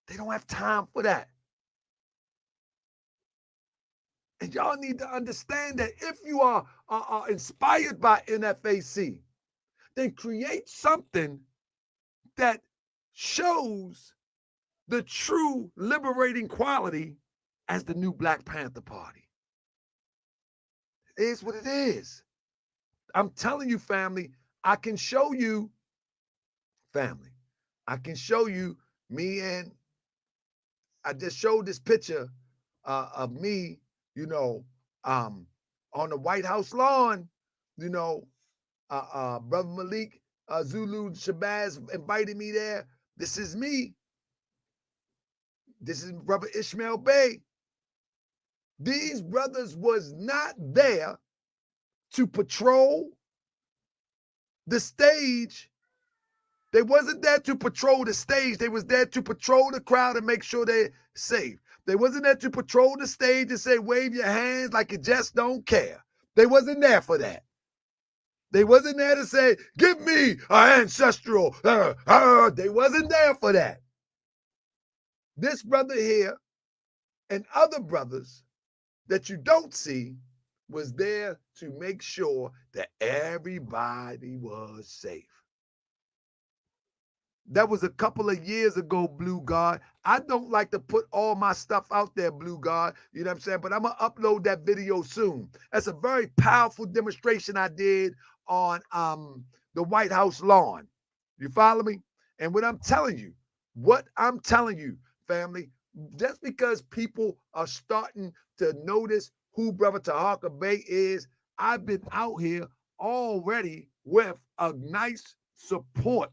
They don't have time for that. And y'all need to understand that if you are inspired by NFAC, then create something that shows the true liberating quality as the new Black Panther Party. It is what it is. I'm telling you, family, I can show you, family, I can show you me, and I just showed this picture of me, on the White House lawn, Brother Malik Zulu Shabazz invited me there. This is me. This is Brother Ishmael Bey. These brothers was not there to patrol the stage. They wasn't there to patrol the stage. They was there to patrol the crowd and make sure they're safe. They wasn't there to patrol the stage and say, wave your hands like you just don't care. They wasn't there for that. They wasn't there to say, give me an ancestral. They wasn't there for that. This brother here and other brothers that you don't see was there to make sure that everybody was safe. That was a couple of years ago, Blue God. I don't like to put all my stuff out there, Blue God. You know what I'm saying? But I'm going to upload that video soon. That's a very powerful demonstration I did on the White House lawn. You follow me? And what I'm telling you, family, just because people are starting to notice who Brother Tahaka Bey is, I've been out here already with a nice support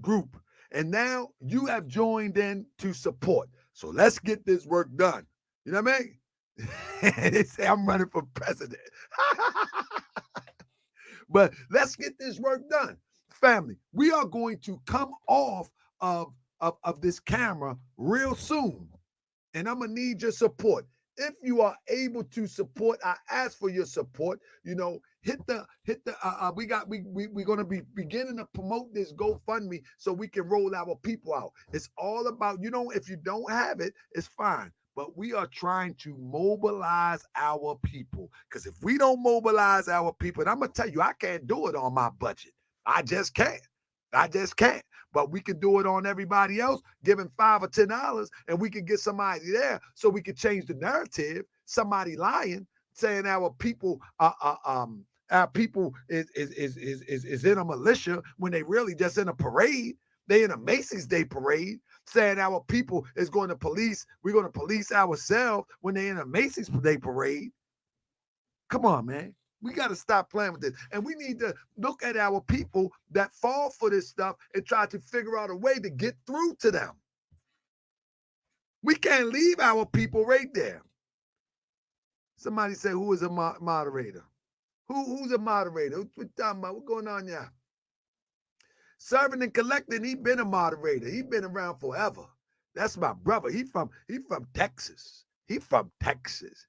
group. And now you have joined in to support. So let's get this work done. You know what I mean? They say I'm running for president. But let's get this work done. Family, we are going to come off of this camera real soon. And I'm going to need your support. If you are able to support, I ask for your support. We're going to be beginning to promote this GoFundMe so we can roll our people out. It's all about, if you don't have it, it's fine. But we are trying to mobilize our people. Because if we don't mobilize our people, and I'm going to tell you, I can't do it on my budget. I just can't. But we can do it on everybody else, giving $5 or $10, and we can get somebody there so we can change the narrative. Somebody lying, saying our people is in a militia when they really just in a parade. They in a Macy's Day parade, saying our people is going to police. We're going to police ourselves when they in a Macy's Day parade. Come on, man. We got to stop playing with this. And we need to look at our people that fall for this stuff and try to figure out a way to get through to them. We can't leave our people right there. Somebody say, who is a moderator? Who's a moderator? What you talking about? What's going on here? Serving and collecting, he been a moderator. He been around forever. That's my brother. He from Texas. He from Texas.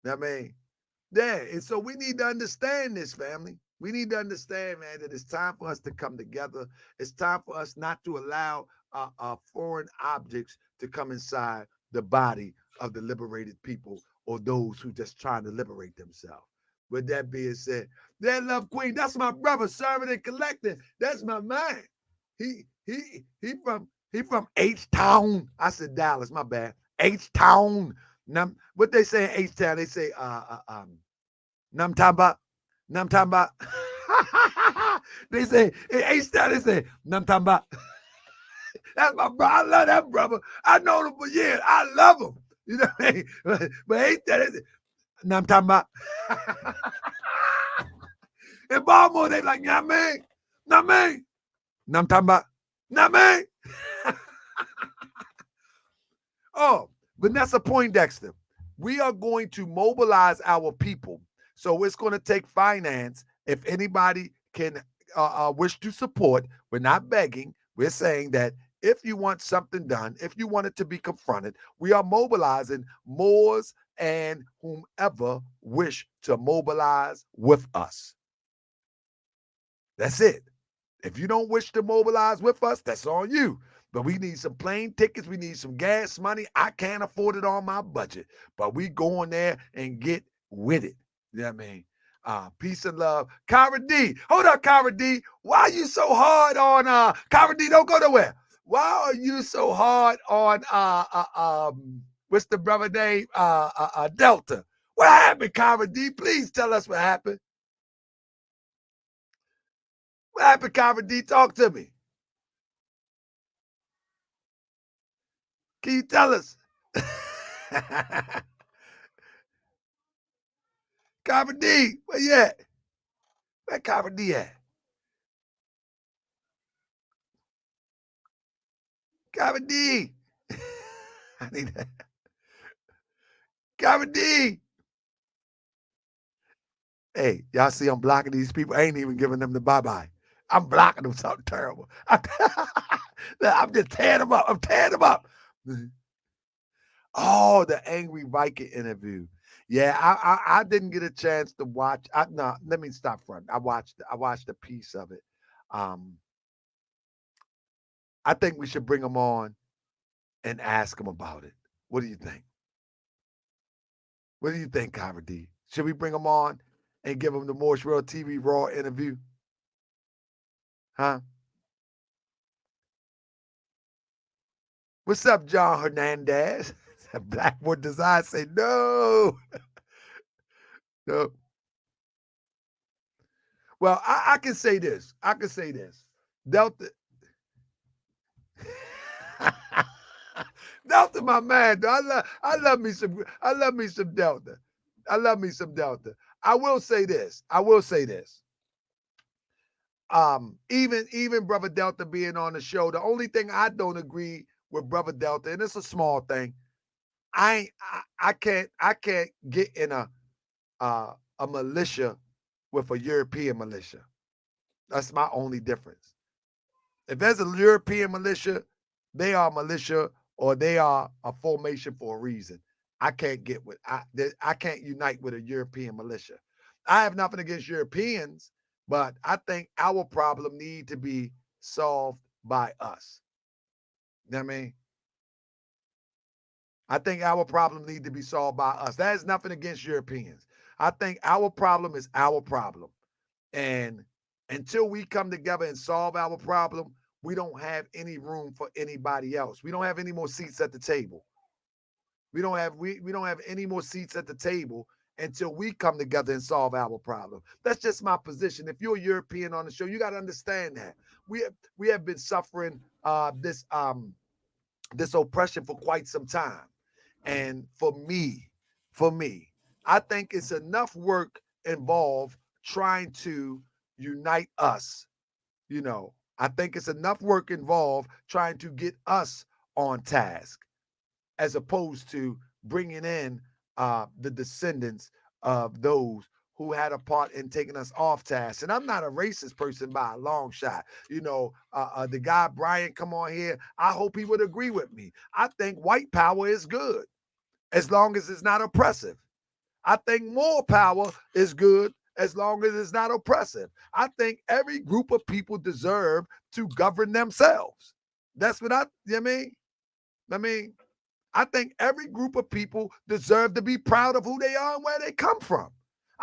I mean, yeah. And so we need to understand this, family. We need to understand, man, that it's time for us to come together. It's time for us not to allow foreign objects to come inside the body of the liberated people or those who just trying to liberate themselves. With that being said, that Love Queen, that's my brother, serving and collecting. That's my man. He from H-Town. I said Dallas, my bad. H-Town. What they say in H-Town, they say Namtamba. Namtamba. They say in H-Town, they say Namtamba. That's my brother. I love that brother. I know him for years. I love him. You know what I mean? But H-Town, they say Namtamba. In Baltimore, they like, nah, man. Nah, man. Namtamba. Nah, man. Oh, Vanessa Poindexter, we are going to mobilize our people. So it's going to take finance. If anybody can wish to support, we're not begging. We're saying that if you want something done, if you want it to be confronted, we are mobilizing Moors and whomever wish to mobilize with us. That's it. If you don't wish to mobilize with us, that's on you. But we need some plane tickets. We need some gas money. I can't afford it on my budget. But we go in there and get with it. You know what I mean? Peace and love. Kyra D. Hold up, Kyra D. Why are you so hard on Kyra D? Don't go nowhere. Why are you so hard on what's the brother name? Delta. What happened, Kyra D? Please tell us what happened. What happened, Kyra D? Talk to me. Can you tell us? Kyra D, where you at? Where Kyra D at? Kyra D. I need that. Kyra D. Hey, y'all see I'm blocking these people. I ain't even giving them the bye-bye. I'm blocking them something terrible. I'm just tearing them up. I'm tearing them up. Oh, the Angry Viking interview. Yeah, I didn't get a chance to watch. No, let me stop front. I watched a piece of it. I think we should bring him on and ask him about it. What do you think? What do you think, Kyra D? Should we bring him on and give him the Morse World TV Raw interview? Huh? What's up, John Hernandez? Blackboard Design say no. No. Well, I can say this. I can say this. Delta. Delta, my man. I love me some Delta. I love me some Delta. I will say this. Even Brother Delta being on the show, the only thing I don't agree with Brother Delta, and it's a small thing, I can't get in a militia with a European militia. That's my only difference. If there's a European militia, they are militia or they are a formation for a reason. I can't get with I can't unite with a European militia. I have nothing against Europeans, but I think our problem need to be solved by us. You know what I mean? I think our problem need to be solved by us. That is nothing against Europeans. I think our problem is our problem. And until we come together and solve our problem, we don't have any room for anybody else. We don't have any more seats at the table. We don't have any more seats at the table until we come together and solve our problem. That's just my position. If you're a European on the show, you got to understand that we have been suffering this oppression for quite some time. And for me, I think it's enough work involved trying to unite us. You know, I think it's enough work involved trying to get us on task, as opposed to bringing in the descendants of those who had a part in taking us off task. And I'm not a racist person by a long shot. The guy Brian come on here, I hope he would agree with me. I think white power is good as long as it's not oppressive. I think more power is good as long as it's not oppressive. I think every group of people deserve to govern themselves. That's what I mean. I think every group of people deserve to be proud of who they are and where they come from.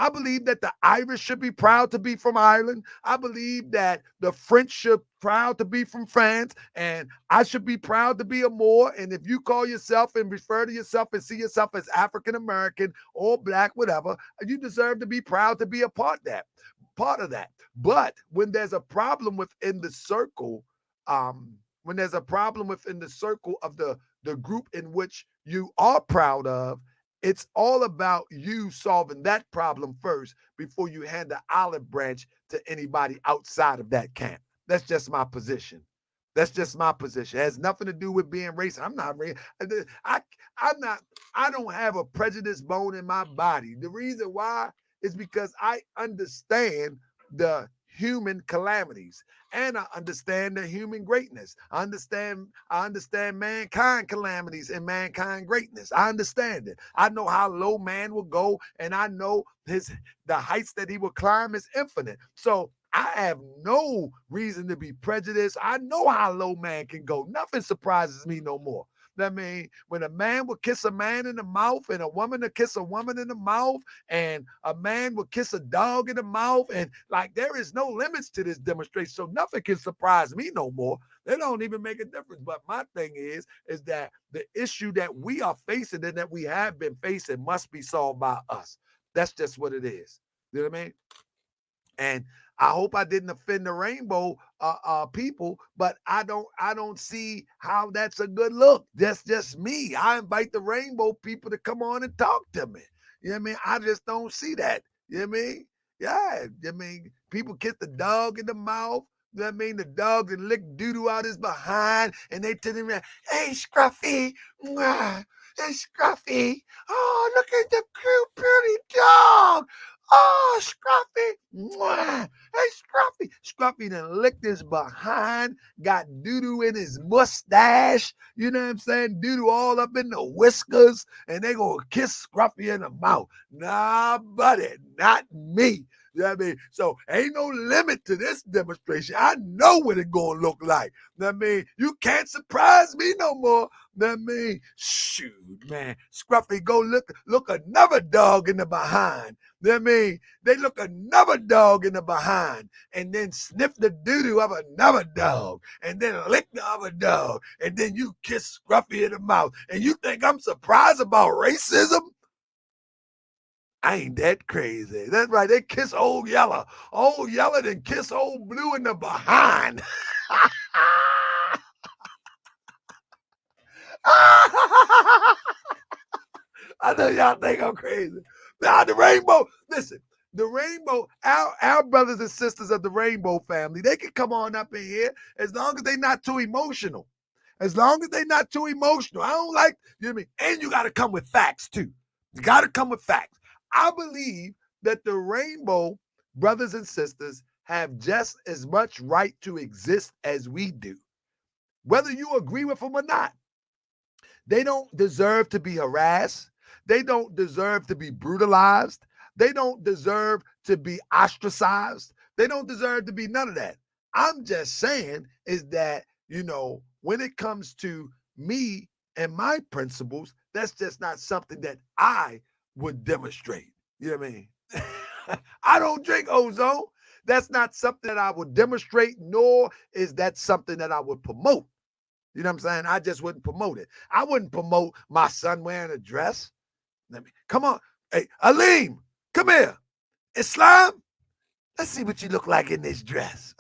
I believe that the Irish should be proud to be from Ireland. I believe that the French should be proud to be from France, and I should be proud to be a Moor. And if you call yourself and refer to yourself and see yourself as African American or black, whatever, you deserve to be proud to be a part of that. But when there's a problem within the circle, of the group in which you are proud of, it's all about you solving that problem first before you hand the olive branch to anybody outside of that camp. That's just my position. It has nothing to do with being racist. I'm not racist. I don't have a prejudice bone in my body. The reason why is because I understand the human calamities and I understand the human greatness. I understand mankind calamities and mankind greatness. I understand it. I know how low man will go, and I know the heights that he will climb is infinite. So I have no reason to be prejudiced. I know how low man can go. Nothing surprises me no more. I mean, when a man will kiss a man in the mouth and a woman will kiss a woman in the mouth and a man will kiss a dog in the mouth, and like there is no limits to this demonstration. So nothing can surprise me no more. They don't even make a difference. But my thing is that the issue that we are facing and that we have been facing must be solved by us. That's just what it is. You know what I mean? And I hope I didn't offend the rainbow people, but I don't see how that's a good look. That's just me. I invite the rainbow people to come on and talk to me. You know what I mean? I just don't see that. You know what I mean? Yeah. I mean, people kiss the dog in the mouth. You know what I mean? The dog that lick doo-doo out his behind, and they tell him, hey, Scruffy, mwah, hey, Scruffy, oh, look at the cute, pretty dog. Oh, Scruffy, mwah. Hey, Scruffy. Scruffy done licked his behind, got doo-doo in his mustache. You know what I'm saying? Doo-doo all up in the whiskers, and they gonna kiss Scruffy in the mouth. Nah, buddy, not me. You know what I mean? So ain't no limit to this demonstration. I know what it gonna look like. You know what I mean? You can't surprise me no more. You know what I mean? Shoot, man. Scruffy, go look another dog in the behind. You know what I mean? They look another dog in the behind and then sniff the doo-doo of another dog and then lick the other dog and then you kiss Scruffy in the mouth. And you think I'm surprised about racism? I ain't that crazy. That's right. They kiss old yellow. Old yellow then kiss old blue in the behind. I know y'all think I'm crazy. Now the rainbow, listen, the rainbow, our brothers and sisters of the rainbow family, they can come on up in here as long as they're not too emotional. As long as they're not too emotional. I don't like, you know what I mean? And you got to come with facts too. You got to come with facts. I believe that the rainbow brothers and sisters have just as much right to exist as we do, whether you agree with them or not. They don't deserve to be harassed. They don't deserve to be brutalized. They don't deserve to be ostracized. They don't deserve to be none of that. I'm just saying is that, you know, when it comes to me and my principles, that's just not something that I would demonstrate. You know what I mean? I don't drink ozone. That's not something that I would demonstrate, nor is that something that I would promote. You know what I'm saying? I just wouldn't promote it. I wouldn't promote my son wearing a dress. Come on. Hey, Aleem, come here. Islam, let's see what you look like in this dress.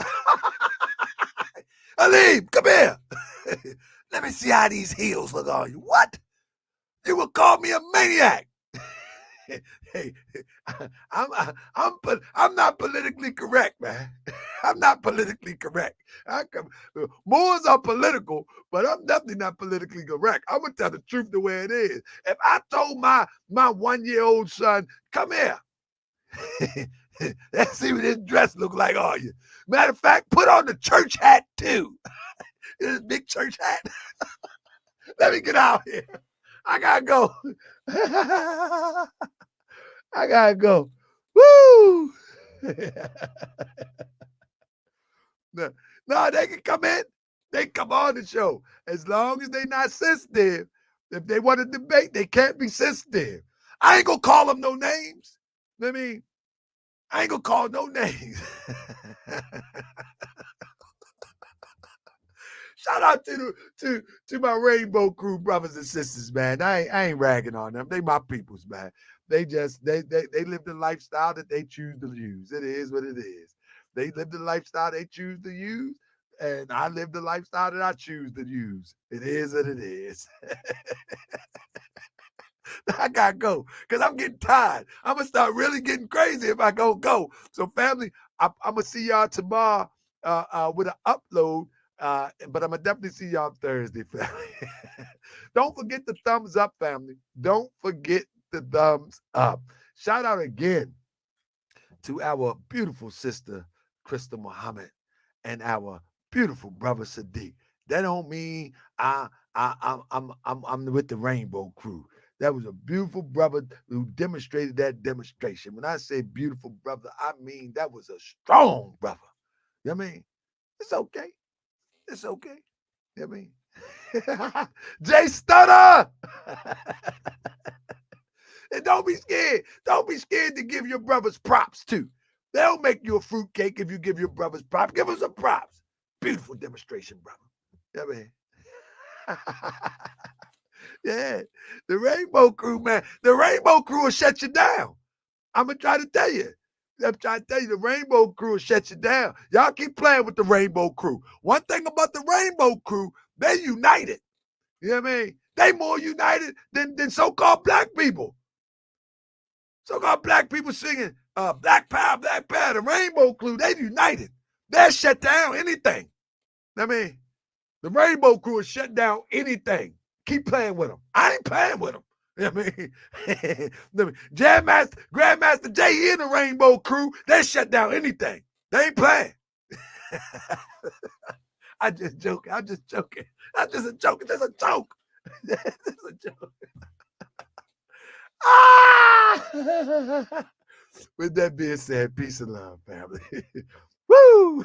Aleem, come here. Let me see how these heels look on you. What? You would call me a maniac. Hey, I'm not politically correct, man. I'm not politically correct. Moors are political, but I'm definitely not politically correct. I'm gonna tell the truth the way it is. If I told my 1-year-old son, come here, Let's see what this dress look like on you. Matter of fact, put on the church hat too. This big church hat. Let me get out here. I gotta go. I gotta go. Woo! No, they can come in. They can come on the show. As long as they not sensitive. If they want to debate, they can't be sensitive. I ain't gonna call them no names. I mean, I ain't gonna call no names. Shout out to my Rainbow Crew brothers and sisters, man. I ain't ragging on them. They my peoples, man. They live the lifestyle that they choose to use. It is what it is. They live the lifestyle they choose to use, and I live the lifestyle that I choose to use. It is what it is. I gotta go because I'm getting tired. I'm gonna start really getting crazy if I don't go. So, family, I'm gonna see y'all tomorrow with an upload. But I'm gonna definitely see y'all Thursday, family. Don't forget the thumbs up, family. Don't forget the thumbs up. Shout out again to our beautiful sister, Krystal Muhammad, and our beautiful brother Sadiq. That don't mean I'm with the Rainbow Crew. That was a beautiful brother who demonstrated that demonstration. When I say beautiful brother, I mean that was a strong brother. You know what I mean? It's okay. It's okay. You know what I mean? Jay Stunner! And don't be scared. Don't be scared to give your brothers props, too. They'll make you a fruitcake if you give your brothers props. Give them some props. Beautiful demonstration, brother. You know what I mean? Yeah. The Rainbow Crew, man. The Rainbow Crew will shut you down. I'm going to try to tell you. I'm trying to tell you, the Rainbow Crew will shut you down. Y'all keep playing with the Rainbow Crew. One thing about the Rainbow Crew, they united. You know what I mean? They more united than so-called black people. So-called black people singing Black Power, Black Power. The Rainbow Crew, they united. They'll shut down anything. I mean, the Rainbow Crew will shut down anything. Keep playing with them. I ain't playing with them. You know what I mean? Grandmaster J, he in the Rainbow Crew, they shut down anything. They ain't playing. I'm just joking. I'm just a joke. That's a joke. That's a joke. With that being said, peace and love, family. Woo!